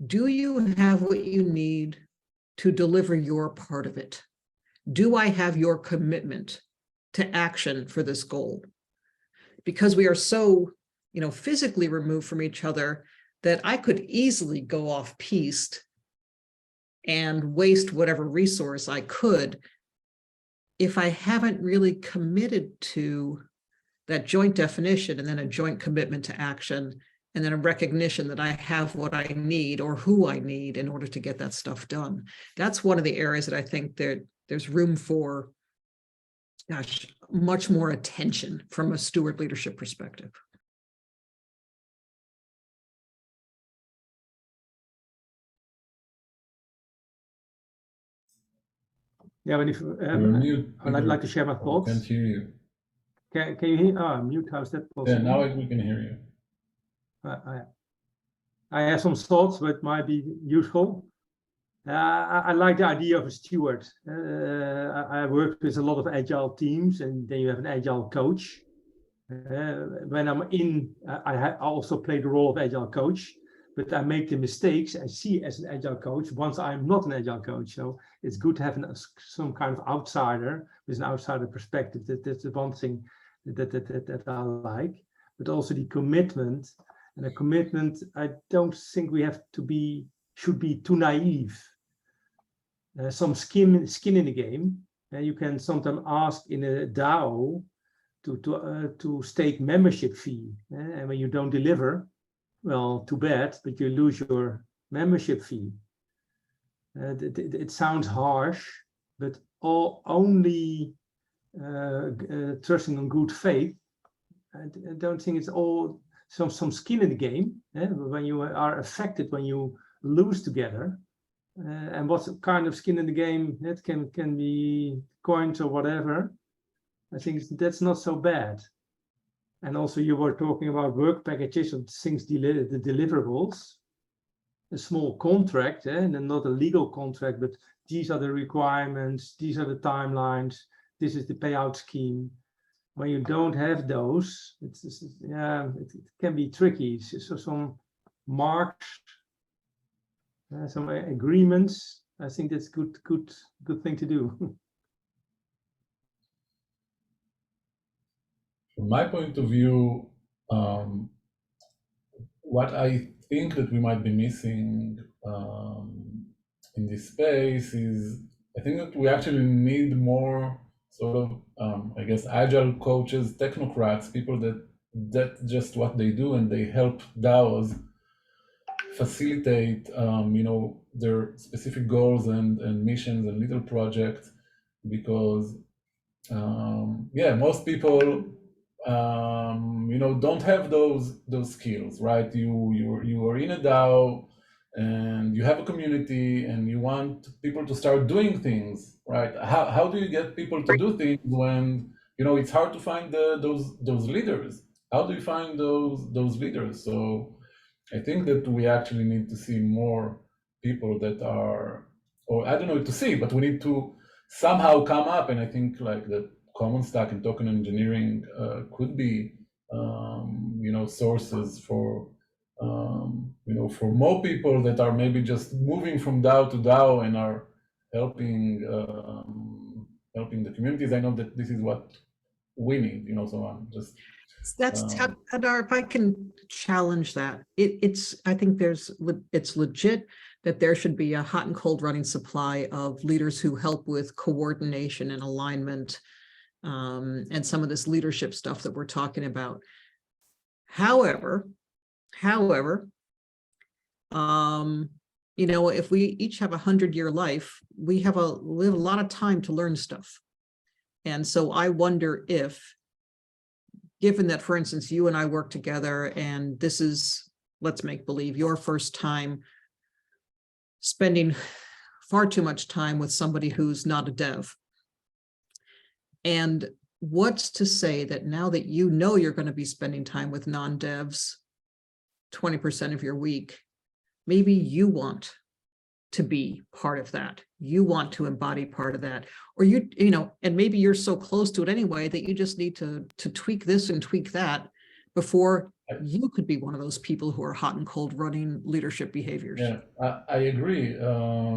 do you have what you need to deliver your part of it? Do I have your commitment to action for this goal? Because we are so, physically removed from each other that I could easily go off piste and waste whatever resource I could if I haven't really committed to that joint definition and then a joint commitment to action and then a recognition that I have what I need or who I need in order to get that stuff done. That's one of the areas that I think there's room for, much more attention from a steward leadership perspective. Yeah, but if I'd like to share my thoughts. Can't hear you. Can you hear? Mute. How's that possible? Yeah, now we can hear you. I have some thoughts, but might be useful. I like the idea of a steward. I worked with a lot of agile teams, and then you have an agile coach. When I'm in, I also play the role of agile coach, but I make the mistakes I see as an agile coach once I'm not an agile coach. So it's good to have some kind of outsider with an outsider perspective. That's the one thing that I like, but also the commitment. And a commitment, I don't think we should be too naive. Some skin in the game. You can sometimes ask in a DAO to stake membership fee. And when you don't deliver, well, too bad, but you lose your membership fee. It sounds harsh, but only trusting on good faith. I don't think it's all some skin in the game. When you are affected, when you lose together, and what kind of skin in the game that can be coins or whatever. I think that's not so bad. And also you were talking about work packages of things, the deliverables, a small contract, and not a legal contract, but these are the requirements, these are the timelines, this is the payout scheme. When you don't have those, it can be tricky. So some marks, some agreements, I think that's good thing to do. From my point of view, what I think that we might be missing in this space is, I think that we actually need more sort of, I guess, agile coaches, technocrats, people that's just what they do, and they help DAOs facilitate, their specific goals and missions and little projects, because, most people, don't have those skills, right? You are in a DAO and you have a community and you want people to start doing things, right? How do you get people to do things when it's hard to find those leaders? How do you find those leaders? So I think that we actually need to see more people that are, or I don't know to see, but we need to somehow come up, and I think like the common stack and token engineering could be, sources for, for more people that are maybe just moving from DAO to DAO and are helping the communities. I know that this is what we need, so I'm just. That's Adar, if I can challenge that, I think it's legit that there should be a hot and cold running supply of leaders who help with coordination and alignment, and some of this leadership stuff that we're talking about. However, if we each have 100-year life, we have a lot of time to learn stuff. And so I wonder if given that, for instance, you and I work together and this is, let's make believe, your first time spending far too much time with somebody who's not a dev. And what's to say that now that you know you're going to be spending time with non-devs 20% of your week, maybe you want to be part of that. You want to embody part of that, or you know, and maybe you're so close to it anyway that you just need to tweak this and tweak that before you could be one of those people who are hot and cold running leadership behaviors. Yeah, I agree. I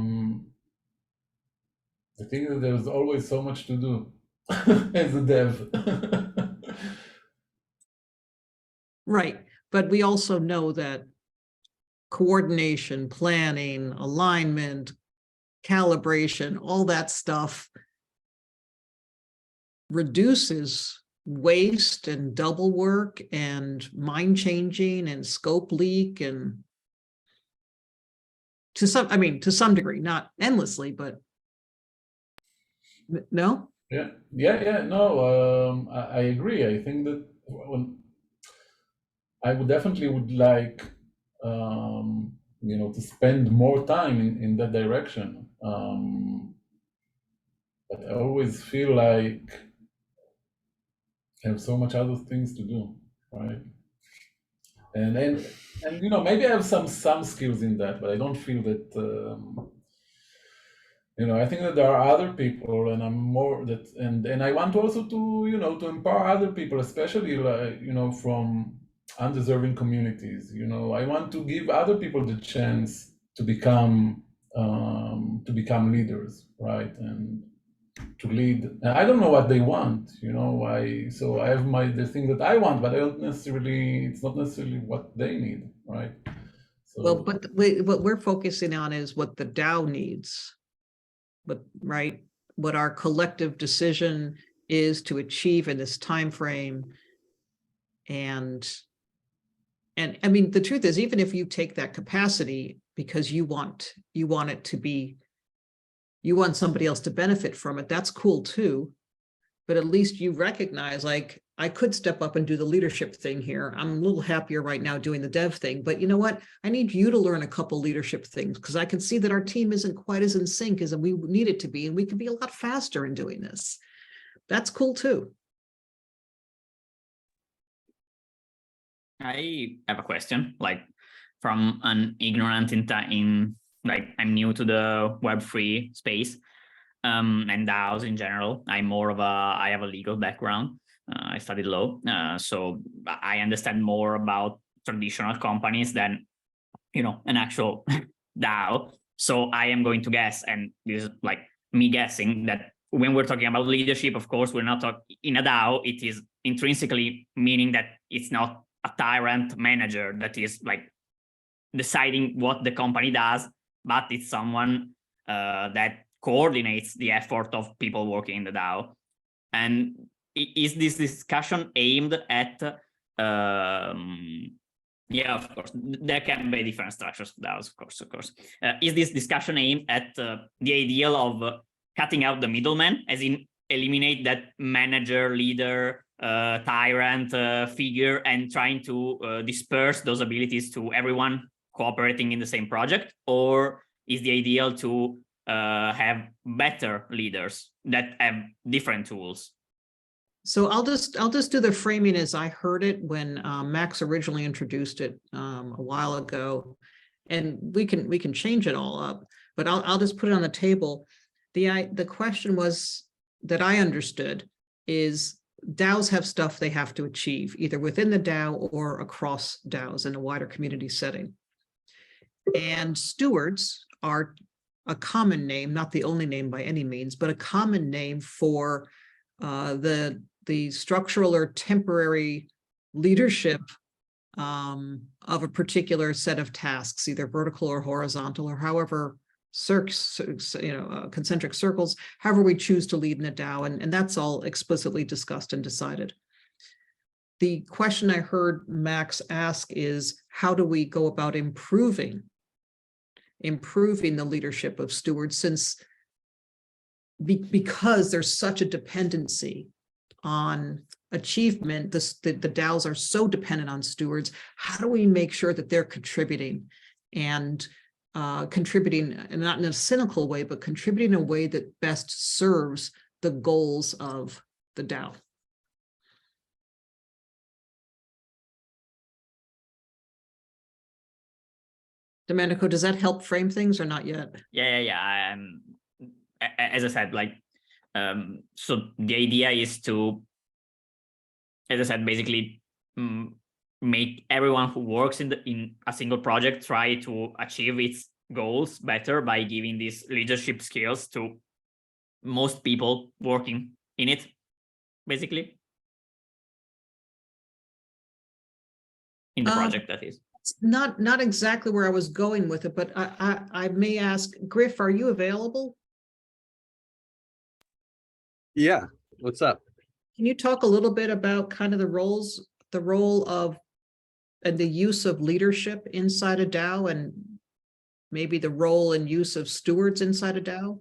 think that there's always so much to do as a dev. Right, but we also know that coordination, planning, alignment, calibration, all that stuff reduces waste and double work and mind changing and scope leak, and to some degree, not endlessly, but no? Yeah, no, I agree. I think that I would definitely like you know, to spend more time in that direction. But I always feel like I have so much other things to do, right? And you know, maybe I have some skills in that, but I don't feel that. You know, I think that there are other people, and I'm more that, and I want also to, you know, to empower other people, especially like, you know, from undeserving communities. You know, I want to give other people the chance to become leaders, right? And to lead. And I don't know what they want, you know. So I have the thing that I want, but I don't necessarily. It's not necessarily what they need, right? So, Well, but what we're focusing on is what the DAO needs, but right, what our collective decision is to achieve in this time frame. And I mean, the truth is, even if you take that capacity because you want it to be, you want somebody else to benefit from it, that's cool too. But at least you recognize, like, I could step up and do the leadership thing here. I'm a little happier right now doing the dev thing, but you know what? I need you to learn a couple leadership things because I can see that our team isn't quite as in sync as we need it to be, and we can be a lot faster in doing this. That's cool too. I have a question, like from an ignorant in like I'm new to the Web3 space and DAOs in general. I have a legal background. I studied law, so I understand more about traditional companies than, you know, an actual DAO. So I am going to guess, and this is like me guessing, that when we're talking about leadership, of course, we're not talking in a DAO. It is intrinsically meaning that it's not a tyrant manager that is like deciding what the company does, but it's someone that coordinates the effort of people working in the DAO. And is this discussion aimed at, yeah, of course, there can be different structures of DAOs, of course. Is this discussion aimed at the ideal of cutting out the middleman, as in eliminate that manager, leader, tyrant figure, and trying to disperse those abilities to everyone cooperating in the same project? Or is the ideal to have better leaders that have different tools? So I'll just do the framing as I heard it when Max originally introduced it a while ago, and we can change it all up, but I'll just put it on the table. The question was, that I understood, is DAOs have stuff they have to achieve either within the DAO or across DAOs in a wider community setting. And stewards are a common name, not the only name by any means, but a common name for the structural or temporary leadership of a particular set of tasks, either vertical or horizontal, or however concentric circles, however we choose to lead in a DAO, and that's all explicitly discussed and decided. The question I heard Max ask is, how do we go about improving the leadership of stewards, since because there's such a dependency on achievement, the DAOs are so dependent on stewards. How do we make sure that they're contributing and contributing, and not in a cynical way, but contributing in a way that best serves the goals of the DAO? Domenico, does that help frame things or not yet? Yeah. As I said, like, so the idea is to, as I said, basically make everyone who works in a single project try to achieve its goals better by giving these leadership skills to most people working in it, basically. In the project, that is. Not exactly where I was going with it, but I may ask, Griff, are you available? Yeah, what's up? Can you talk a little bit about kind of the role of and the use of leadership inside a DAO, and maybe the role and use of stewards inside a DAO?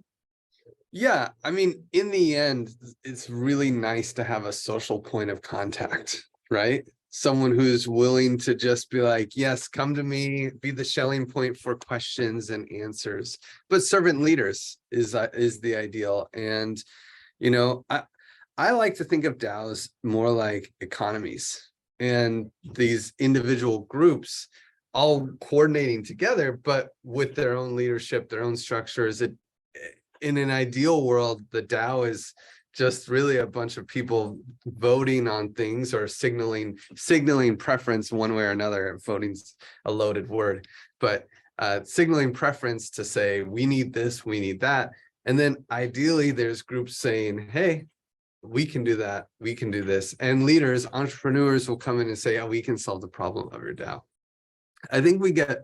Yeah, I mean, in the end, it's really nice to have a social point of contact, right? Someone who's willing to just be like, yes, come to me, be the Schelling point for questions and answers. But servant leaders is the ideal. And, you know, I like to think of DAOs more like economies, and these individual groups all coordinating together, but with their own leadership, their own structures. In an ideal world, the DAO is just really a bunch of people voting on things or signaling preference one way or another. Voting's a loaded word, but signaling preference to say, we need this, we need that. And then ideally there's groups saying, hey, we can do that, we can do this. And leaders, entrepreneurs will come in and say, oh, we can solve the problem of your DAO. I think we get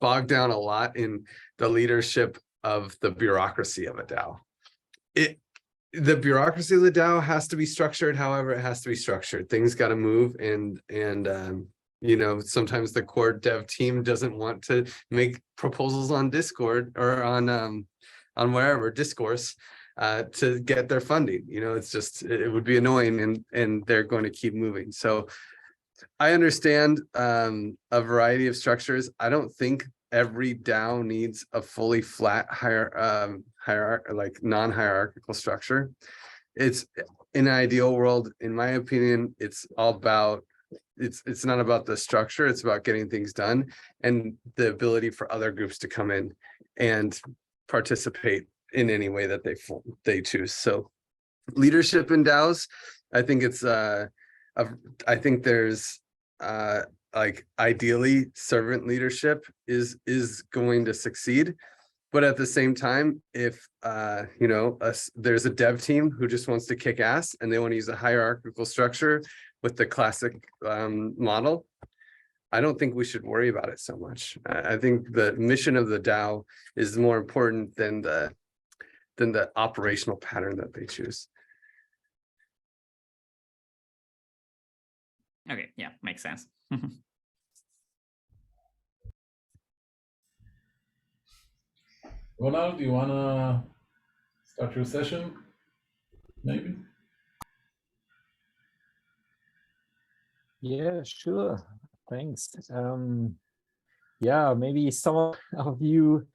bogged down a lot in the leadership of the bureaucracy of a DAO. The bureaucracy of the DAO has to be structured however it has to be structured. Things got to move, and you know, sometimes the core dev team doesn't want to make proposals on Discord or on wherever, Discourse, to get their funding. You know, it's just, it would be annoying, and they're going to keep moving. So I understand a variety of structures. I don't think every DAO needs a fully flat like non-hierarchical structure. It's, in an ideal world, in my opinion, it's all about, it's not about the structure, it's about getting things done and the ability for other groups to come in and participate in any way that they choose. So leadership in DAOs, I think it's I think there's like ideally servant leadership is going to succeed, but at the same time, if you know, there's a dev team who just wants to kick ass and they want to use a hierarchical structure with the classic model, I don't think we should worry about it so much. I think the mission of the DAO is more important than the operational pattern that they choose. Okay, yeah, makes sense. Ronald, do you wanna start your session? Maybe. Yeah, sure. Thanks. Yeah, maybe some of you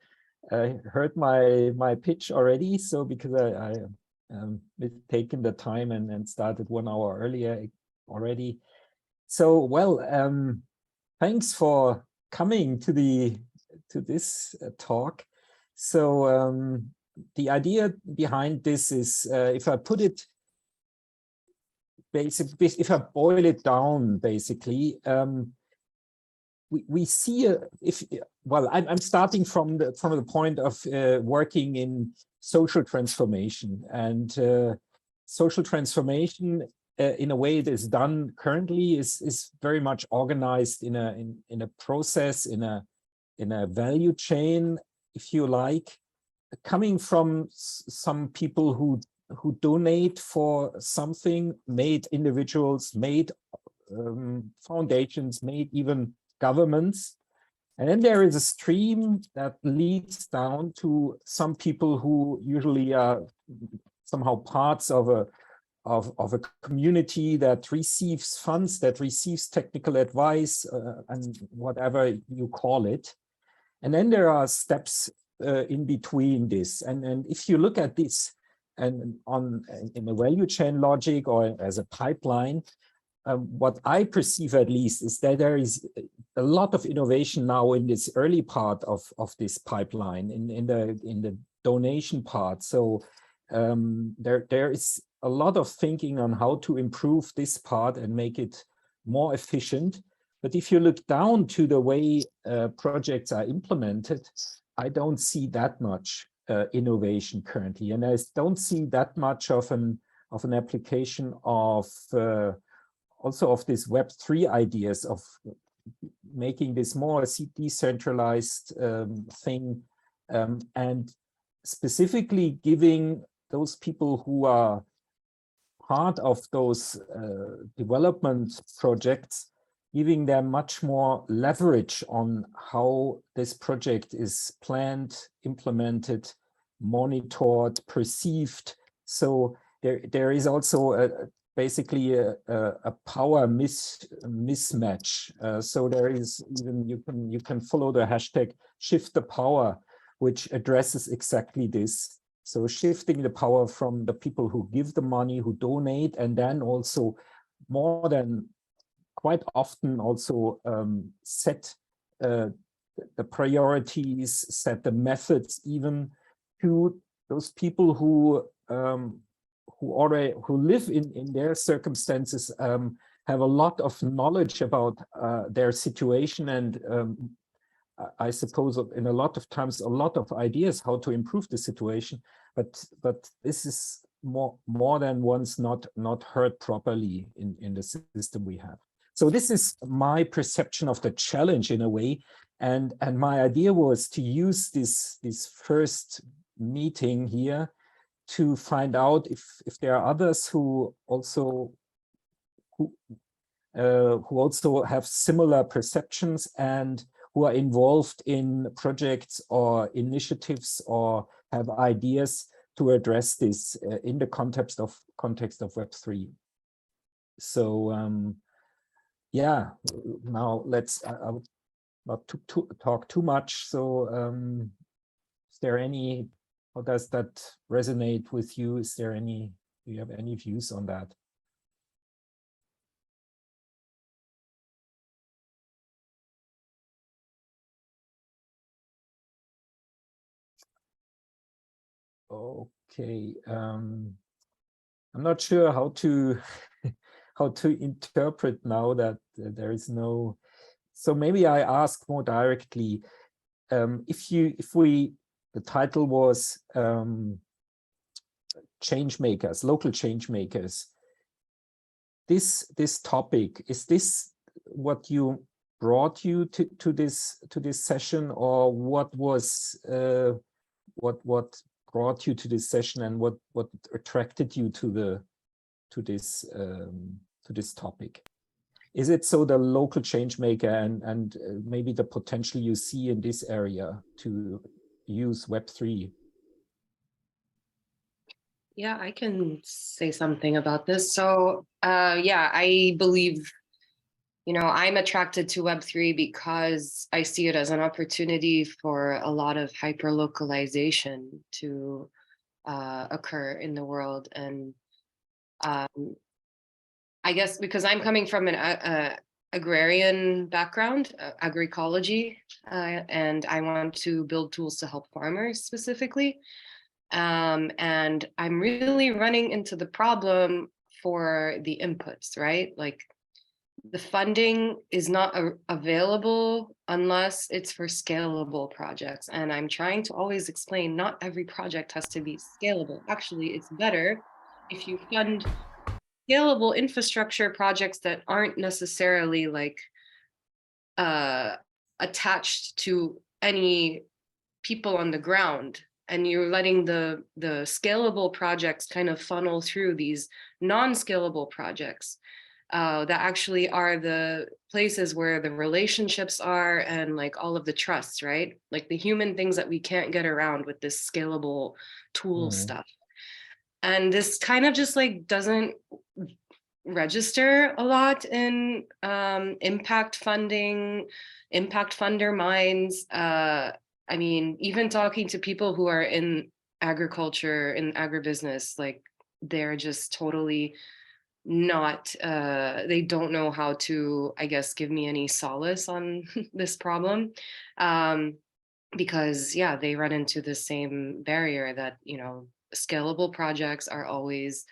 heard my pitch already. So because I taken the time and started 1 hour earlier already. So well, thanks for coming to this talk. So the idea behind this is, if I put it basically, if I boil it down, basically, we see I'm starting from the point of working in social transformation, and social transformation in a way it is done currently is very much organized in a process, in a value chain, if you like, coming from some people who donate for something, made individuals, made foundations, made even governments. And then there is a stream that leads down to some people who usually are somehow parts of of a community that receives funds, that receives technical advice, and whatever you call it. And then there are steps in between this. And if you look at this and in a value chain logic or as a pipeline, what I perceive at least is that there is a lot of innovation now in this early part of this pipeline, in the donation part. So there is a lot of thinking on how to improve this part and make it more efficient. But if you look down to the way projects are implemented, I don't see that much innovation currently, and I don't see that much of an application of also of this Web3 ideas of making this more a decentralized thing, and specifically giving those people who are part of those development projects, giving them much more leverage on how this project is planned, implemented, monitored, perceived. So there is also basically a power mismatch. So there is even, you can follow the hashtag shift the power, which addresses exactly this. So shifting the power from the people who give the money, who donate, and then also more than quite often also set the priorities, set the methods even to those people who live in their circumstances, have a lot of knowledge about their situation, and I suppose in a lot of times a lot of ideas how to improve the situation, but this is more than once not heard properly in the system we have. So this is my perception of the challenge in a way, and my idea was to use this first meeting here to find out if there are others who also have similar perceptions and who are involved in projects or initiatives or have ideas to address this in the context of Web3. So yeah, now I would not talk too much. So is there any, how does that resonate with you? Do you have any views on that? Okay, I'm not sure how to interpret now that there is no. So maybe I ask more directly. The title was change makers, local change makers. This topic, is this what you brought you to this session, or what was what brought you to this session, and what attracted you to this topic? Is it so the local change maker and maybe the potential you see in this area to use Web3? Yeah, I can say something about this. So yeah, I believe, I'm attracted to Web3 because I see it as an opportunity for a lot of hyper-localization to occur in the world. And I guess because I'm coming from an agrarian background, agroecology, and I want to build tools to help farmers specifically. And I'm really running into the problem for the inputs, right? Like the funding is not available unless it's for scalable projects. And I'm trying to always explain not every project has to be scalable. Actually, it's better if you fund scalable infrastructure projects that aren't necessarily like attached to any people on the ground, and you're letting the scalable projects kind of funnel through these non-scalable projects that actually are the places where the relationships are and like all of the trusts, right? Like the human things that we can't get around with this scalable tool stuff. And this kind of just like doesn't register a lot in impact funding, impact funder minds. I mean, even talking to people who are in agriculture, in agribusiness, like they're just totally not, they don't know how to, I guess, give me any solace on this problem. Because yeah, they run into the same barrier that, you know, scalable projects are always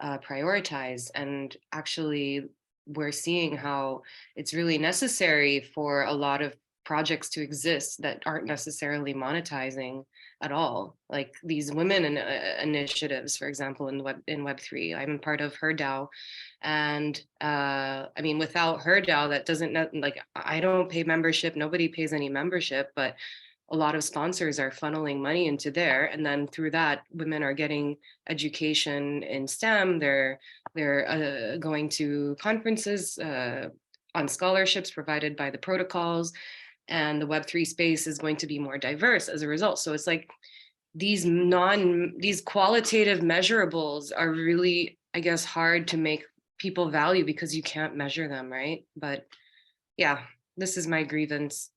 prioritized. And actually, we're seeing how it's really necessary for a lot of projects to exist that aren't necessarily monetizing at all. Like these women initiatives, for example, in Web3. I'm part of her DAO, and I mean, without her DAO, that doesn't, like, I don't pay membership. Nobody pays any membership, but a lot of sponsors are funneling money into there, and then through that, women are getting education in STEM. They're going to conferences on scholarships provided by the protocols, and the Web3 space is going to be more diverse as a result. So it's like these qualitative measurables are really, I guess, hard to make people value because you can't measure them, right? But yeah, this is my grievance.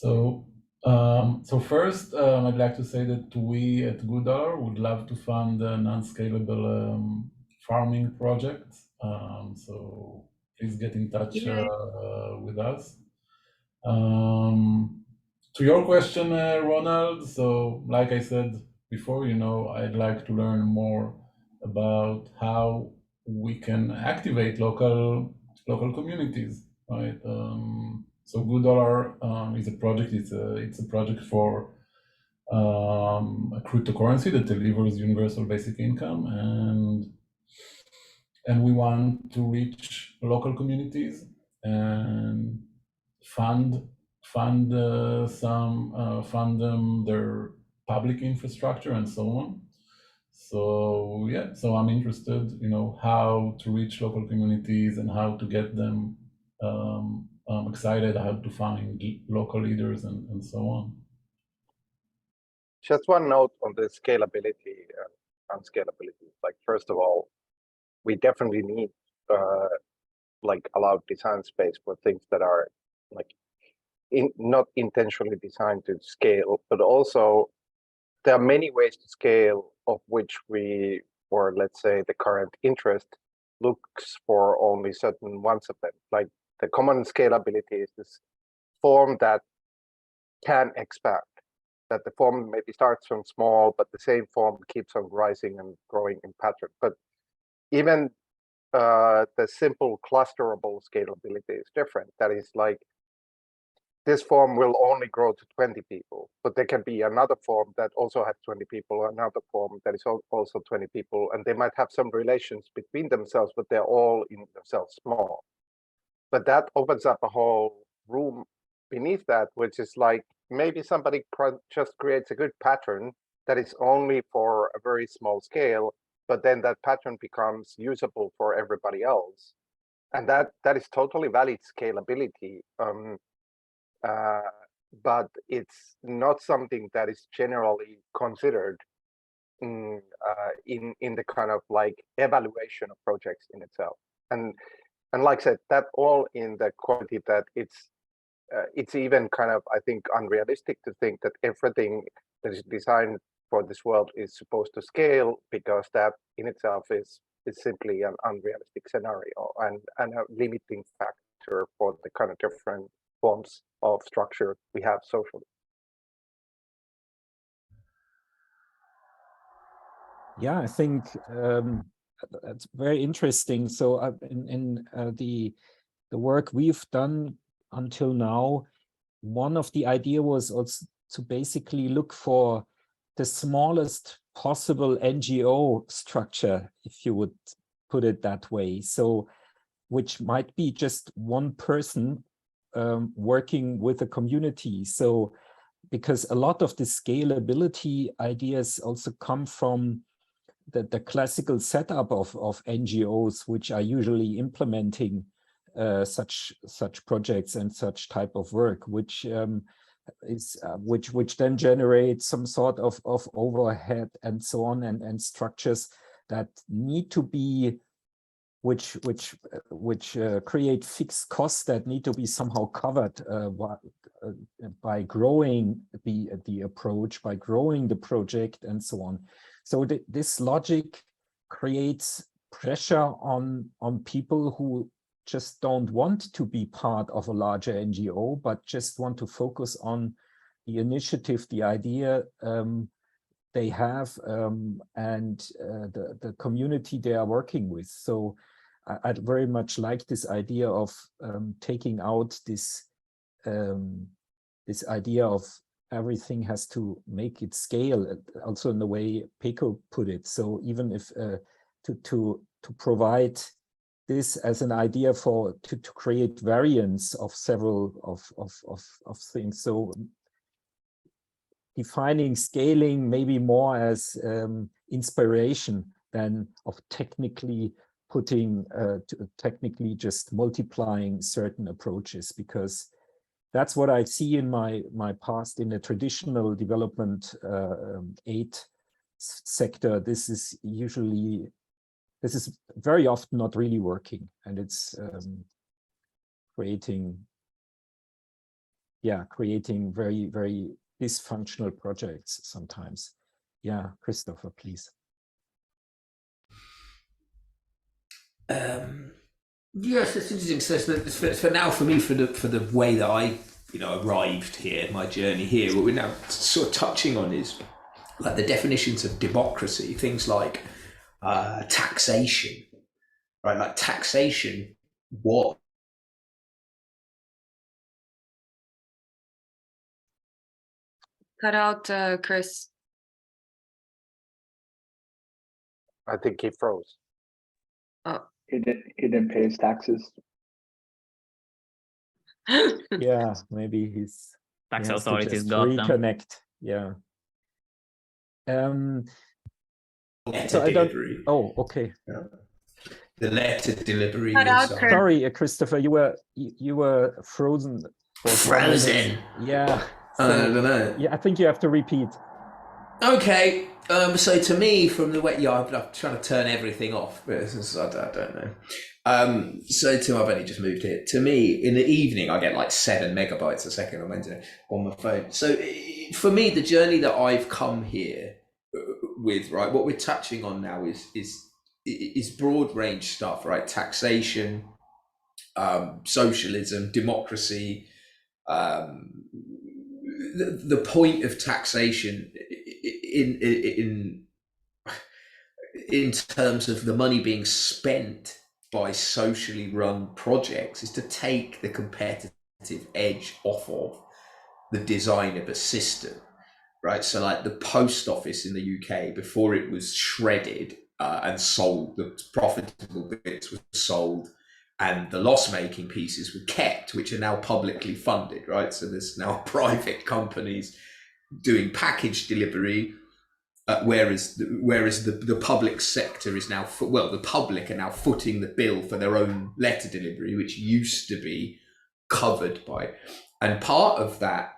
So, first, I'd like to say that we at $Good would love to fund a non-scalable farming project. So please get in touch with us. To your question, Ronald, so like I said before, you know, I'd like to learn more about how we can activate local communities, right? So $Good is a project. It's a project for a cryptocurrency that delivers universal basic income, and we want to reach local communities and fund them their public infrastructure and so on. So yeah, so I'm interested, you know, how to reach local communities and how to get them excited, how to find local leaders and so on. Just one note on the scalability and unscalability. Like, first of all, we definitely need like allowed design space for things that are like not intentionally designed to scale, but also there are many ways to scale, of which we, or let's say the current interest, looks for only certain ones of them. Like the common scalability is this form that can expand, that the form maybe starts from small, but the same form keeps on rising and growing in pattern. But even the simple clusterable scalability is different. That is like, this form will only grow to 20 people, but there can be another form that also has 20 people, another form that is also 20 people, and they might have some relations between themselves, but they're all in themselves small. But that opens up a whole room beneath that, which is like, maybe somebody just creates a good pattern that is only for a very small scale, but then that pattern becomes usable for everybody else. And that is totally valid scalability. But it's not something that is generally considered in the kind of like evaluation of projects in itself. And like I said, that all in the quality that it's even kind of, I think, unrealistic to think that everything that is designed for this world is supposed to scale, because that in itself is simply an unrealistic scenario and a limiting factor for the kind of different forms of structure we have socially. Yeah, I think that's very interesting. So in the work we've done until now, one of the idea was also to basically look for the smallest possible NGO structure, if you would put it that way. So, which might be just one person working with a community. So, because a lot of the scalability ideas also come from the classical setup of NGOs, which are usually implementing such projects and such type of work, which which then generates some sort of overhead and so on, and structures that need to be, which create fixed costs that need to be somehow covered by growing the approach, by growing the project, and so on. So this logic creates pressure on people who just don't want to be part of a larger NGO, but just want to focus on the initiative, the idea they have, and the community they are working with. So I'd very much like this idea of taking out this idea of everything has to make it scale, also in the way Peko put it. So even if to provide this as an idea to create variants of several of things. So defining scaling maybe more as inspiration than of technically just multiplying certain approaches, because that's what I see in my past in the traditional development aid sector. This is very often not really working, and it's creating very, very dysfunctional projects sometimes. Yeah, Christopher, please. Yes, it's interesting. So for now, for me, for the way that I arrived here, my journey here, what we're now sort of touching on is like the definitions of democracy, things like taxation, right? Like taxation, what? Cut out, Chris. I think he froze. Oh. He didn't pay his taxes. Yeah, maybe he's tax he has to authorities just got them. reconnect. Yeah. Letter So I don't. delivery. Oh, okay. Yeah. The letter delivery. Cut out, is, Chris. Sorry, Christopher, you were frozen. For Frozen. Yeah. I don't know. Yeah, I think you have to repeat. Okay. So to me, from the way, I'm trying to turn everything off, but I don't know. So I've only just moved here. To me, in the evening, I get like 7 megabytes a second on my phone. So for me, the journey that I've come here with, right, what we're touching on now is broad range stuff, right? Taxation, socialism, democracy. The point of taxation in terms of the money being spent by socially run projects is to take the competitive edge off of the design of a system, right? So like the post office in the UK, before it was shredded and sold, the profitable bits were sold and the loss-making pieces were kept, which are now publicly funded, right? So there's now private companies doing package delivery, whereas the public sector is now, the public are now footing the bill for their own letter delivery, which used to be covered by. And part of that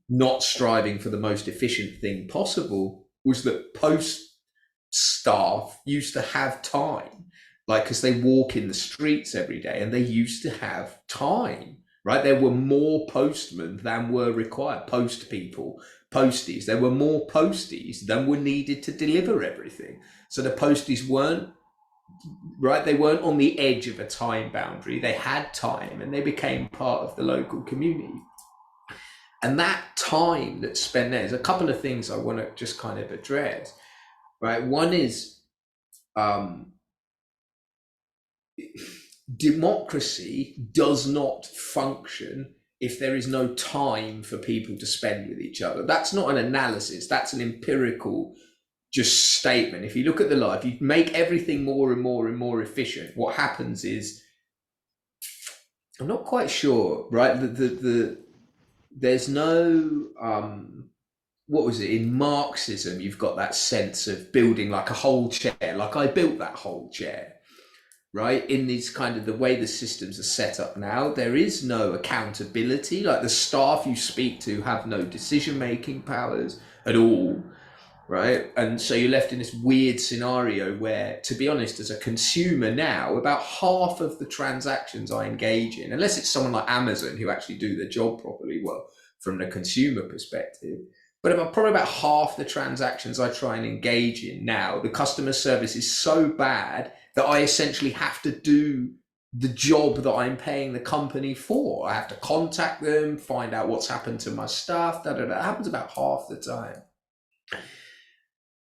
not striving for the most efficient thing possible was that post staff used to have time, like, because they walk in the streets every day and they used to have time, right? There were more postmen than were required, post people, posties. There were more posties than were needed to deliver everything. So the posties weren't, right? They weren't on the edge of a time boundary. They had time and they became part of the local community. And that time that's spent there's a couple of things I want to just kind of address, right? One is democracy does not function if there is no time for people to spend with each other. That's not an analysis, that's an empirical just statement. If you look at the life, you make everything more and more and more efficient. What happens is, I'm not quite sure, right? There's no, what was it? In Marxism, you've got that sense of building like a whole chair, like I built that whole chair. right? In these kind of the way the systems are set up now, there is no accountability. Like the staff you speak to have no decision-making powers at all, right? And so you're left in this weird scenario where, to be honest, as a consumer now, about half of the transactions I engage in, unless it's someone like Amazon who actually do their job properly well from the consumer perspective, but probably about half the transactions I try and engage in now, the customer service is so bad that I essentially have to do the job that I'm paying the company for. I have to contact them, find out what's happened to my stuff. It happens about half the time.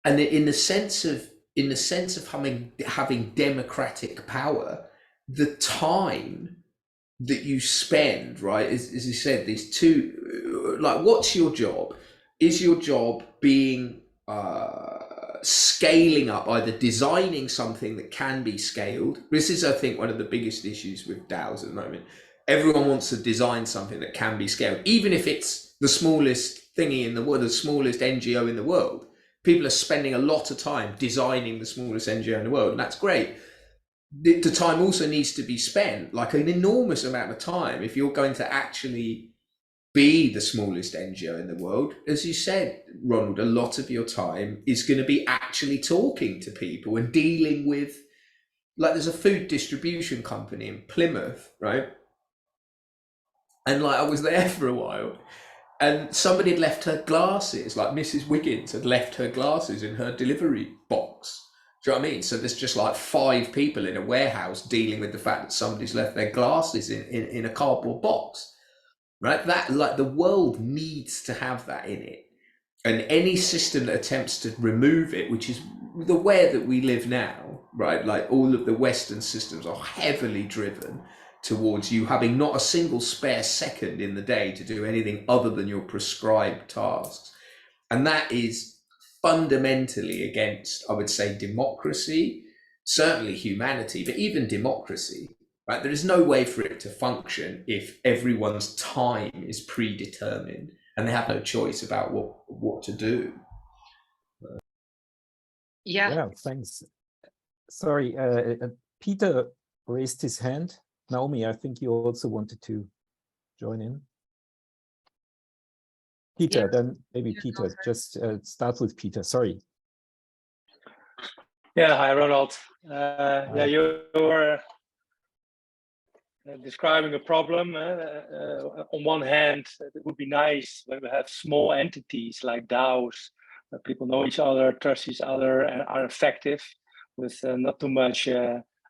And in the sense of having democratic power, the time that you spend, right, as you said, these two, like, what's your job? Is your job being scaling up, either designing something that can be scaled? This is, I think, one of the biggest issues with DAOs at the moment. Everyone wants to design something that can be scaled, even if it's the smallest thingy in the world, the smallest NGO in the world. People are spending a lot of time designing the smallest NGO in the world, and that's great. The time also needs to be spent, like an enormous amount of time, if you're going to actually be the smallest NGO in the world. As you said, Ronald, a lot of your time is going to be actually talking to people and dealing with, like, there's a food distribution company in Plymouth, right? And like, I was there for a while, and somebody had left her glasses, like Mrs. Wiggins had left her glasses in her delivery box. Do you know what I mean? So there's just like 5 people in a warehouse dealing with the fact that somebody's left their glasses in a cardboard box. Right, that, like, the world needs to have that in it, and any system that attempts to remove it, which is the way that we live now, right? Like, all of the Western systems are heavily driven towards you having not a single spare second in the day to do anything other than your prescribed tasks, and that is fundamentally against, I would say, democracy, certainly humanity, but even democracy. Right? There is no way for it to function if everyone's time is predetermined and they have no choice about what to do. Yeah, thanks. Sorry, Peter raised his hand. Naomi, I think you also wanted to join in. Peter, then maybe Peter, just start with Peter, sorry. Yeah, hi, Ronald. Yeah, you were describing a problem. On one hand, it would be nice when we have small entities like DAOs, where people know each other, trust each other, and are effective with not too much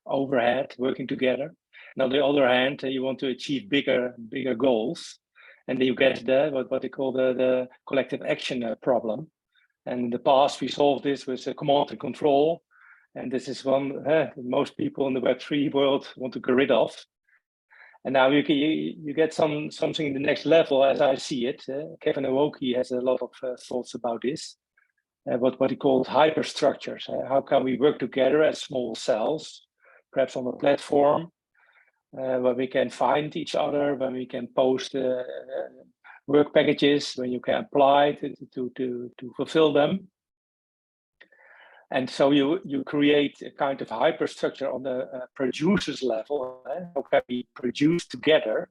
overhead working together. And on the other hand, you want to achieve bigger goals, and then you get what they call the collective action problem. And in the past, we solved this with command and control, and this is one most people in the Web3 world want to get rid of. And now you get something in the next level, as I see it. Kevin Awoki has a lot of thoughts about this. What he called hyperstructures. How can we work together as small cells, perhaps on a platform, where we can find each other, when we can post work packages, when you can apply to fulfill them. And so you create a kind of hyperstructure on the producers level. How can we produce together?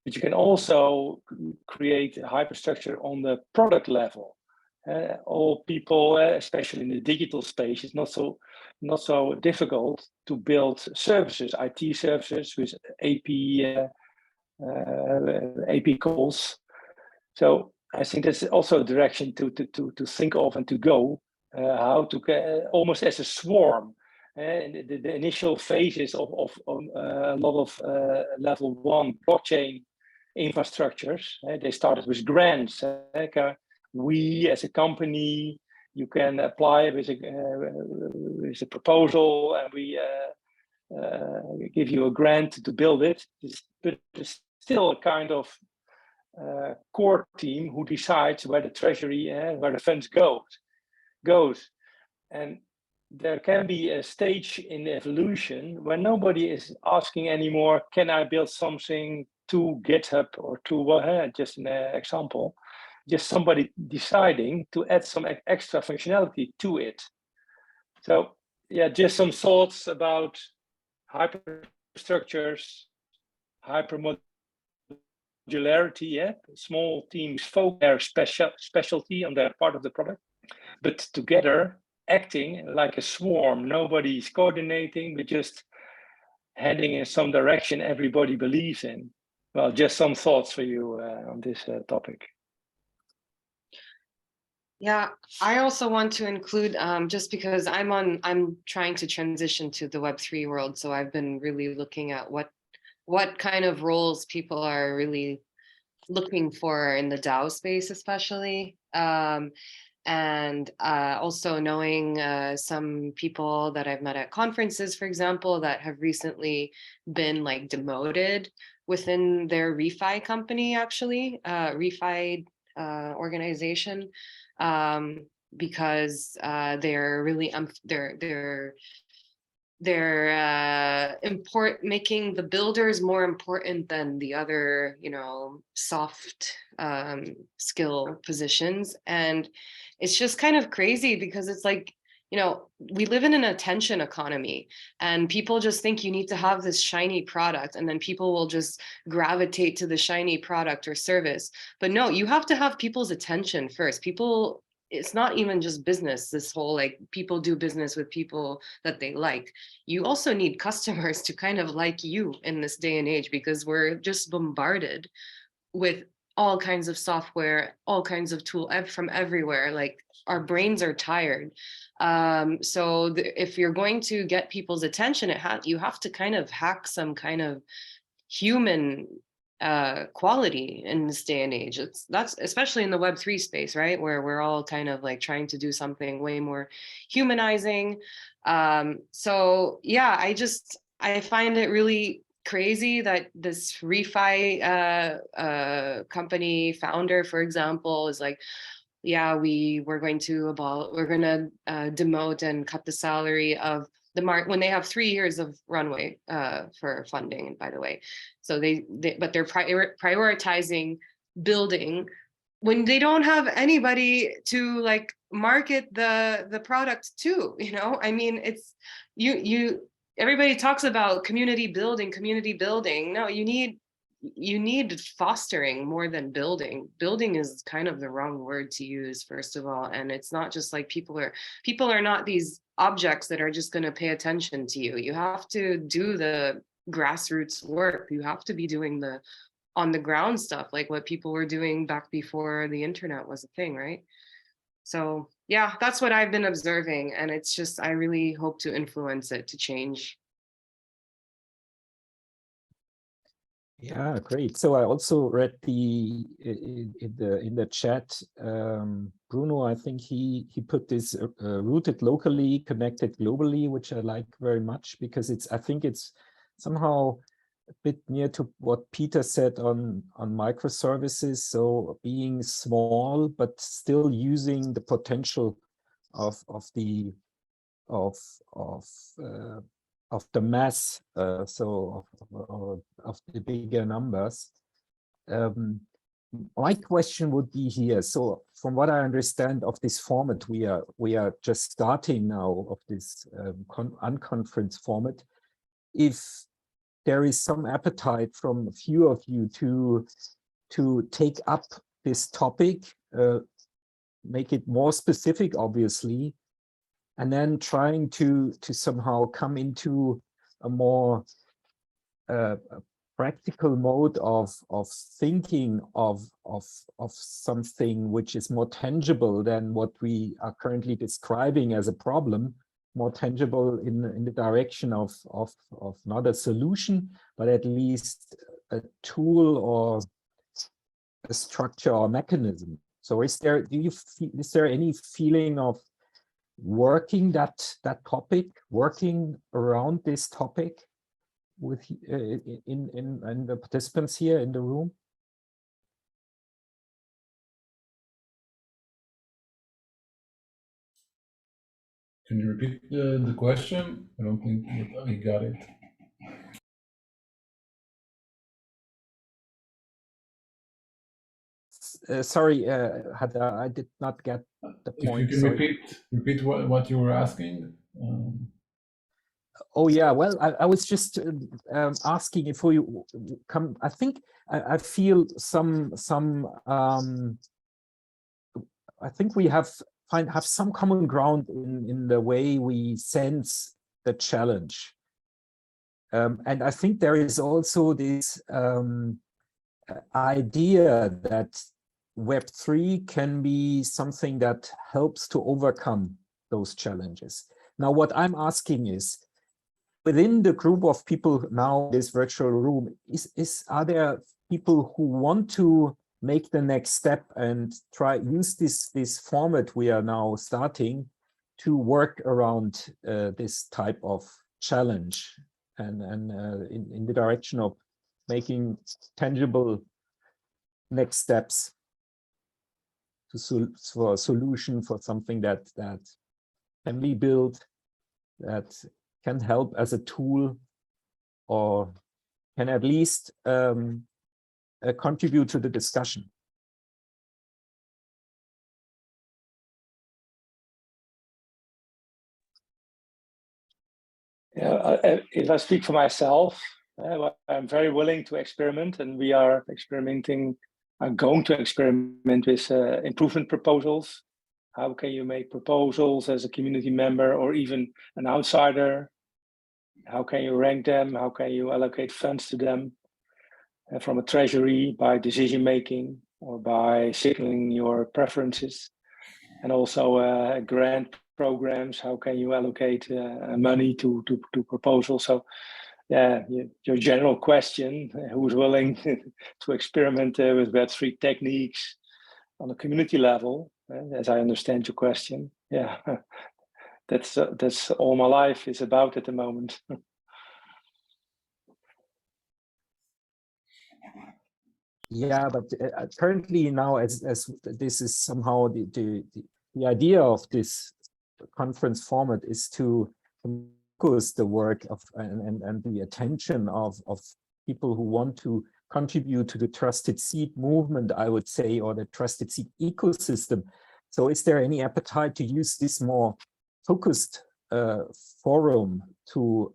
But you can also create a hyperstructure on the product level. All people, especially in the digital space, it's not so difficult to build services, IT services with AP calls. So I think that's also a direction to think of and to go. How to almost as a swarm. The initial phases of a lot of level 1 blockchain infrastructures, they started with grants. We as a company, you can apply with a proposal, and we give you a grant to build it. But it's still a kind of core team who decides where the treasury, where the funds goes. And there can be a stage in the evolution where nobody is asking anymore, can I build something to GitHub or to just an example, just somebody deciding to add some extra functionality to it. So yeah, just some thoughts about hyperstructures, hypermodularity, yeah, small teams focus their specialty on their part of the product, but together acting like a swarm. Nobody's coordinating, but just heading in some direction everybody believes in. Well, just some thoughts for you on this topic. Yeah, I also want to include, just because I'm trying to transition to the Web3 world, so I've been really looking at what kind of roles people are really looking for in the DAO space, especially. And also knowing some people that I've met at conferences, for example, that have recently been like demoted within their refi company, actually, refi organization, because they're really they're making the builders more important than the other, you know, soft skill positions. And it's just kind of crazy because it's like, you know, we live in an attention economy and people just think you need to have this shiny product and then people will just gravitate to the shiny product or service. But no, you have to have people's attention first. People, it's not even just business, this whole like people do business with people that they like. You also need customers to kind of like you in this day and age, because we're just bombarded with all kinds of software, all kinds of tool from everywhere. Like our brains are tired. So if you're going to get people's attention, you have to kind of hack some kind of human quality in this day and age. That's especially in the Web3 space, right? Where we're all kind of like trying to do something way more humanizing. So yeah, I find it really crazy that this refi company founder, for example, is like, yeah, we're going to demote and cut the salary of the when they have 3 years of runway for funding, by the way. So but they're prioritizing building when they don't have anybody to like market the product to, you know? I mean, it's everybody talks about community building. No, you need fostering more than building. Building is kind of the wrong word to use, first of all. And it's not just like people are not these objects that are just going to pay attention to you. You have to do the grassroots work. You have to be doing the on the ground stuff, like what people were doing back before the internet was a thing, right? So yeah, that's what I've been observing. And it's just, I really hope to influence it to change. Yeah, great. So I also read in the chat, Bruno, I think he put this rooted locally, connected globally, which I like very much, because I think it's somehow a bit near to what Peter said on microservices. So being small but still using the potential of the mass, so of the bigger numbers. My question would be here. So from what I understand of this format, we are just starting now of this unconference format. If there is some appetite from a few of you to take up this topic, make it more specific, obviously, and then trying to somehow come into a more practical mode of thinking of something which is more tangible than what we are currently describing as a problem, more tangible in the direction of not a solution, but at least a tool or a structure or mechanism. So is there any feeling of working that topic, working around this topic with in the participants here in the room? Can you repeat the question? I don't think I got it. Sorry, Hada, I did not get the point. If you can repeat what you were asking. Oh yeah, well, I was just asking if we come. I think I feel some. I think we have some common ground in the way we sense the challenge, and I think there is also this idea that Web3 can be something that helps to overcome those challenges. Now, what I'm asking is, within the group of people now, this virtual room, are there people who want to make the next step and use this format we are now starting to work around this type of challenge and in the direction of making tangible next steps for a solution, for something that can be built, that can help as a tool, or can at least contribute to the discussion. Yeah, if I speak for myself, I'm very willing to experiment, and we are experimenting. I'm going to experiment with improvement proposals. How can you make proposals as a community member or even an outsider? How can you rank them? How can you allocate funds to them from a treasury by decision making or by signaling your preferences? And also grant programs. How can you allocate money to proposals? So yeah, your general question, who's willing to experiment with Web3 techniques on a community level, as I understand your question. Yeah, that's all my life is about at the moment. Yeah, but currently now, as this is somehow the idea of this conference format is to focus the work of and the attention of people who want to contribute to the trusted seed movement, I would say, or the trusted seed ecosystem. So is there any appetite to use this more focused forum to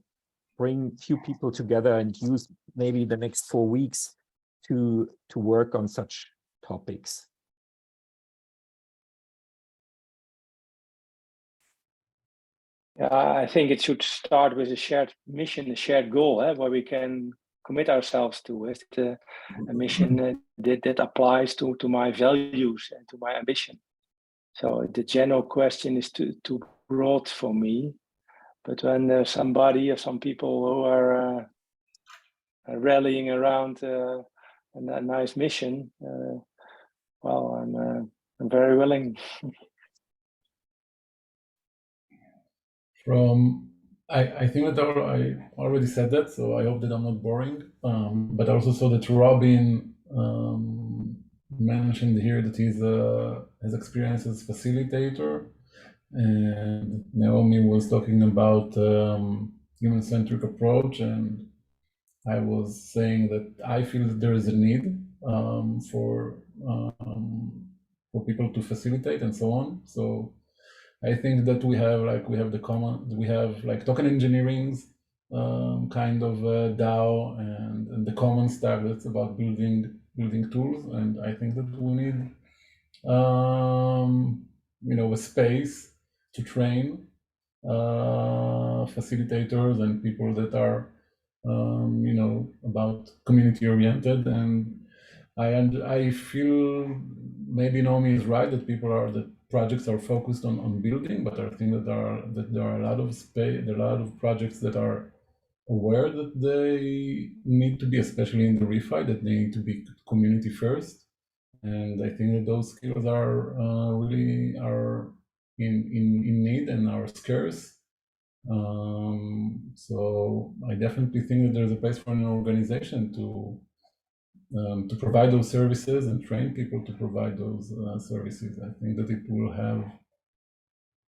bring few people together and use maybe the next 4 weeks to work on such topics? Yeah, I think it should start with a shared mission, a shared goal, where we can commit ourselves to. Is it a mission that applies to my values and to my ambition? So the general question is too broad for me. But when there's somebody or some people who are rallying around a nice mission, well, I'm very willing. I think that I already said that, so I hope that I'm not boring. But I also saw that Robin mentioned here that he's his experience as facilitator, and Naomi was talking about human-centric approach, and I was saying that I feel that there is a need for people to facilitate and so on. So I think that we have like token engineering kind of DAO and the common stack that's about building tools, and I think that we need a space to train facilitators and people that are about community oriented. And I feel maybe Naomi is right that projects are focused on building, but I think that there are a lot of projects that are aware that they need to be, especially in the refi, that they need to be community first. And I think that those skills are really in need and are scarce. So I definitely think that there's a place for an organization to provide those services and train people to provide those services. I think that it will have,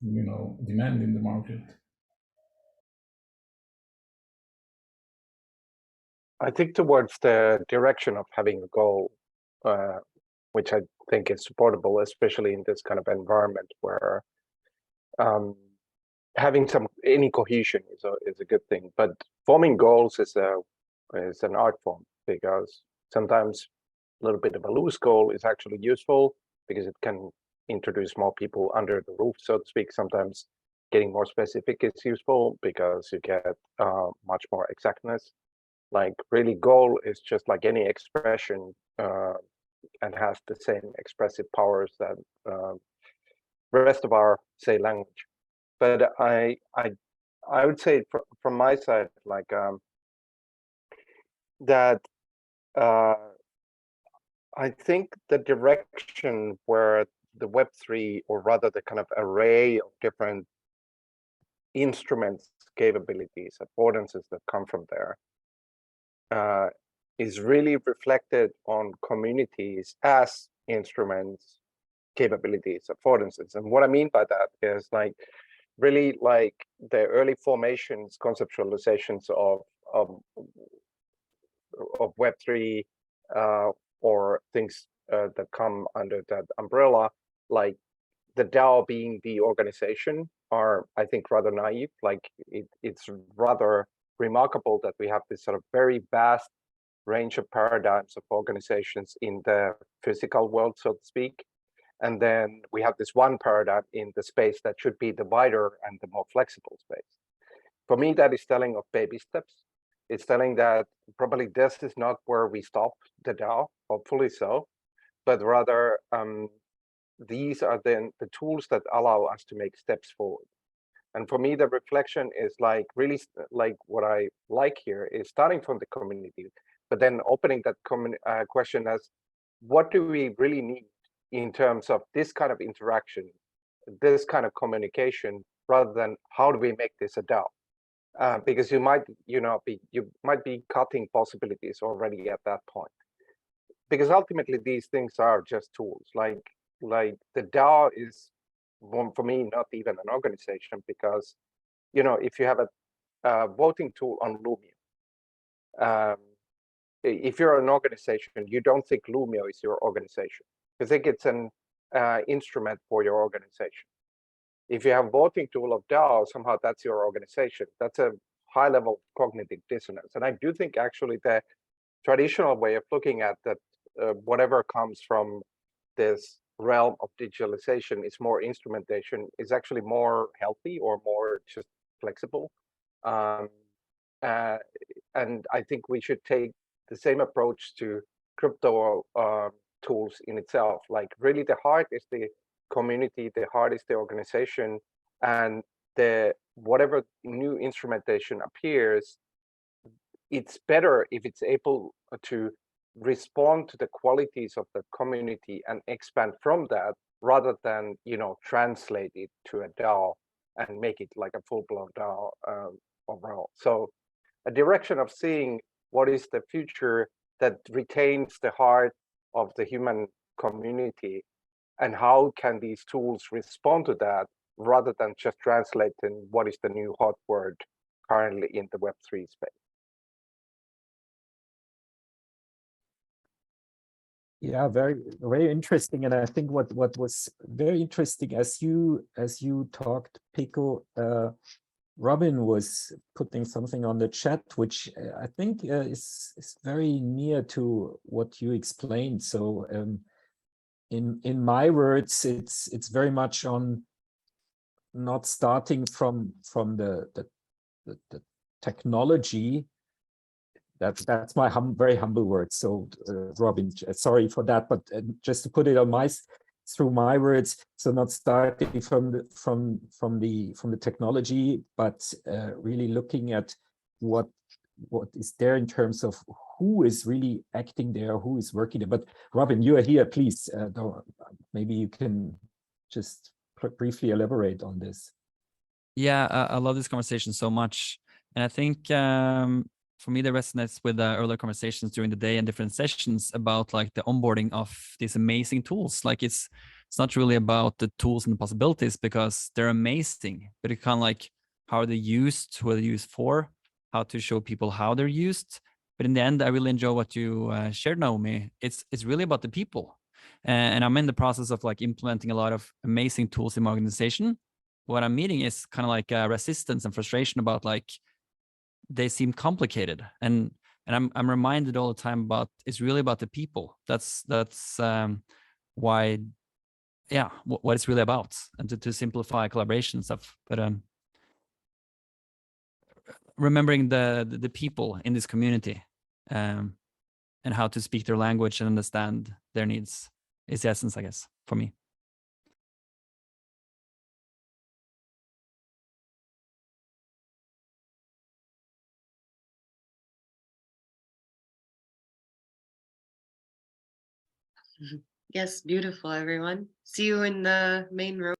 demand in the market. I think towards the direction of having a goal, which I think is supportable, especially in this kind of environment where having any cohesion is a good thing, but forming goals is an art form, because sometimes a little bit of a loose goal is actually useful because it can introduce more people under the roof, so to speak. Sometimes getting more specific is useful because you get much more exactness. Like really, goal is just like any expression and has the same expressive powers that the rest of our, say, language. But I would say from my side, like that I think the direction where the Web3, or rather the kind of array of different instruments, capabilities, affordances that come from there, is really reflected on communities as instruments, capabilities, affordances. And what I mean by that is like really like the early formations, conceptualizations of Web3 or things that come under that umbrella, like the DAO being the organization, are, I think, rather naive. Like it's rather remarkable that we have this sort of very vast range of paradigms of organizations in the physical world, so to speak. And then we have this one paradigm in the space that should be the wider and the more flexible space. For me, that is telling of baby steps. It's telling that probably this is not where we stop the DAO, hopefully so, but rather these are then the tools that allow us to make steps forward. And for me, the reflection is like really like what I like here is starting from the community, but then opening that question as what do we really need in terms of this kind of interaction, this kind of communication, rather than how do we make this a DAO? Because you might be cutting possibilities already at that point. Because ultimately these things are just tools. Like the DAO is, for me, not even an organization, because if you have a voting tool on Lumio, if you're an organization, you don't think Lumio is your organization. You think it's an instrument for your organization. If you have a voting tool of DAO, somehow that's your organization. That's a high level of cognitive dissonance. And I do think actually the traditional way of looking at that, whatever comes from this realm of digitalization is more instrumentation, is actually more healthy or more just flexible. And I think we should take the same approach to crypto tools in itself. Like really the heart is the community, the heart is the organization, and the whatever new instrumentation appears, it's better if it's able to respond to the qualities of the community and expand from that, rather than translate it to a DAO and make it like a full-blown DAO overall. So a direction of seeing what is the future that retains the heart of the human community, and how can these tools respond to that, rather than just translating what is the new hot word currently in the Web3 space. Yeah, very, very interesting. And I think what was very interesting as you talked, Pico, Robin was putting something on the chat, which I think is very near to what you explained. So in my words, it's very much on not starting from the technology. That's my very humble words. So Robin, sorry for that, but just to put it on through my words, so not starting from the technology, but really looking at what is there in terms of who is really acting there, who is working there. But Robin, you are here, please. Maybe you can just briefly elaborate on this. Yeah, I love this conversation so much, and I think for me, that resonates with earlier conversations during the day and different sessions about like the onboarding of these amazing tools. Like it's not really about the tools and the possibilities, because they're amazing, but it's kind of like how are they used, who are they used for, how to show people how they're used. But in the end, I really enjoy what you shared, Naomi. It's really about the people. And I'm in the process of like implementing a lot of amazing tools in my organization. what I'm meeting is kind of like resistance and frustration about like they seem complicated, and I'm reminded all the time about it's really about the people. That's why, yeah, what it's really about, and to simplify collaboration and stuff. But remembering the people in this community, and how to speak their language and understand their needs is the essence, I guess, for me. Yes, beautiful, everyone. See you in the main room.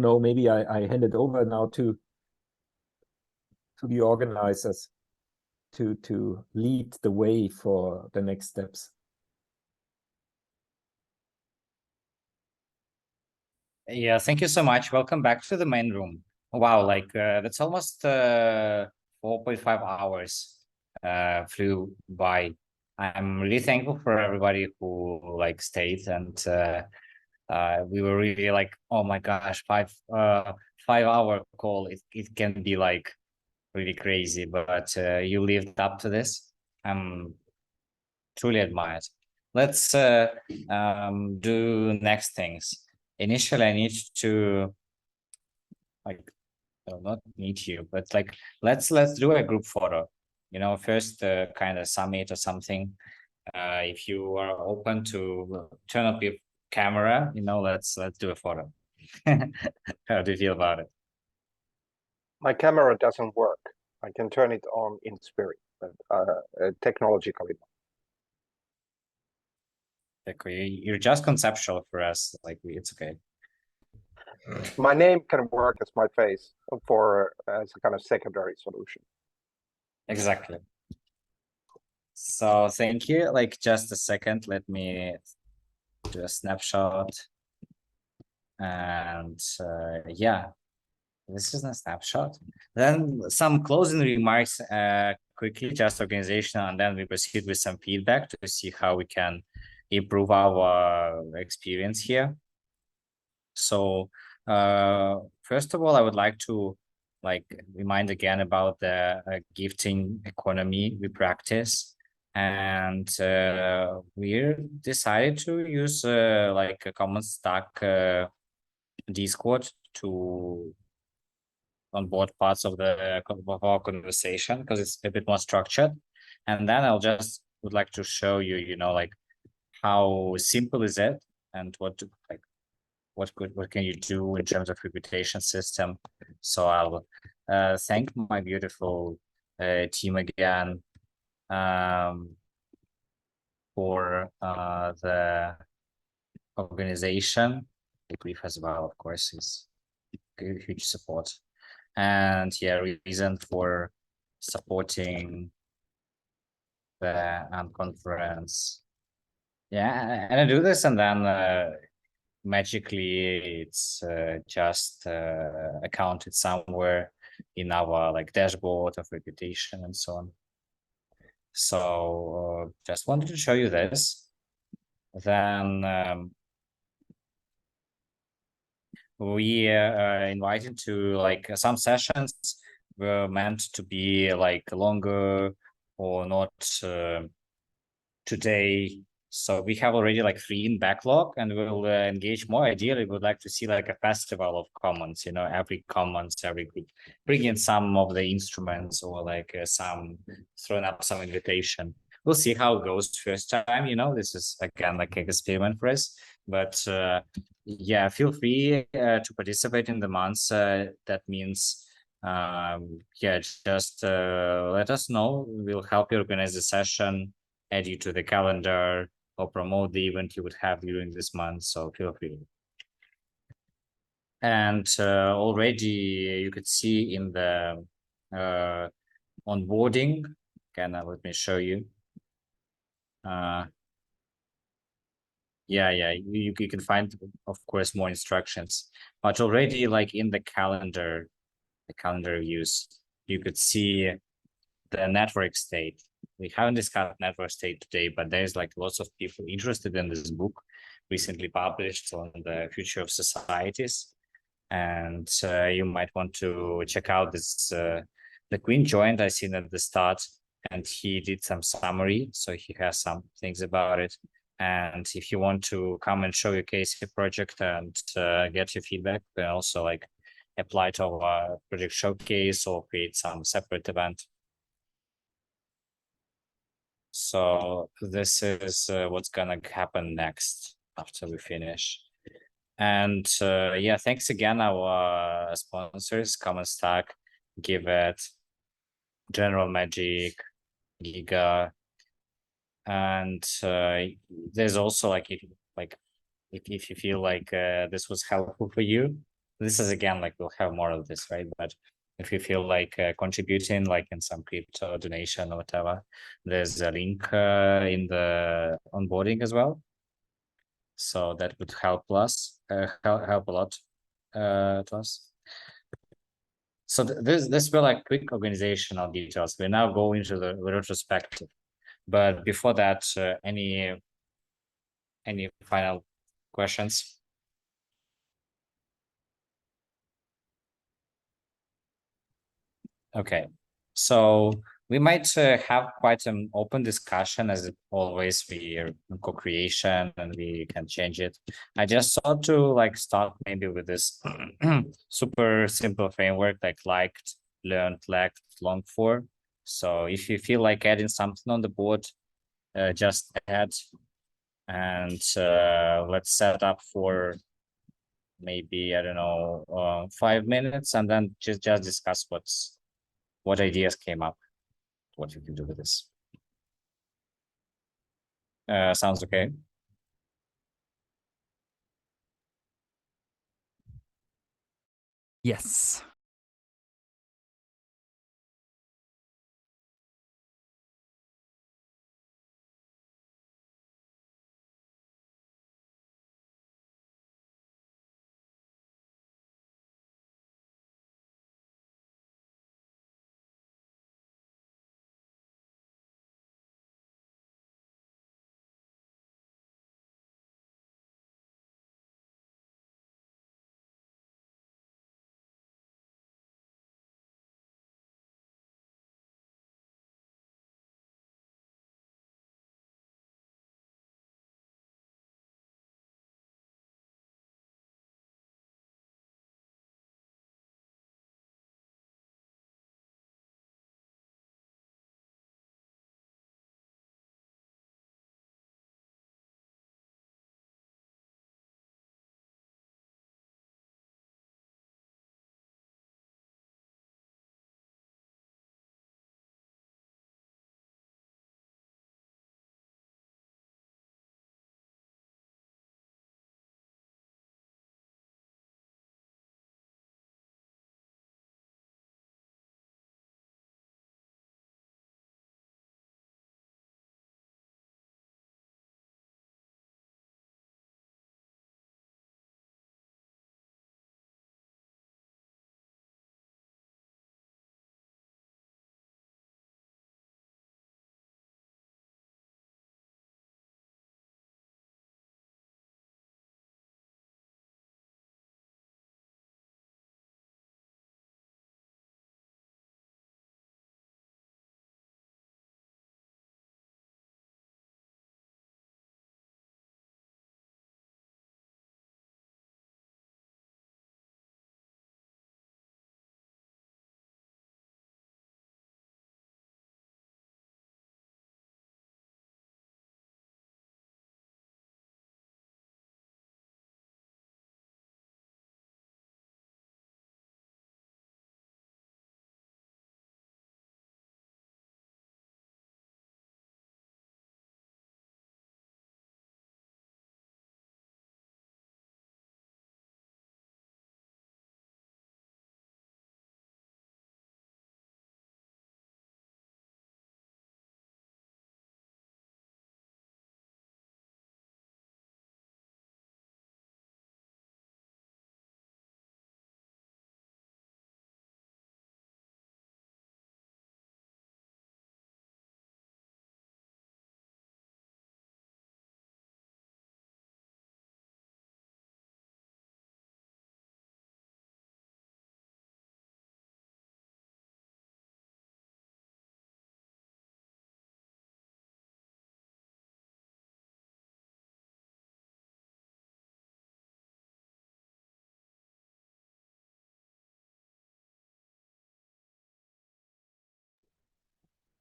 No, maybe I hand it over now to the organizers to lead the way for the next steps. Yeah, thank you so much. Welcome back to the main room. Wow, like that's almost 4.5 hours flew by. I'm really thankful for everybody who like stayed, and we were really like, oh my gosh, 5 hour call. It can be like really crazy, but you lived up to this. I'm truly admired. Let's do next things. Initially, I need to like, well, not need you, but like let's do a group photo. You know, first kind of summit or something. If you are open to turn up your camera, you know, let's do a photo. How do you feel about it? My camera doesn't work. I can turn it on in spirit, but technologically. Okay, you're just conceptual for us. Like it's okay. My name can work as my face as a kind of secondary solution. Exactly. So thank you. Like just a second, let me do a snapshot. And yeah, this is a snapshot. Then some closing remarks quickly, just organizational, and then we proceed with some feedback to see how we can improve our experience here. So first of all, I would like to remind again about the gifting economy we practice, and we decided to use a common stack Discord to onboard parts of our conversation because it's a bit more structured. And then I'll just would like to show you, you know, like how simple is it and what can you do in terms of reputation system. So I'll thank my beautiful team again for the organization. The brief as well, of course, is huge support. And yeah, reason for supporting the Unconference. Yeah, and I do this, and then magically it's just accounted somewhere in our dashboard of reputation and so on. So just wanted to show you this. Then we invited to some sessions were meant to be longer or not today. So we have already 3 in backlog, and we'll engage more. Ideally, we would like to see a festival of commons, you know, every commons, every group, bring in some of the instruments or some throwing up some invitation. We'll see how it goes first time, you know, this is again an experiment for us, but yeah, feel free to participate in the months. That means, yeah, just let us know. We'll help you organize the session, add you to the calendar, or promote the event you would have during this month. So feel free. And already you could see in the onboarding. Again, let me show you. Yeah, you can find, of course, more instructions, but already in the calendar, the calendar views, you could see the network state. We haven't discussed network state today, but there's like lots of people interested in this book, recently published on the future of societies. And you might want to check out this. The Queen joined, I seen at the start, and he did some summary, so he has some things about it. And if you want to come and show your KC project and get your feedback, you can also like apply to our project showcase or create some separate event. So this is what's gonna happen next after we finish. And yeah, thanks again our sponsors, Common Stack, Give It, General Magic, Giga, and there's also like if you feel like this was helpful for you, this is again like we'll have more of this, right? But if you feel like contributing like in some crypto donation or whatever, there's a link in the onboarding as well, so that would help us help a lot to us. So this were like quick organizational details. We're now going to the retrospective, but before that, any final questions? Okay, so we might have quite an open discussion, as always. We are in co-creation and we can change it. I just thought to like start maybe with this super simple framework like liked, learned, lacked, longed for. So if you feel like adding something on the board, just add, and let's set up for maybe, I don't know, 5 minutes, and then just discuss what ideas came up, what you can do with this. Sounds okay? Yes.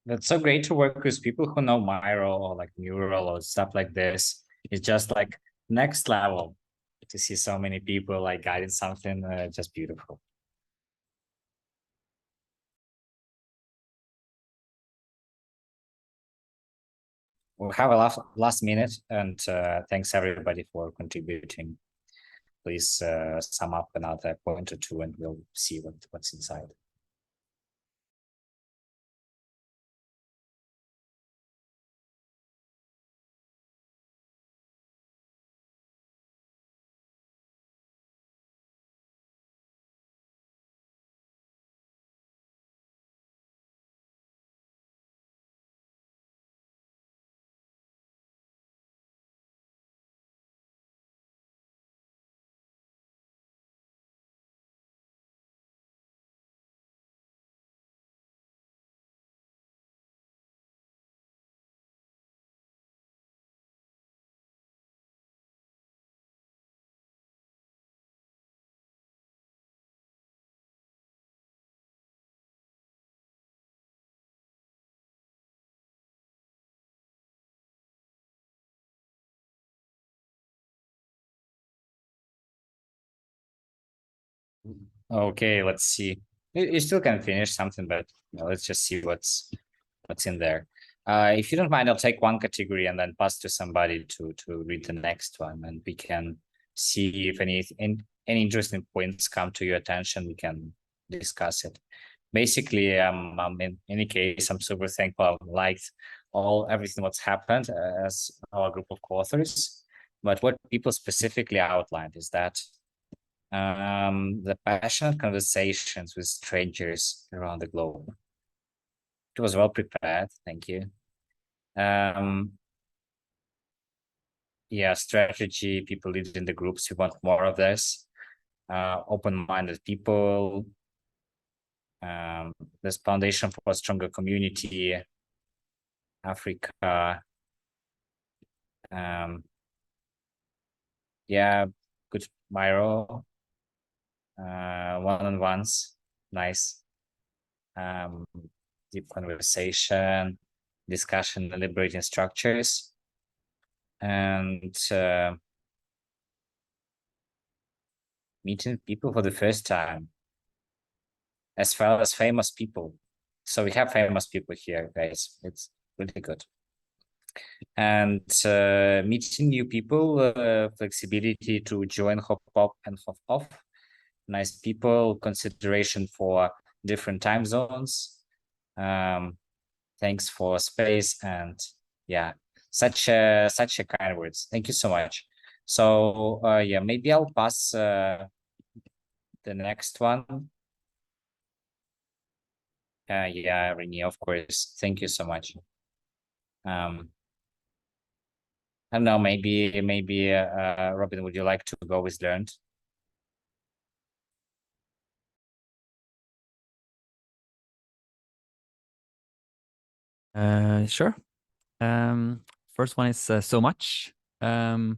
That's so great to work with people who know Miro or like Mural or stuff like this. It's just like next level to see so many people like guiding something just beautiful. We'll have a last minute, and thanks everybody for contributing. Please sum up another point or two, and we'll see what's inside. Okay, let's see. You still can finish something, but let's just see what's in there. If you don't mind, I'll take one category and then pass to somebody to read the next one, and we can see if any interesting points come to your attention. We can discuss it. Basically, in any case, I'm super thankful. I liked everything what's happened as our group of co-authors, but what people specifically outlined is that the passionate conversations with strangers around the globe. It was well prepared, thank you. Yeah, strategy, people leading the groups, we want more of this. Open-minded people. This foundation for a stronger community. Africa. Yeah, good Miro. One-on-ones, nice. Deep conversation, discussion, liberating structures, and meeting people for the first time, as well as famous people. So we have famous people here, guys. It's really good. And meeting new people, flexibility to join, hop up and hop off. Nice people, consideration for different time zones. Thanks for space, and yeah, such a kind words. Thank you so much. So yeah, maybe I'll pass the next one. Yeah, Renee, of course. Thank you so much. I don't know, maybe Robin, would you like to go with learned? Sure. First one is so much. The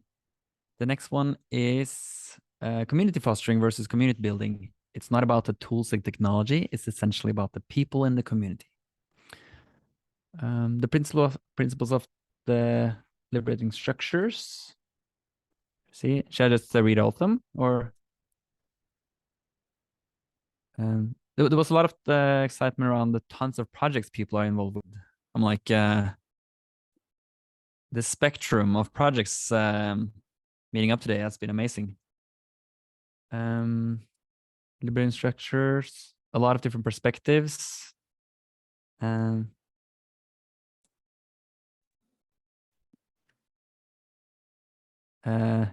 next one is community fostering versus community building. It's not about the tools and technology. It's essentially about the people in the community. The principles of the liberating structures. See, should I just read all of them, or? There was a lot of excitement around the tons of projects people are involved with. I'm like, the spectrum of projects meeting up today has been amazing. Liberating structures, a lot of different perspectives. Yeah,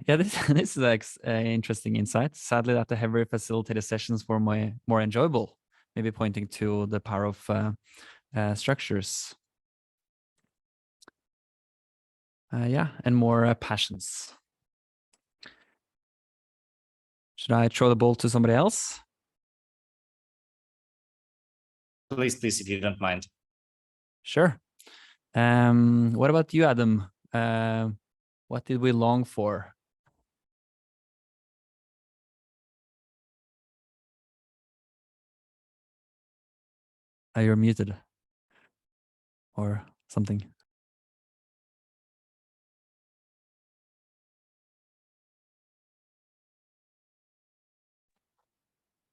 this is like interesting insight. Sadly, that the heavily facilitated sessions were more enjoyable. Maybe pointing to the power of structures. Yeah, and more passions. Should I throw the ball to somebody else? Please, if you don't mind. Sure. What about you, Adam? What did we long for? You're muted. or something.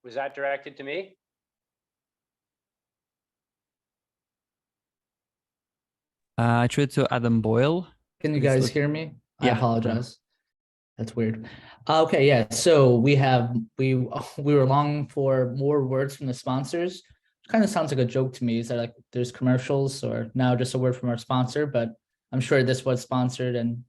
Was that directed to me? I tried to Adam Boyle. Can you This guys look- hear me? I Yeah. apologize. That's weird. Okay, yeah. So we were longing for more words from the sponsors. Kind of sounds like a joke to me. Is that like there's commercials or now just a word from our sponsor? But I'm sure this was sponsored, and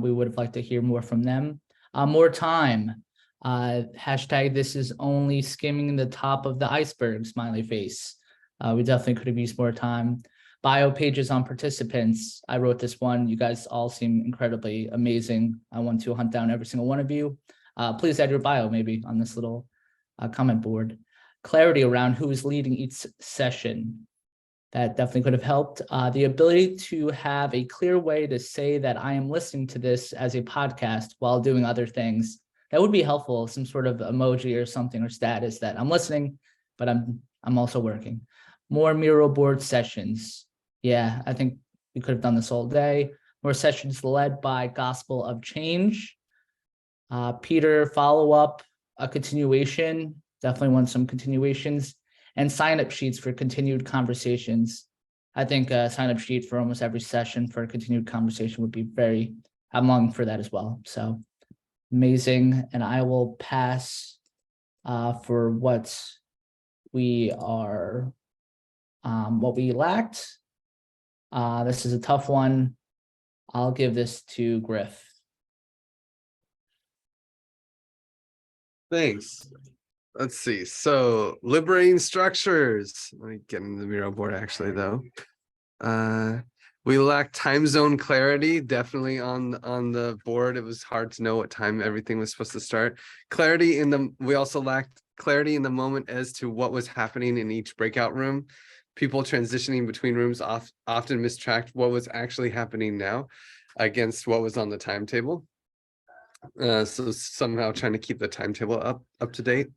we would have liked to hear more from them. More time. Hashtag this is only skimming the top of the iceberg, smiley face. We definitely could have used more time. Bio pages on participants. I wrote this one. You guys all seem incredibly amazing. I want to hunt down every single one of you. Please add your bio maybe on this little comment board. Clarity around who is leading each session. That definitely could have helped. The ability to have a clear way to say that I am listening to this as a podcast while doing other things. That would be helpful. Some sort of emoji or something or status that I'm listening, but I'm also working. More Miro board sessions. Yeah, I think we could have done this all day. More sessions led by Gospel of Change. Peter, follow up, a continuation. Definitely want some continuations. And sign-up sheets for continued conversations. I think a sign-up sheet for almost every session for a continued conversation would be I'm longing for that as well. So amazing. And I will pass for what we are, what we lacked. This is a tough one. I'll give this to Griff. Thanks. Let's see. So liberating structures. Let me get into the Miro board actually though. We lack time zone clarity, definitely on the board. It was hard to know what time everything was supposed to start. We also lacked clarity in the moment as to what was happening in each breakout room. People transitioning between rooms often mistracked what was actually happening now against what was on the timetable. So somehow trying to keep the timetable up to date.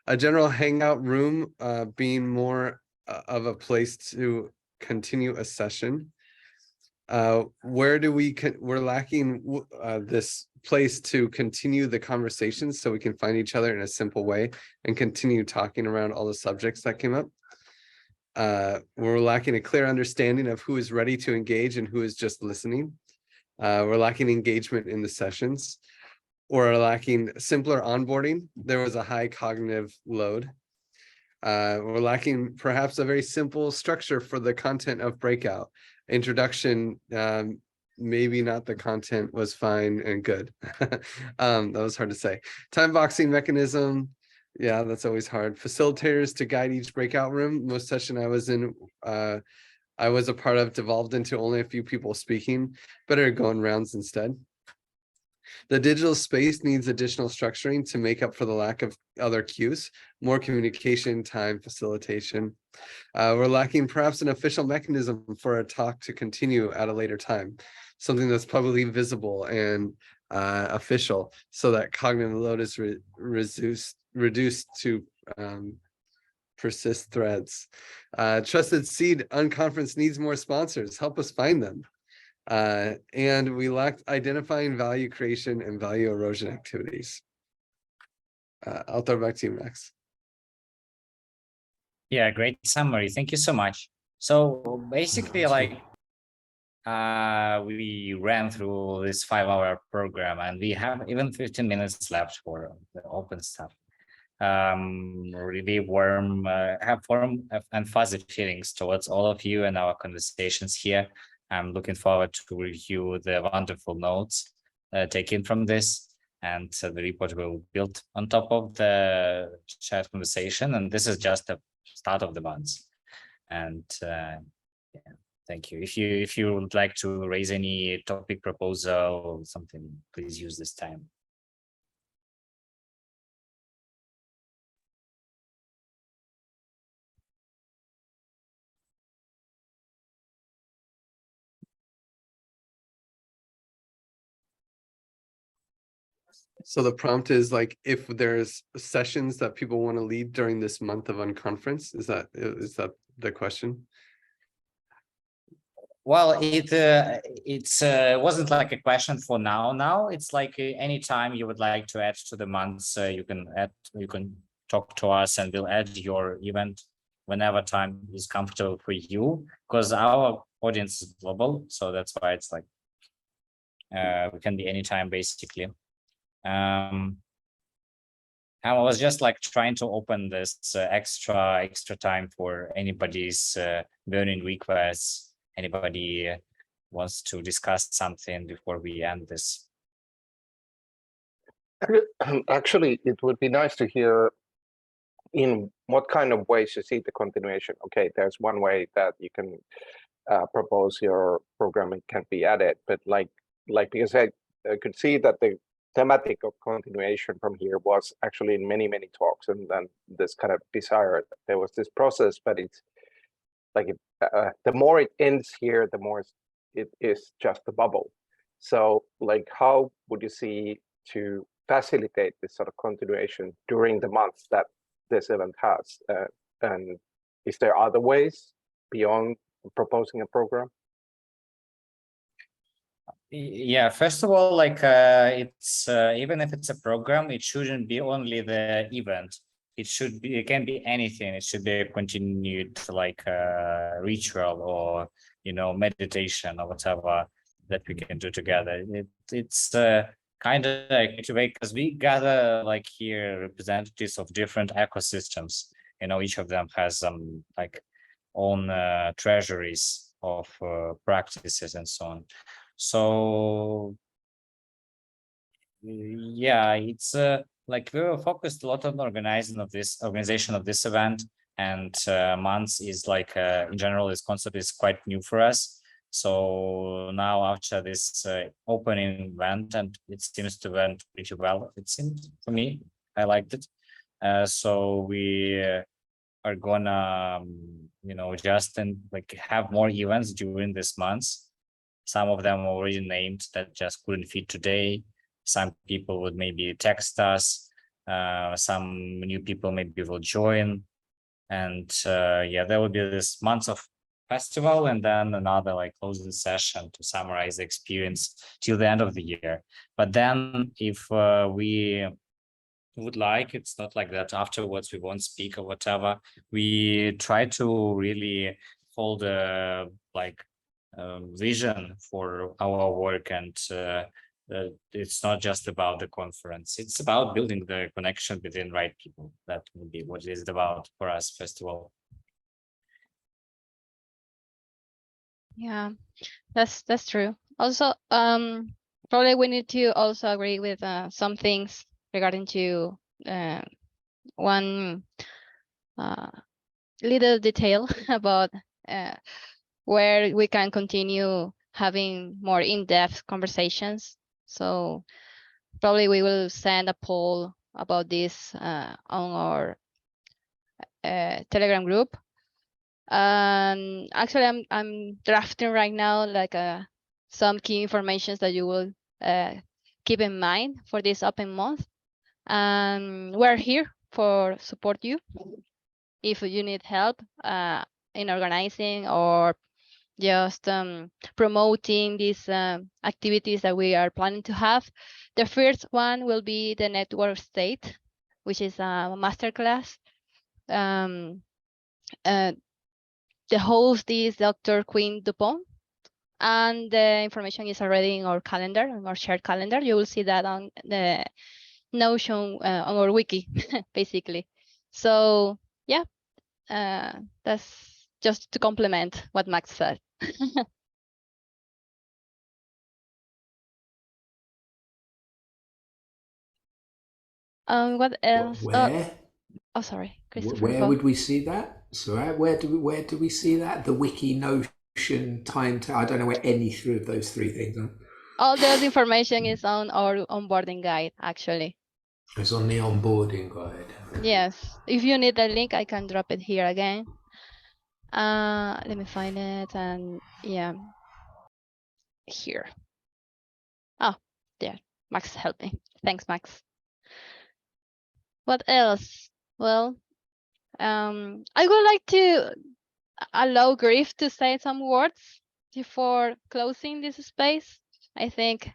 A general hangout room being more of a place to continue a session. We're lacking this place to continue the conversations so we can find each other in a simple way and continue talking around all the subjects that came up. We're lacking a clear understanding of who is ready to engage and who is just listening. We're lacking engagement in the sessions. We're lacking simpler onboarding. There was a high cognitive load. We're lacking perhaps a very simple structure for the content of breakout. Introduction, maybe not the content was fine and good. That was hard to say. Time boxing mechanism. Yeah, that's always hard. Facilitators to guide each breakout room. Most session I was in, I was a part of, devolved into only a few people speaking. Better go in rounds instead. The digital space needs additional structuring to make up for the lack of other cues, more communication, time, facilitation. We're lacking perhaps an official mechanism for a talk to continue at a later time, something that's publicly visible and official, so that cognitive load is reduced to persist threads. Trusted Seed Unconference needs more sponsors. Help us find them. And we lacked identifying value creation and value erosion activities. I'll throw it back to you, Max. Yeah, great summary. Thank you so much. So basically, like, we ran through this 5-hour program and we have even 15 minutes left for the open stuff. Really warm, have warm and fuzzy feelings towards all of you and our conversations here. I'm looking forward to review the wonderful notes taken from this, and the report will build on top of the chat conversation. And this is just the start of the month. And yeah, thank you. If you would like to raise any topic proposal or something, please use this time. So the prompt is like, if there's sessions that people want to lead during this month of Unconference, is that the question? Well, it wasn't like a question for now. Now it's like anytime you would like to add to the months, you can talk to us and we'll add your event whenever time is comfortable for you, because our audience is global, so that's why it's like we can be anytime basically. I was just like trying to open this extra time for anybody's burning requests. Anybody wants to discuss something before we end this? Actually, it would be nice to hear in what kind of ways you see the continuation. Okay, there's one way that you can propose your programming can be added, but like because I could see that the thematic of continuation from here was actually in many talks, and then this kind of desire, there was this process, but it's like the more it ends here, the more it is just a bubble. So like, how would you see to facilitate this sort of continuation during the months that this event has? And is there other ways beyond proposing a program? Yeah, first of all, like it's even if it's a program, it shouldn't be only the event. It can be anything. It should be a continued like ritual or meditation or whatever that we can do together. It's kind of like because we gather like here representatives of different ecosystems. Each of them has some like own treasuries of practices and so on. So yeah, it's like we were focused a lot on organization of this event, and months is like in general this concept is quite new for us. So now after this opening event, and it seems to went pretty well, it seems for me, I liked it. So we are gonna just like have more events during this months. Some of them already named that just couldn't fit today. Some people would maybe text us. Some new people maybe will join. And yeah, there will be this month of festival and then another like closing session to summarize the experience till the end of the year. But then if we would like, it's not like that afterwards we won't speak or whatever. We try to really hold a vision for our work, and it's not just about the conference, it's about building the connection between right people. That would be what it is about for us, first of all. Yeah, that's true. Also, probably we need to also agree with some things regarding to one little detail about where we can continue having more in-depth conversations. So probably we will send a poll about this on our Telegram group. And actually, I'm drafting right now like some key information that you will keep in mind for this open month. And we're here for support you if you need help in organizing or just promoting these activities that we are planning to have. The first one will be the network state, which is a masterclass. The host is Dr. Quinn Dupont, and the information is already in our calendar, on our shared calendar. You will see that on the Notion on our wiki, basically. So yeah, that's just to complement what Max said. What else? Where? Oh, sorry, Christopher. Where would we see that? So where do we see that? The wiki, Notion, time to, I don't know where any three of those three things are. All those information is on our onboarding guide, actually. It's on the onboarding guide. Yes, if you need the link, I can drop it here again. Let me find it, and yeah, here. Oh, there. Max helped me. Thanks, Max. What else? Well, I would like to allow Griff to say some words before closing this space. I think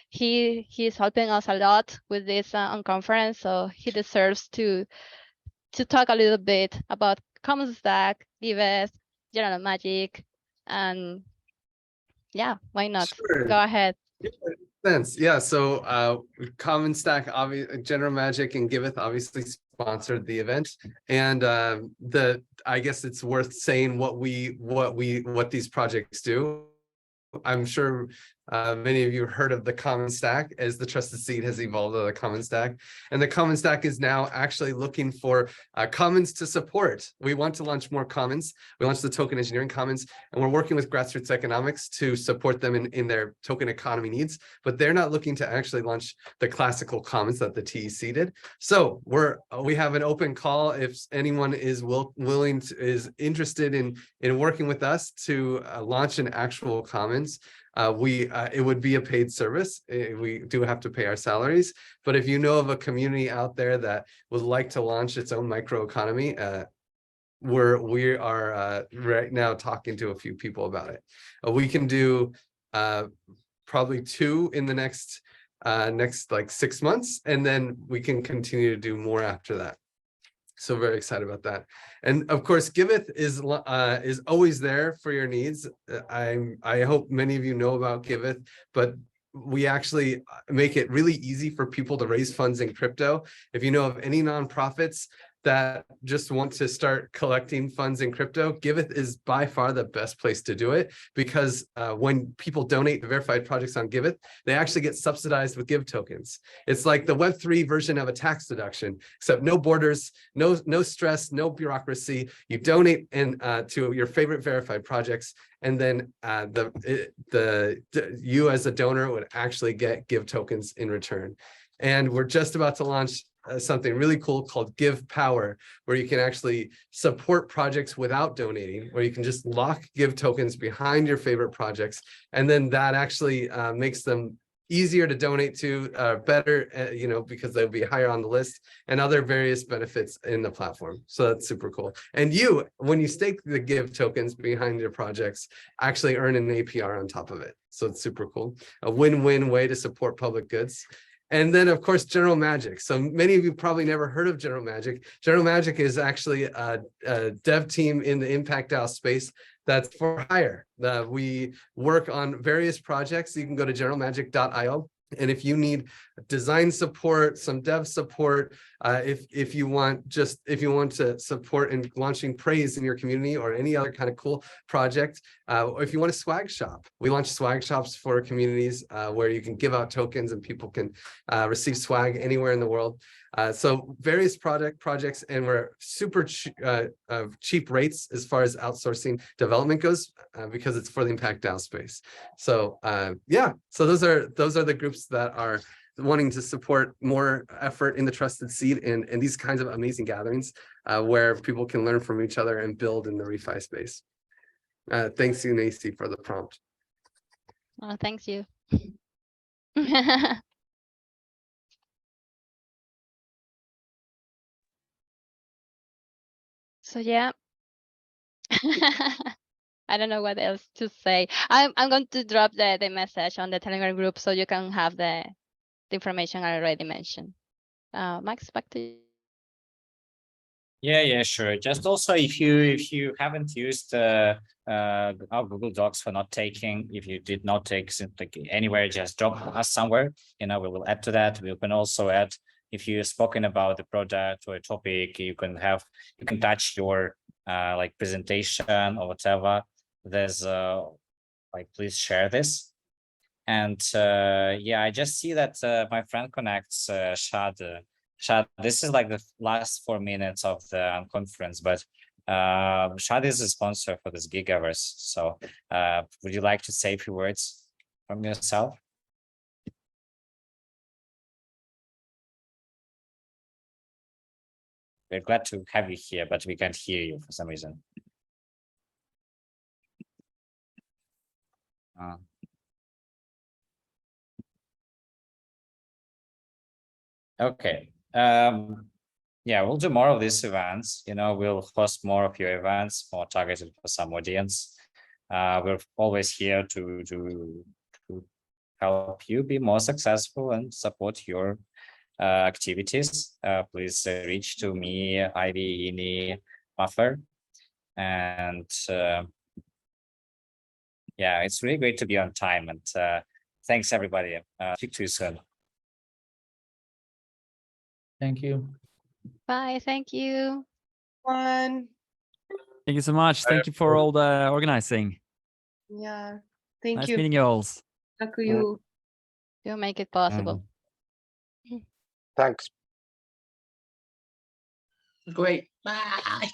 he's helping us a lot with this Unconference, so he deserves to talk a little bit about Common Stack, Giveth, General Magic, and yeah, why not? Sure. Go ahead. Sense. Yeah. So Common Stack, General Magic and Giveth obviously sponsored the event. And I guess it's worth saying what these projects do. I'm sure many of you heard of the Common Stack, as the Trusted Seed has evolved to the Common Stack. And the Common Stack is now actually looking for commons to support. We want to launch more commons. We launched the token engineering commons, and we're working with Grassroots Economics to support them in their token economy needs, but they're not looking to actually launch the classical commons that the TEC did. So we have an open call if anyone is is interested in working with us to launch an actual commons. It would be a paid service. We do have to pay our salaries, but if you know of a community out there that would like to launch its own microeconomy, we are right now talking to a few people about it. We can do probably 2 in the next like 6 months, and then we can continue to do more after that. So very excited about that. And of course, Giveth is always there for your needs. I hope many of you know about Giveth, but we actually make it really easy for people to raise funds in crypto. If you know of any nonprofits that just want to start collecting funds in crypto, Giveth is by far the best place to do it, because when people donate to verified projects on Giveth, they actually get subsidized with Give tokens. It's like the Web3 version of a tax deduction, except no borders, no stress, no bureaucracy. You donate to your favorite verified projects, and then you as a donor would actually get Give tokens in return. And we're just about to launch something really cool called Give Power, where you can actually support projects without donating, where you can just lock Give tokens behind your favorite projects, and then that actually makes them easier to donate to, better, because they'll be higher on the list, and other various benefits in the platform. So that's super cool. And when you stake the Give tokens behind your projects, actually earn an APR on top of it. So it's super cool. A win-win way to support public goods. And then, of course, General Magic. So many of you probably never heard of General Magic. General Magic is actually a dev team in the Impact DAO space that's for hire. We work on various projects. You can go to generalmagic.io. And if you need design support, some dev support, if you want to support in launching praise in your community or any other kind of cool project, if you want a swag shop, we launch swag shops for communities where you can give out tokens and people can receive swag anywhere in the world. So various projects, and we're super cheap rates as far as outsourcing development goes, because it's for the Impact DAO space. So yeah, so those are the groups that are wanting to support more effort in the Trusted Seed and these kinds of amazing gatherings where people can learn from each other and build in the refi space. Thanks you, Nacy, for the prompt. Oh, thanks you. So yeah. I don't know what else to say. I'm going to drop the message on the Telegram group so you can have the information I already mentioned. Max, back to you. Yeah, sure. Just also, if you haven't used our Google Docs for not taking, if you did not take simply anywhere, just drop us somewhere. We will add to that. We can also add, if you've spoken about the product or a topic, you can touch your like presentation or whatever. There's please share this. And yeah, I just see that my friend connects Shad. Shad, this is like the last 4 minutes of the conference, but Shad is a sponsor for this Gigaverse. So would you like to say a few words from yourself? We're glad to have you here, but we can't hear you for some reason. Okay. Yeah, we'll do more of these events. We'll host more of your events, more targeted for some audience. We're always here to help you be more successful and support your activities. Please reach to me, Ivy, Ini, Muffler, and yeah, it's really great to be on time. And thanks everybody. Speak to you soon. Thank you. Bye. Thank you. One. Thank you so much. Thank you for all the organizing. Yeah. Thank Nice you. meeting you all. Takuyu. You'll make it possible. Thanks. Great. Bye.